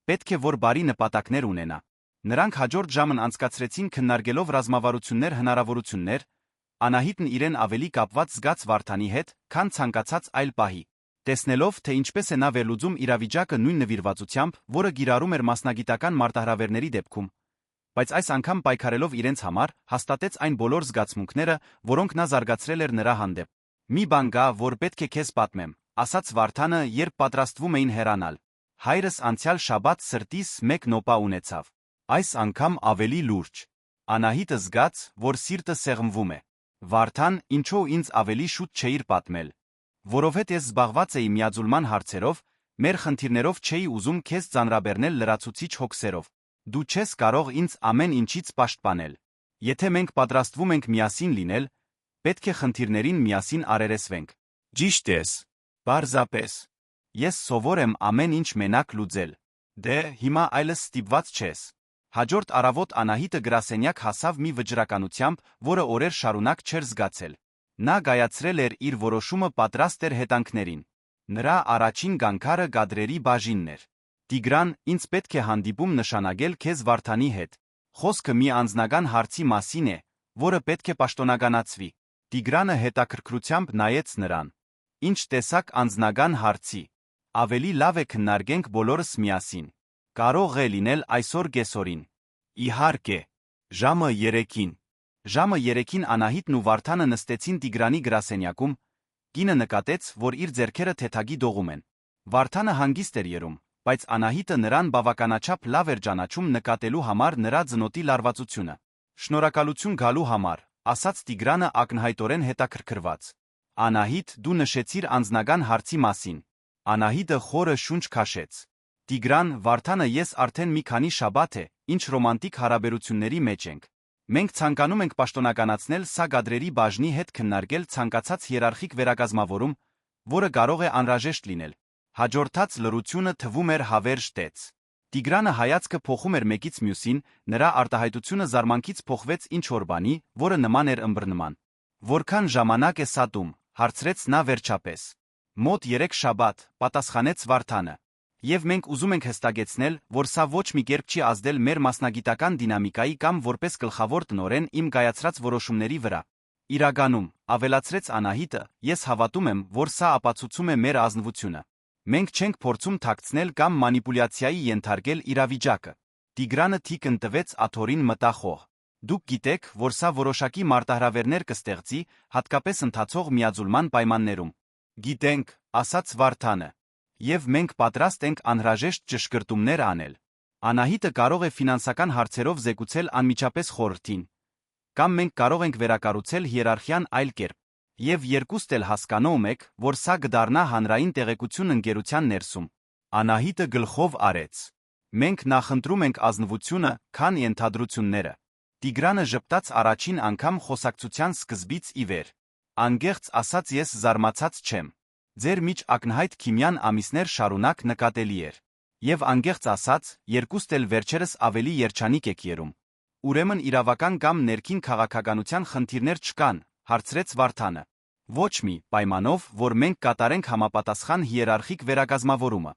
պետք է որ բարի նպատակներ ունենա։ Նրանք հաջորդ ժամն անցկացրեցին քննարկելով ռազմավարություններ հնարավորություններ, Անահիտն իրեն ավելի կապված զգաց Վարդանի հետ, քան ցանկացած այլ պահի։ Տեսնելով, թե ինչպես է նա վերլուծում իրավիճակը նույն նվիրվածությամբ, որը գիրառում էր մասնագիտական մարտահրավերների դեպքում, բայց այս անգամ պայքարելով իրենց համար, հաստատեց այն բոլոր զգացմունքները, որոնք նա զարգացրել էր նրա հանդեպ։ Մի բան կա, որ պետք է քեզ պատմեմ, ասաց Վարդանը, երբ պատրաստվում էին հեռանալ։ Հայրս անցյալ շաբաթ սրտիս մեկ նոպա ունեցավ։ Այս անգամ ավելի լուրջ։ Անահիտը զգաց, որ սիրտը սեղմվում է։ Վարդան, ինչու ինձ ավելի շուտ չէիր պատմել։ Որովհետև ես զբաղված էի միաձուլման հարցերով, մեր խնդիրներով չէի ուզում քեզ ծանրաբեռնել լրացուցիչ հոգսերով։ Դու չես կարող ինձ ամեն ինչից պաշտպանել։ Եթե մենք պատրաստվում ենք միասին լինել, պետք է խնդիրներին միասին առերեսվենք։ Ճիշտ ես։ Պարզապես։ Ես սովոր եմ ամեն ինչ մենակ լուծել։ Դե, հիմա այլս ստիպված չես։ Հաջորդ առավոտ Անահիտը գրասենյակ հասավ մի վճռականությամբ, որը օրեր շարունակ չէր զգացել։ Նա կայացրել էր իր որոշումը պատրաստ էր հետանքներին։ Նրա առաջին գանգարը գադրերի բաժինն էր։ Տիգրան, ինձ պետք է հանդիպում նշանակել քեզ Վարդանի հետ։ Խոսքը մի անձնական հարցի մասին է, որը պետք է պաշտոնականացվի։ Տիգրանը հետաքրքրությամբ նայեց նրան։ Ինչ տեսակ անձնական հարցի։ Ավելի լավ է քննարկենք բոլորս միասին։ Կարող է լինել այսօր կեսօրին։ Իհարկե։ Ժամը 3-ին։ Ժամը 3-ին Անահիտն ու Վարդանը նստեցին Տիգրանի գրասենյակում, կինը նկատեց, որ իր ձեռքերը թեթագի դողում են։ Վարդանը հանգիստ էր երում, բայց Անահիտը նրան բավականաչափ լավ էր ճանաչում նկատելու համար նրա ծնոտի լարվածությունը։ Շնորհակալություն գալու համար, ասաց Տիգրանը ակնհայտորեն հետաքրքրված։ Անահիտ, դու նշեցիր անձնական հարցի մասին։ Անահիտը խորը շունչ քաշեց։ Տիգրան, Վարդանը ես արդեն մի քանի շաբաթ է, ինչ ռոմանտիկ հարաբերությունների մեջ ենք։ Մենք ցանկանում ենք պաշտոնականացնել սա գադրերի բաժնի հետ քննարկել ցանկացած հիերարխիկ վերակազմավորում, որը կարող է անհրաժեշտ լինել։ Հաջորդած լռությունը թվում էր հավերժ տեց։ Տիգրանը հայացքը փոխում էր մեկից մյուսին, նրա արտահայտությունը զարմանքից փոխվեց ինչ-որ բանի, որը նման էր ըմբռնման։ Որքան ժամանակ է սատում, հարցրեց նա վերջապես։ Մոտ 3 շաբաթ, պատասխանեց Վարդանը։ Եվ մենք ուզում ենք հստակեցնել, որ սա ոչ մի կերպ չի ազդել մեր մասնագիտական դինամիկայի կամ որպես գլխավոր տնօրեն իմ կայացրած որոշումների վրա։ Իրականում, ավելացրեց Անահիտը, ես հավատում եմ, որ սա ապացուցում է մեր ազնվությունը։ Մենք չենք փորձում թաքցնել կամ մանիպուլյացիայի ենթարկել իրավիճակը։ Տիգրանը թիկն տվեց աթոռին մտախոհ։ Դուք գիտեք, որ սա որոշակի մարտահրավերներ կստեղծի, հատկապես ընթացող միաձուլման պայմաններում։ Գիտենք, ասաց Վարդանը։ Եվ մենք պատրաստ ենք անհրաժեշտ ճշգրտումներ անել։ Անահիտը կարող է ֆինանսական հարցերով զեկուցել անմիջապես խորհրդին։ Կամ մենք կարող ենք վերակառուցել հիերարխիան այլ կերպ։ Եվ երկուստ էլ հասկանում եք, որ սա կդառնա հանրային տեղեկություն ընկերության ներսում։ Անահիտը գլխով արեց։ Մենք նախընտրում ենք ազնվությունը, քան ենթադրությունները։ Տիգրանը ժպտաց առաջին անգամ խոսակցության սկզբից ի վեր։ Անգեղծ ասած ես զարմացած չեմ։ Ձեր միջ ակնհայտ քիմիան ամիսներ շարունակ նկատելի էր։ Եվ անգեղծ ասած, երկուստ էլ վերջերս ավելի երջանիկ եք երում։ Ուրեմն իրավական կամ ներքին քաղաքականության խնդիրներ չկան, հարցրեց Վարդանը։ Ոչ մի պայմանով, որ մենք կատարենք համապատասխան հիերարխիկ վերակազմավորումը։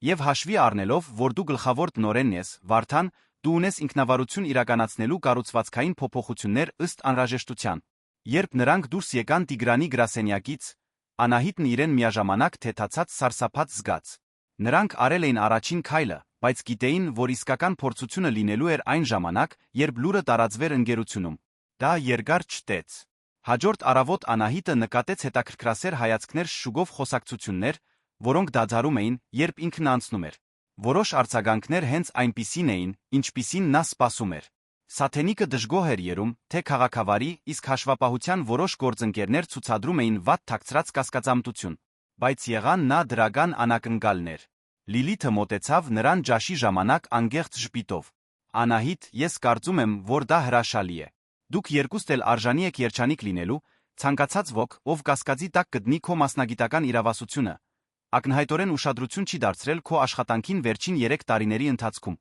Եվ հաշվի առնելով, որ դու գլխավոր տնօրենն ես, Վարդան, դու ունես ինքնավարություն իրականացնելու կառուցվածքային փոփոխություններ ըստ անհրաժեշտության։ Երբ նրանք դուրս եկան Տիգրանի գրասենյակից, Անահիտն իրեն միաժամանակ թեթացած սարսափած զգաց։ Նրանք արել էին առաջին քայլը, բայց գիտեին, որ իսկական փորձությունը լինելու էր այն ժամանակ, երբ լուրը տարածվեր ընկերությունում։ Դա երկար չտեց։ Հաջորդ առավոտ Անահիտը նկատեց հետաքրքրասեր հայացքներ շուգով խոսակցություններ, որոնք դադարում էին, երբ ինքն անցնում էր։ Որոշ արձագանքներ հենց այնպիսին էին, ինչպիսին նա սպասում էր։ Սաթենիկը դժգոհ էր երում, թե քաղաքավարի, իսկ հաշվապահության որոշ գործընկերներ ցուցադրում էին վատ թաքցրած կասկածամտություն։ Բայց եղան նա դրական անակնկալներ։ Լիլիթը մոտեցավ նրան ջաշի ժամանակ անգեղծ ժպիտով։ Անահիտ, ես կարծում եմ, որ դա հրաշալի է։ Դուք երկուստ էլ արժանի եք երջանիկ լինելու, ցանկացած ոք, ով կասկածի տակ կդնի քո մասնագիտական իրավասությունը, ակնհայտորեն ուշադրություն չի դարձրել քո աշխատանքին վերջին 3 տարիների ընթացքում։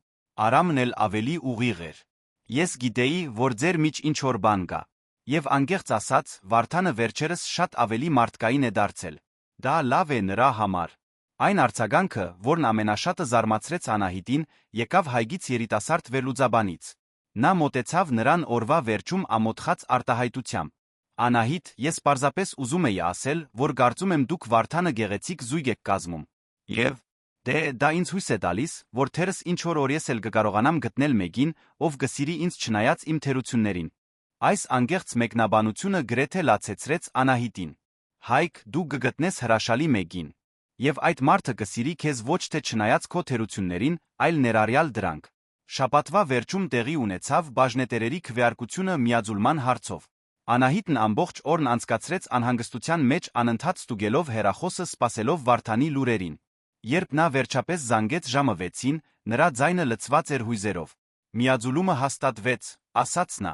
Արամն էլ ավելի ուղիղ էր։ Ես գիտեի, որ ձեր միջ ինչ-որ բան կա։ Եվ անգեղծ ասած, Վարդանը վերջերս շատ ավելի մարդկային է դարձել։ Դա լավ է նրա համար։ Այն արձագանքը, որն ամենաշատը զարմացրեց Անահիտին, եկավ Հայգից երիտասարդ վերլուծաբանից։ Նա մոտեցավ նրան օրվա վերջում ամոթխած արտահայտությամբ։ Անահիտ, ես պարզապես ուզում էի ասել, որ կարծում եմ դուք Վարդանը գեղեցիկ զույգ եք կազմում։ Եվ դա ինձ հույս է տալիս, որ թերս ինչ-որ օր ես էլ կկարողանամ գտնել մեկին, ով կսիրի ինձ չնայած իմ թերություններին։ Այս անգեղծ մեկնաբանությունը գրեթե լացեցրեց Անահիտին։ Հայկ, դու կգտնես հրաշալի մեկին։ Եվ այդ մարդը կսիրի քեզ ոչ թե չնայած քո թերություններին, այլ ներառյալ դրանք։ Շաբաթվա վերջում տեղի ունեցավ բաժնետերերի քվեարկությունը միաձուլման հարցով։ Անահիտն ամբողջ օրն անցկացրեց անհանգստության մեջ անընդհատ ստուգելով հեռախոսը սպասելով Վարդանի լուրերին։ Երբ նա վերջապես զանգեց ժամը 6-ին, նրա ձայնը լցված էր հույզերով։ Միաձուլումը հաստատվեց, ասաց նա։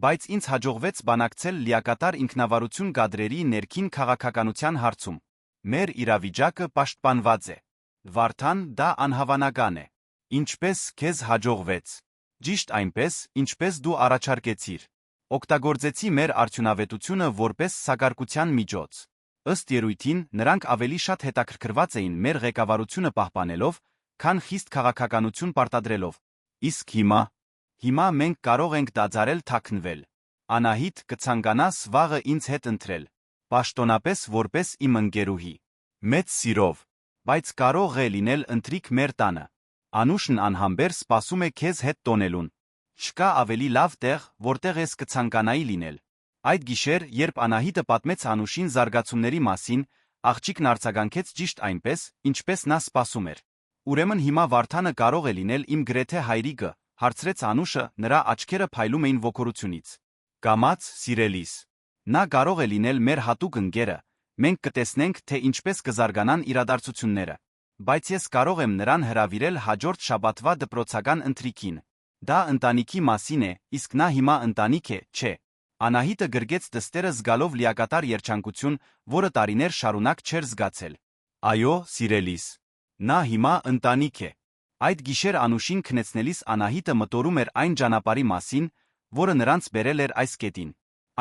Բայց ինձ հաջողվեց բանակցել լիակատար ինքնավարություն կադրերի ներքին քաղաքականության հարցում։ Մեր իրավիճակը պաշտպանված է։ Վարդան, դա անհավանական է։ Ինչպես քեզ հաջողվեց։ Ճիշտ այնպես, ինչպես դու առաջարկեցիր։ Օգտագործեցի մեր արդյունավետությունը որպես սակարկության միջոց։ Ըստ երույթին, նրանք ավելի շատ հետաքրքրված էին մեր ղեկավարությունը պահպանելով, քան խիստ քաղաքականություն պարտադրելով։ Իսկ հիմա մենք կարող ենք դադարել թաքնվել։ Անահիտ, կցանկանաս վաղը ինձ հետ ընտրել։ Պաշտոնապես որպես իմ ընկերուհի։ Մեծ սիրով, բայց կարող է լինել ընտրիկ մեր տանը։ Անուշն անհամբեր սպասում է քեզ հետ տոնելուն։ Չկա ավելի լավ տեղ, որտեղ ես կցանկանայի լինել։ Այդ գիշեր, երբ Անահիտը պատմեց Անուշին զարգացումների մասին, աղջիկն արձագանքեց ճիշտ այնպես, ինչպես նա սպասում էր։ Ուրեմն հիմա Վարդանը կարող է լինել իմ գրեթե հայրիկը, հարցրեց Անուշը, նրա աչքերը փայլում էին ոգորությունից։ Կամաց, սիրելիս։ Նա կարող է լինել մեր հատուկ ընկերը, մենք կտեսնենք, թե ինչպես կզարգանան իրադարձությունները։ Բայց ես կարող եմ նրան հրավիրել հաջորդ շաբաթվա դպրոցական ընթրիքին։ Դա ընտանիքի մասին է, իսկ նա հիմա ընտանիք է, չէ։ Անահիտը գրգեց դստերը զգալով լիակատար երջանկություն, որը տարիներ շարունակ չէր զգացել։ Այո, սիրելիս։ Նա հիմա ընտանիք է։ Այդ գիշեր Անուշին քնեցնելիս Անահիտը մտորում էր այն ճանապարհի մասին, որը նրանց բերել էր այս կետին։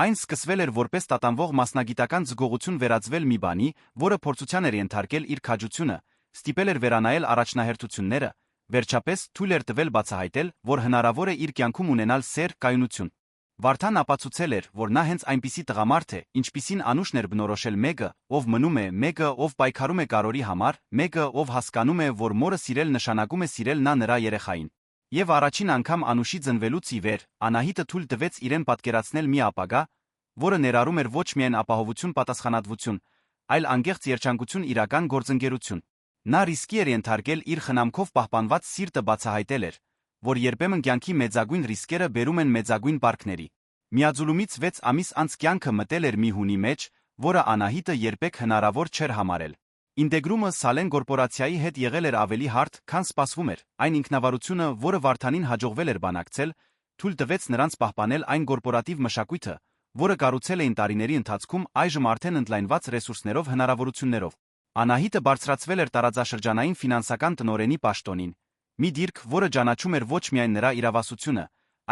Այն սկսվել էր որպես տատանվող մասնագիտական զգողություն վերածվել մի բանի, որը փորձության էր ենթարկել իր քաջությունը, ստիպել էր վերանայել առաջնահերթությունները, վերջապես թույլ էր տվել բացահայտել, որ հնարավոր է իր կյանքում ունենալ սեր, կայունություն։ Վարդան ապացուցել էր, որ նա հենց այնպիսի տղամարդ է, ինչպիսին Անուշն էր բնորոշել մեկը, ով մնում է, մեկը, ով պայքարում է կարորի համար, մեկը, ով հասկանում է, որ մորը սիրել նշանակում է սիրել նա նրա երեխային։ Եվ առաջին անգամ Անուշի ծնվելուց ի վեր, Անահիտը թույլ տվեց իրեն պատկերացնել մի ապագա, որը ներառում էր ոչ միայն ապահովություն պատասխանատվություն, այլ անգեղծ երջանկություն իրական գործընկերություն։ Նա ռիսկի էր ենթարկել իր խնամքով պահպանված սիրտը բացահայտել էր, որ երբեմն կյանքի մեծագույն ռիսկերը բերում են մեծագույն բարքների։ Միաձուլումից 6 ամիս անց կյանքը մտել էր մի հունի մեջ, որը Անահիտը երբեք հնարավոր չէր համարել։ Ինտեգրումը Սալեն կորպորացիայի հետ եղել էր ավելի հարթ, քան սպասվում էր, այն ինքնավարությունը, որը Վարդանին հաջողվել էր բանակցել, թույլ տվեց նրանց պահպանել այն կորպորատիվ մշակույթը, որը կառուցել էին տարիների ընթացքում այժմ արդեն ընդլայնված ռեսուրսներով հնարավորություններով։ Անահիտը բարձրացվել էր տարածաշրջանային ֆինանսական տնօրենի պաշտոնին, մի դիրք, որը ճանաչում էր ոչ միայն նրա իրավասությունը,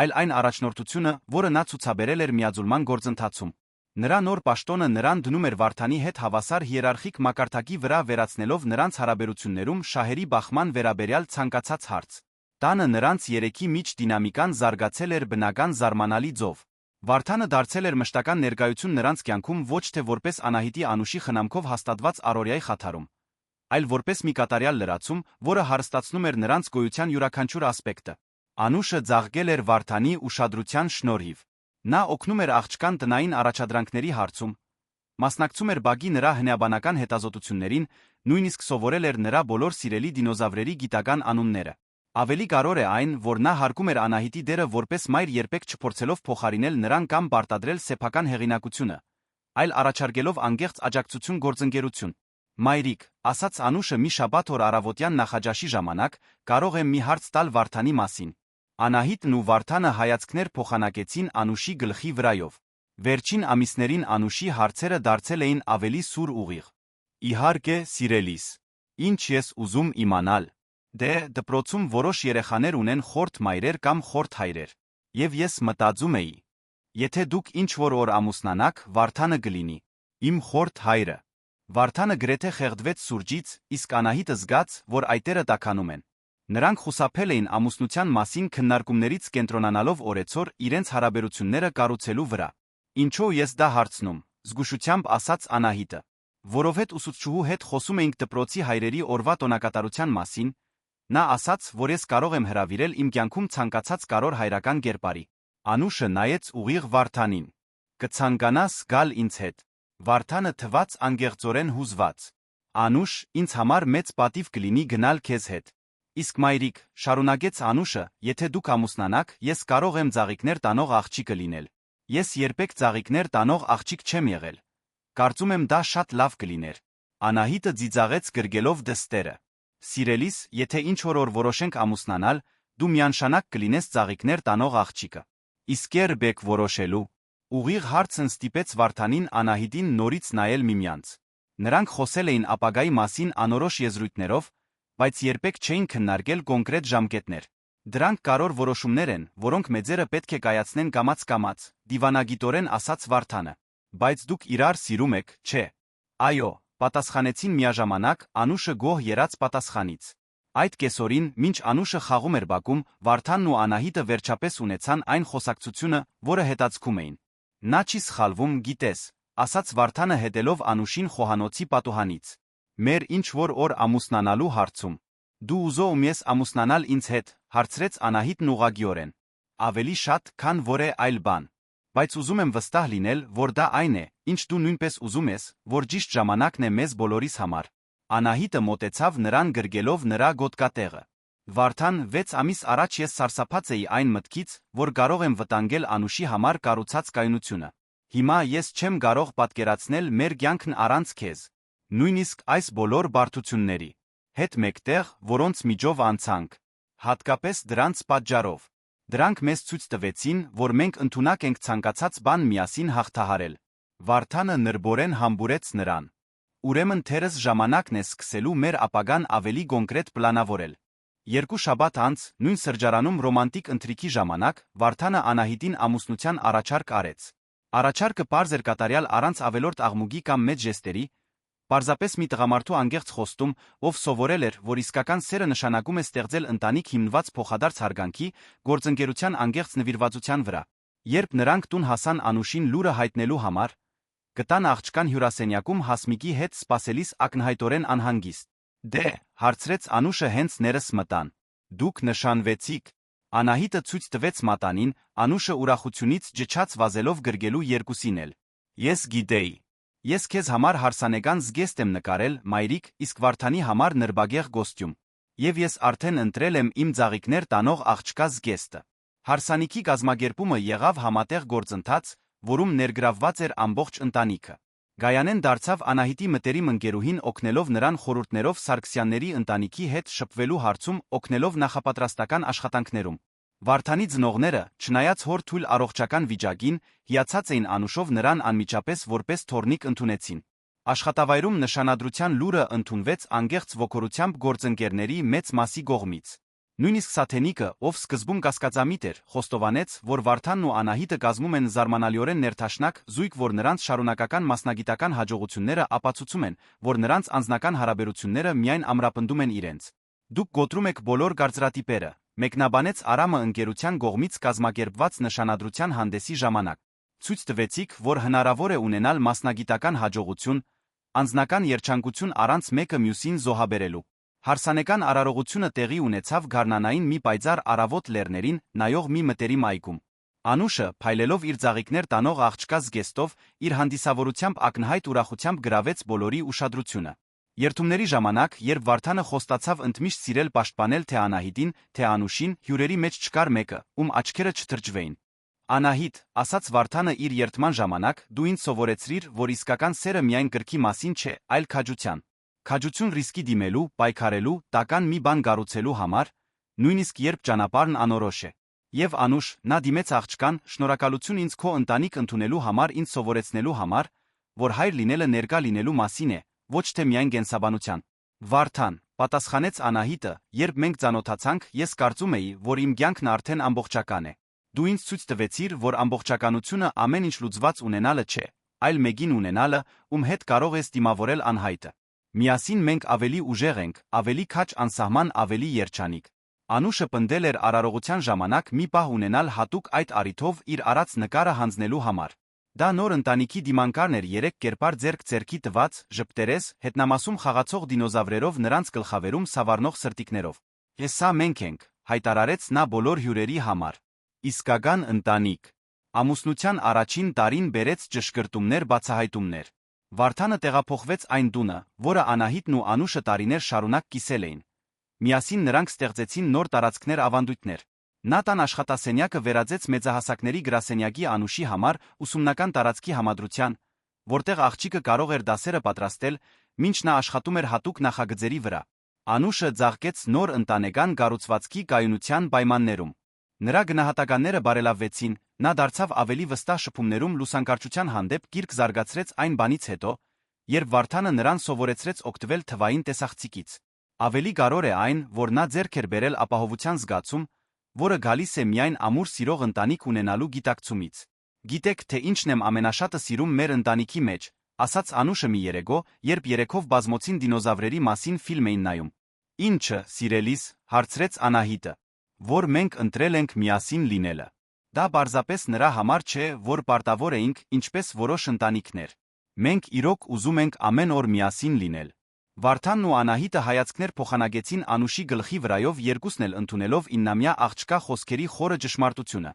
այլ այն առաջնորդությունը, որը նա ցուցաբերել էր միաձուլման գործընթացում։ Նրա նոր պաշտոնը նրան դնում էր Վարդանի հետ հավասար հիերարխիկ մակարդակի վրա, վերացնելով նրանց հարաբերություններում շահերի բախման վերաբերյալ ցանկացած հարց։ Տանը նրանց երեքի միջ դինամիկան զարգացել էր բնական զարմանալի ձով։ Վարդանը դարձել էր մշտական ներկայություն նրանց կյանքում ոչ թե որպես Անահիտի Անուշի խնամքով հաստատված առօրյայի խաթարում, այլ որպես մի կատարյալ լրացում, որը հարստացնում էր նրանց գոյության յուրաքանչյուր ասպեկտը։ Անուշը ձաղկել էր Վարդանի ուշադրության շնորհիվ։ Նա օգնում էր աղջկան տնային առաջադրանքների հարցում, մասնակցում էր բակի նրա հնեաբանական հետազոտություններին, նույնիսկ սովորել էր նրա բոլոր սիրելի դինոզավրերի գիտական անունները։ Ավելի կարևոր է այն, որ նա հարգում էր Անահիտի դերը որպես մայր, երբեք չփորձելով փոխարինել նրան կամ պարտադրել սեփական հեղինակությունը, այլ առաջարկելով անկեղծ աջակցություն, գործընկերություն։ Մայրիկ, ասաց Անուշը մի շաբաթ օր առավոտյան նախաճաշի ժամանակ, կարող եմ մի հարց տալ Վարդանի մասին։ Անահիտն ու Վարդանը հայացքներ փոխանակեցին Անուշի գլխի վրայով։ Վերջին ամիսներին Անուշի հարցերը դարձել էին ավելի սուր ուղիղ։ Իհարկե, սիրելիս, ինչ ես ուզում իմանալ։ Դե, դպրոցում որոշ երեխաներ ունեն խորթ մայրեր կամ խորթ հայրեր։ Եվ ես մտածում էի, եթե դուք ինչ-որ օր ամուսնանաք, Վարդանը կլինի իմ խորթ հայրը։ Վարդանը գրեթե խեղդվեց սուրճից, իսկ Անահիտը զգաց, որ այտերը տաքանում են։ Նրանք խուսափել էին ամուսնության մասին քննարկումներից, կենտրոնանալով օրեցօր իրենց հարաբերությունները կառուցելու վրա։ Ինչո՞ւ ես դա հարցնում, զգուշությամբ ասաց Անահիտը։ Որովհետև ուսուցչուհու հետ խոսում էինք դպրոցի հայրերի օրվա տոնակատարության մասին, նա ասաց, որ ես կարող եմ հրավիրել իմ կյանքում ցանկացած կարևոր հայրական կերպարի։ Անուշը նայեց ուղիղ Վարդանին։ Կցանկանաս գալ ինձ հետ։ Վարդանը թվաց անկեղծորեն հուզված։ Անուշ, ինձ համար մեծ պատիվ կլինի գնալ քեզ հետ։ Իսկ մայրիկ, շարունակեց Անուշը, եթե դուք ամուսնանաք, ես կարող եմ ծաղիկներ տանող աղջիկը լինել։ Ես երբեք ծաղիկներ տանող աղջիկ չեմ եղել։ Կարծում եմ դա շատ լավ կլիներ։ Անահիտը ծիծաղեց գրգելով դստերը։ Սիրելիս, եթե ինչ-որ օր որոշենք ամուսնանալ, դու միանշանակ կլինես ծաղիկներ տանող աղջիկը։ Իսկ երբեք որոշելու։ Ուղիղ հարցն ստիպեց Վարդանին Անահիտին նորից նայել միմյանց։ Նրանք խոսել էին ապագայի մասին անորոշ եզրույթներով, բայց երբեք չէին քննարկել կոնկրետ ժամկետներ։ Դրանք կարևոր որոշումներ են, որոնք մեծերը պետք է կայացնեն կամաց-կամաց, դիվանագիտորեն ասաց Վարդանը։ Բայց դուք իրար սիրում եք, չէ։ Այո, պատասխանեցին միաժամանակ, Անուշը գոհ երաց պատասխանից։ Այդ կեսօրին, մինչ Անուշը խաղում էր բակում, Վարդանն ու Անահիտը վերջապես ունեցան այն խոսակցությունը, որը հետաձգում էին։ Նա չի սխալվում, գիտես, ասաց Վարդանը հետելով Անուշին խոհանոցի պատուհանից։ Մեր ինչ-որ օր ամուսնանալու հարցում։ Դու ուզում ես ամուսնանալ ինձ հետ, հարցրեց Անահիտն ուղղակիորեն։ Ավելի շատ, քան որե այլ բան։ Բայց ուզում եմ վստահ լինել, որ դա այն է, ինչ դու նույնպես ուզում ես, որ ճիշտ ժամանակն է մեզ բոլորիս համար։ Անահիտը մոտեցավ նրան գրգելով նրա գոտկատեղը։ Վարդան, 6 ամիս առաջ ես սարսափած էի այն մտքից, որ կարող եմ վտանգել Անուշի համար կառուցած կայունությունը։ Հիմա ես չեմ կարող պատկերացնել մեր կյանքն առանց քեզ։ Նույնիսկ այս բոլոր բարդությունների հետ մեկտեղ, որոնց միջով անցանք։ Հատկապես դրանց պատճառով։ Դրանք մեզ ցույց տվեցին, որ մենք ընդունակ ենք ցանկացած բան միասին հաղթահարել։ Վարդանը նրբորեն համբուրեց նրան։ Ուրեմն թերս ժամանակն է սկսելու մեր ապագան ավելի կոնկրետ պլանավորել։ Երկու շաբաթ անց, նույն սրճարանում ռոմանտիկ ընթրիքի ժամանակ, Վարդանը Անահիտին ամուսնության առաջարկ արեց։ Առաջարկը պարզ էր կատարյալ առանց ավելորդ աղմուկի կամ մեծ ժեստերի, պարզապես մի տղամարդու անկեղծ խոստում, ով սովորել էր, որ իսկական սերը նշանակում է ստեղծել ընտանիք հիմնված փոխադարձ հարգանքի, գործընկերության անկեղծ նվիրվածության վրա։ Երբ նրանք տուն հասան Անուշին լուրը հայտնելու համար, գտան աղջկան հյուրասենյակում Հասմիկի հետ սպասելիս ակնհայտորեն անհանգիստ։ Դե, հարցրեց Անուշը հենց ներս մտան։ Դուք նշանվեցիք։ Անահիտը ցույց տվեց մատանին, Անուշը ուրախությունից ջչաց վազելով գրգելու երկուսին էլ։ Ես գիտեի։ Ես քեզ համար հարսանեկան զգեստ եմ նկարել, մայրիկ, իսկ Վարդանի համար նրբագեղ կոստյում։ Եվ ես արդեն ընտրել եմ իմ ծաղիկներ տանող աղջկա զգեստը։ Հարսանիքի կազմակերպումը եղավ համատեղ գործընթաց, որում ներգրավված էր ամբողջ ընտանիքը։ Գայանեն դարձավ Անահիտի մտերիմ ընկերուհին օգնելով նրան խորհուրդներով Սարգսյանների ընտանիքի հետ շփվելու հարցում, օգնելով նախապատրաստական աշխատանքներում։ Վարդանի ծնողները, չնայած հոր թույլ առողջական վիճակին, հիացած էին Անուշով նրան անմիջապես որպես թոռնիկ ընդունեցին։ Աշխատավայրում նշանադրության լուրը ընդունվեց անկեղծ ոգորությամբ գործընկերների մեծ մասի կողմից։ Նույնիսկ Սաթենիկը, ով սկզբում կասկածամիտ էր, խոստովանեց, որ Վարդանն ու Անահիտը կազմում են զարմանալիորեն ներթաշնակ զույգ, որ նրանց շարունակական մասնագիտական հաջողությունները ապացուցում են, որ նրանց անձնական հարաբերությունները միայն ամրապնդում են իրենց։ Դուք գոտրում եք բոլոր կարծրատիպերը, մեկնաբանեց Արամը ընկերության կողմից կազմակերպված նշանադրության հանդեսի ժամանակ։ Ցույց տվեցիք, որ հնարավոր է ունենալ մասնագիտական հաջողություն, անձնական երջանկություն առանց մեկը մյուսին զոհաբերելու։ Հարսանեկան արարողությունը տեղի ունեցավ Գարնանային մի պայծառ առավոտ լեռներին նայող մի մտերիմ այգում։ Անուշը, փայլելով իր ծաղիկներ տանող աղջկա զգեստով, իր հանդիսավորությամբ ակնհայտ ուրախությամբ գրավեց բոլորի ուշադրությունը։ Երթումների ժամանակ, երբ Վարդանը խոստացավ ընդմիշտ սիրել պաշտպանել թե Անահիտին, թե Անուշին, հյուրերի մեջ չկար մեկը, ում աչքերը չթրջվեին։ Անահիտ, ասաց Վարդանը իր երթման ժամանակ, դու ինձ սովորեցրիր, որ իսկական սերը միայն կրքի մասին չէ, այլ քաջության։ Քաջություն ռիսկի դիմելու, պայքարելու, տական մի բան կառուցելու համար, նույնիսկ երբ ճանապարհն անորոշ է։ Եվ Անուշ, նա դիմեց աղջկան, շնորհակալություն ինձ քո ընտանիք ընդունելու համար, ինձ սովորեցնելու համար, որ հայր լինելը ներկա լինելու մասին է, ոչ թե միայն կենսաբանության։ Վարդան, պատասխանեց Անահիտը, երբ մենք ծանոթացանք, ես կարծում էի, որ իմ կյանքն արդեն ամբողջական է։ Դու ինձ ցույց տվեցիր, որ ամբողջականությունը ամեն ինչ լուծված ունենալը չէ, այլ մեկին ունենալը, ում հետ կարող ես դիմավորել անհայտը։ Միասին մենք ավելի ուժեղ ենք, ավելի քաջ անսահման, ավելի երջանիկ։ Անուշը պնդել էր արարողության ժամանակ մի պահ ունենալ հատուկ այդ առիթով իր արած նկարը հանձնելու համար։ Դա նոր ընտանիքի դիմանկարն էր երեք կերպար ձեռք ձեռքի տված, ժպտերես, հետնամասում խաղացող դինոզավրերով նրանց գլխավերում սավառնող սրտիկներով։ Ես սա մենք ենք, հայտարարեց նա բոլոր հյուրերի համար։ Իսկական ընտանիք։ Ամուսնության առաջին տարին բերեց ճշգրտումներ բացահայտումներ։ Վարդանը տեղափոխվեց այն տունը, որը Անահիտն ու Անուշը տարիներ շարունակ կիսել էին։ Միասին նրանք ստեղծեցին նոր տարածքներ ավանդույթներ։ Նա տան աշխատասենյակը վերածեց մեծահասակների գրասենյակի Անուշի համար ուսումնական տարածքի համադրության, որտեղ աղջիկը կարող էր դասերը պատրաստել, մինչ նա աշխատում էր հատուկ նախագծերի վրա։ Անուշը ձաղկեց նոր ընտանեկան կառուցվածքի կայունության պայմաններում։ Նրա գնահատականները բարելավվեցին, նա դարձավ ավելի վստահ շփումներում լուսանկարչության հանդեպ կիրք զարգացրեց այն բանից հետո, երբ Վարդանը նրան սովորեցրեց օգտվել թվային տեսախցիկից։ Ավելի կարևոր է այն, որ նա ձեռք էր բերել ապահովության զգացում, որը գալիս է միայն ամուր սիրող ընտանիք ունենալու գիտակցումից։ Գիտեք, թե ինչն եմ ամենաշատը սիրում մեր ընտանիքի մեջ, ասաց Անուշը մի երեկո, երբ երեքով բազմոցին դինոզավրերի մասին ֆիլմ էին նայում։ Ինչը, սիրելիս, հարցրեց Անահիտը։ Որ մենք ընտրել ենք միասին լինելը։ Դա պարզապես նրա համար չէ, որ պարտավոր էինք, ինչպես որոշ ընտանիքներ։ Մենք իրոք ուզում ենք ամեն օր միասին լինել։ Վարդանն ու Անահիտը հայացքներ փոխանցեցին Անուշի գլխի վրայով, երկուսն էլ ընդունելով 9-ամյա աղջկա խոսքերի խորը ճշմարտությունը։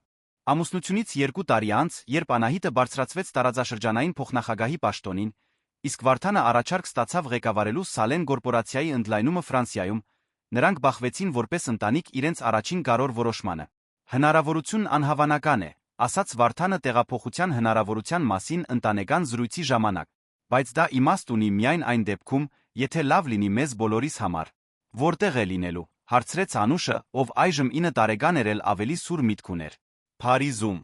Ամուսնությունից 2 տարի անց, երբ Անահիտը բարձրացվեց տարածաշրջանային փոխնախագահի պաշտոնին, իսկ Վարդանը առաջարկ ստացավ ղեկավարելու Սալեն կորպորացիայի ընդլայնումը Ֆրանսիայում, նրանք բախվեցին որպես ընտանիք իրենց առաջին կարևոր որոշմանը։ Հնարավորությունն անհավանական է, ասաց Վարդանը տեղափոխության հնարավորության մասին ընտանեկան զրույցի ժամանակ, բայց դա իմաստ ունի միայն այն դեպքում, եթե լավ լինի մեզ բոլորիս համար։ Որտեղ է լինելու, հարցրեց Անուշը, ով այժմ 9 տարեկան էր, ավելի սուր միտք ուներ։ Փարիզում։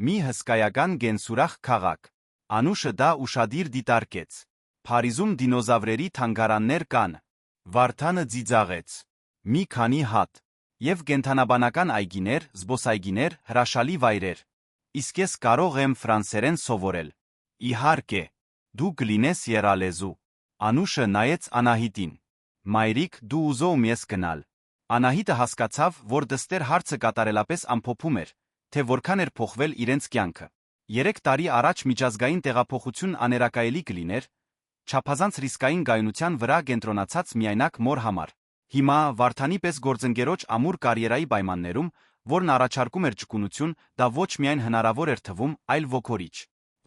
Մի հսկայական գենսուրախ քաղաք։ Անուշը դա ուշադիր դիտարկեց։ Փարիզում դինոզավրերի թանգարաններ կան։ Վարդանը ծիծաղեց։ Մի քանի հատ։ Եվ կենդանաբանական այգիներ, զբոսայգիներ, հրաշալի վայրեր։ Իսկ ես կարող եմ ֆրանսերեն սովորել։ Իհարկե, դու կլինես եռալեզու։ Անուշը նայեց Անահիտին։ Մայրիկ, դու ուզում ես գնալ։ Անահիտը հասկացավ, որ դստեր հարցը կատարելապես ամփոփում էր, թե որքան էր փոխվել իրենց կյանքը։ 3 տարի առաջ միջազգային տեղափոխություն աներակայելի կլիներ, չափազանց ռիսկային գայունության վրա կենտրոնացած միայնակ մոր համար։ Հիմա Վարդանի պես գործընկերոջ ամուր կարիերայի պայմաններում, որն առաջարկում էր ճկունություն, դա ոչ միայն հնարավոր էր թվում, այլ ոգորիչ։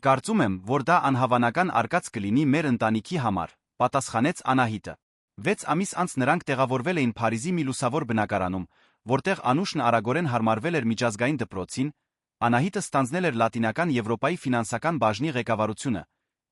Կարծում եմ, որ դա անհավանական արկած կլինի մեր ընտանիքի համար, պատասխանեց Անահիտը։ 6 ամիս անց նրանք տեղավորվել էին Փարիզի մի լուսավոր բնակարանում, որտեղ Անուշն արագորեն հարմարվել էր միջազգային դպրոցին, Անահիտը ստանձնել էր Լատինական Եվրոպայի ֆինանսական բաժնի ղեկավարությունը,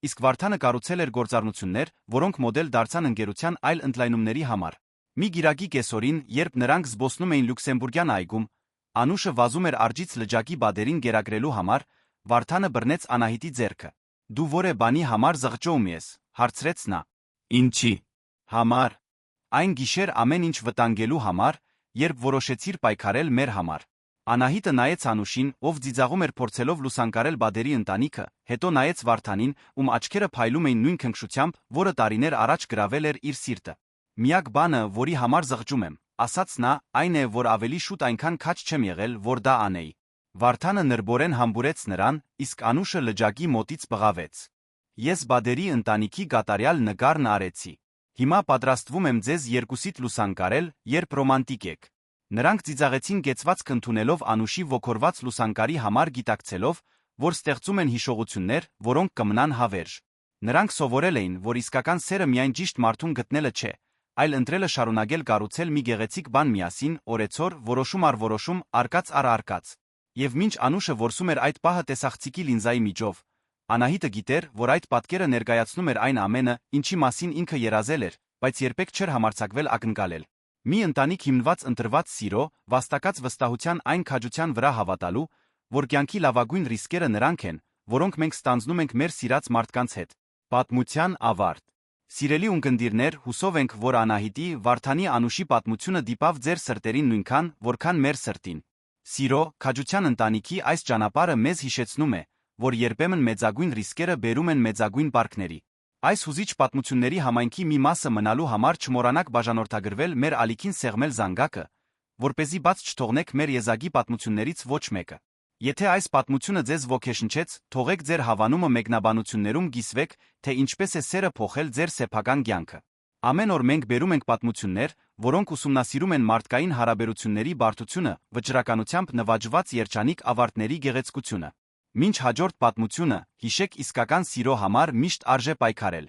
իսկ Վարդանը կառուցել էր գործառնություններ, որոնք մոդել դարձան ընկերության այլ ընդլայնումների համար։ Մի գիրակի կեսօրին, երբ նրանք զբոսնում էին Լյուքսեմբուրգյան այգում, Անուշը վազում էր աջից լճակի բադերին գերակրելու համար, Վարդանը բռնեց Անահիտի ձեռքը։ «Դու որե բանի համար զղջում ես», հարցրեց նա։ «Ինչի համար»։ «Այն գիշեր ամեն ինչ վտանգելու համար, երբ որոշեցիր պայքարել մեր համար»։ Անահիտը նայեց Անուշին, ով ծիծաղում էր փորձելով լուսանկարել բադերի ընտանիքը, հետո նայեց Վարդանին, ում աչքերը փայլում էին նույն քնքշությամբ, որը տարիներ առաջ գրավել էր իր սիրտը։ «Միակ բանը, որի համար զղջում եմ», ասաց նա, այն է, որ ավելի շուտ այնքան քաջ չեմ եղել, որ դա անեի։ Վարդանը նրբորեն համբուրեց նրան, իսկ Անուշը լճակի մոտից բղավեց։ «Ես բադերի ընտանիքի կատարյալ նկարն արեցի։ Հիմա պատրաստվում եմ ձեզ երկուսիդ լուսանկարել, երբ ռոմանտիկ եք»։ Նրանք ծիծաղեցին կեցվածք ընդունելով Անուշի ոգորված լուսանկարի համար գիտակցելով, որ ստեղծում են հիշողություններ, որոնք կմնան հավերժ։ Նրանք սովորել էին, որ իսկական սերը միայն ճիշտ մարդուն գտնելը չէ, այլ ընտրելը շարունակել կառուցել մի գեղեցիկ բան միասին, օրեցօր, որոշում առ որոշում, արկած առ արկած։ Եվ մինչ Անուշը որսում էր այդ պահը տեսախցիկի լինզայի միջով, Անահիտը գիտեր, որ այդ պատկերը ներկայացնում էր այն ամենը, ինչի մասին ինքը երազել էր, բայց երբեք չէր համարձակվել ակնկալել։ Մի ընտանիք հիմնված ընտրված սիրո, վաստակած վստահության այն քաջության վրա հավատալու, որ կյանքի լավագույն ռիսկերը նրանք են, որոնք մենք ստանձնում ենք մեր սիրած մարդկանց հետ։ Պատմության ավարտ։ Սիրելի ունկնդիրներ, հուսով ենք, որ Անահիտի, Վարդանի, Անուշի պատմությունը դիպավ ձեր սրտերին նույնքան, որքան մեր սրտին։ Սիրո, քաջության ընտանիքի այս ճանապարհը մեզ հիշեցնում է, որ երբեմն մեծագույն ռիսկերը բերում են մեծագույն պարտքների։ Այս հուզիչ պատմությունների համայնքի մի մասը մնալու համար չմոռանաք բաժանորդագրվել մեր ալիքին սեղմել զանգակը, որպեսզի բաց չթողնեք մեր եզակի պատմություններից ոչ մեկը։ Եթե այս պատմությունը ձեզ ոգեշնչեց, թողեք ձեր հավանումը մեկնաբանություններում կիսվեք, թե ինչպես է սերը փոխել ձեր սեփական կյանքը։ Ամեն օր մենք բերում ենք պատմություններ, որոնք ուսումնասիրում են մարդկային հարաբերությունների բարդությունը, վճռականությամբ նվաճված երջանիկ ավարտների գեղեցկությունը։ Մինչ հաջորդ պատմությունը, հիշեք իսկական սիրո համար միշտ արժե պայքարել։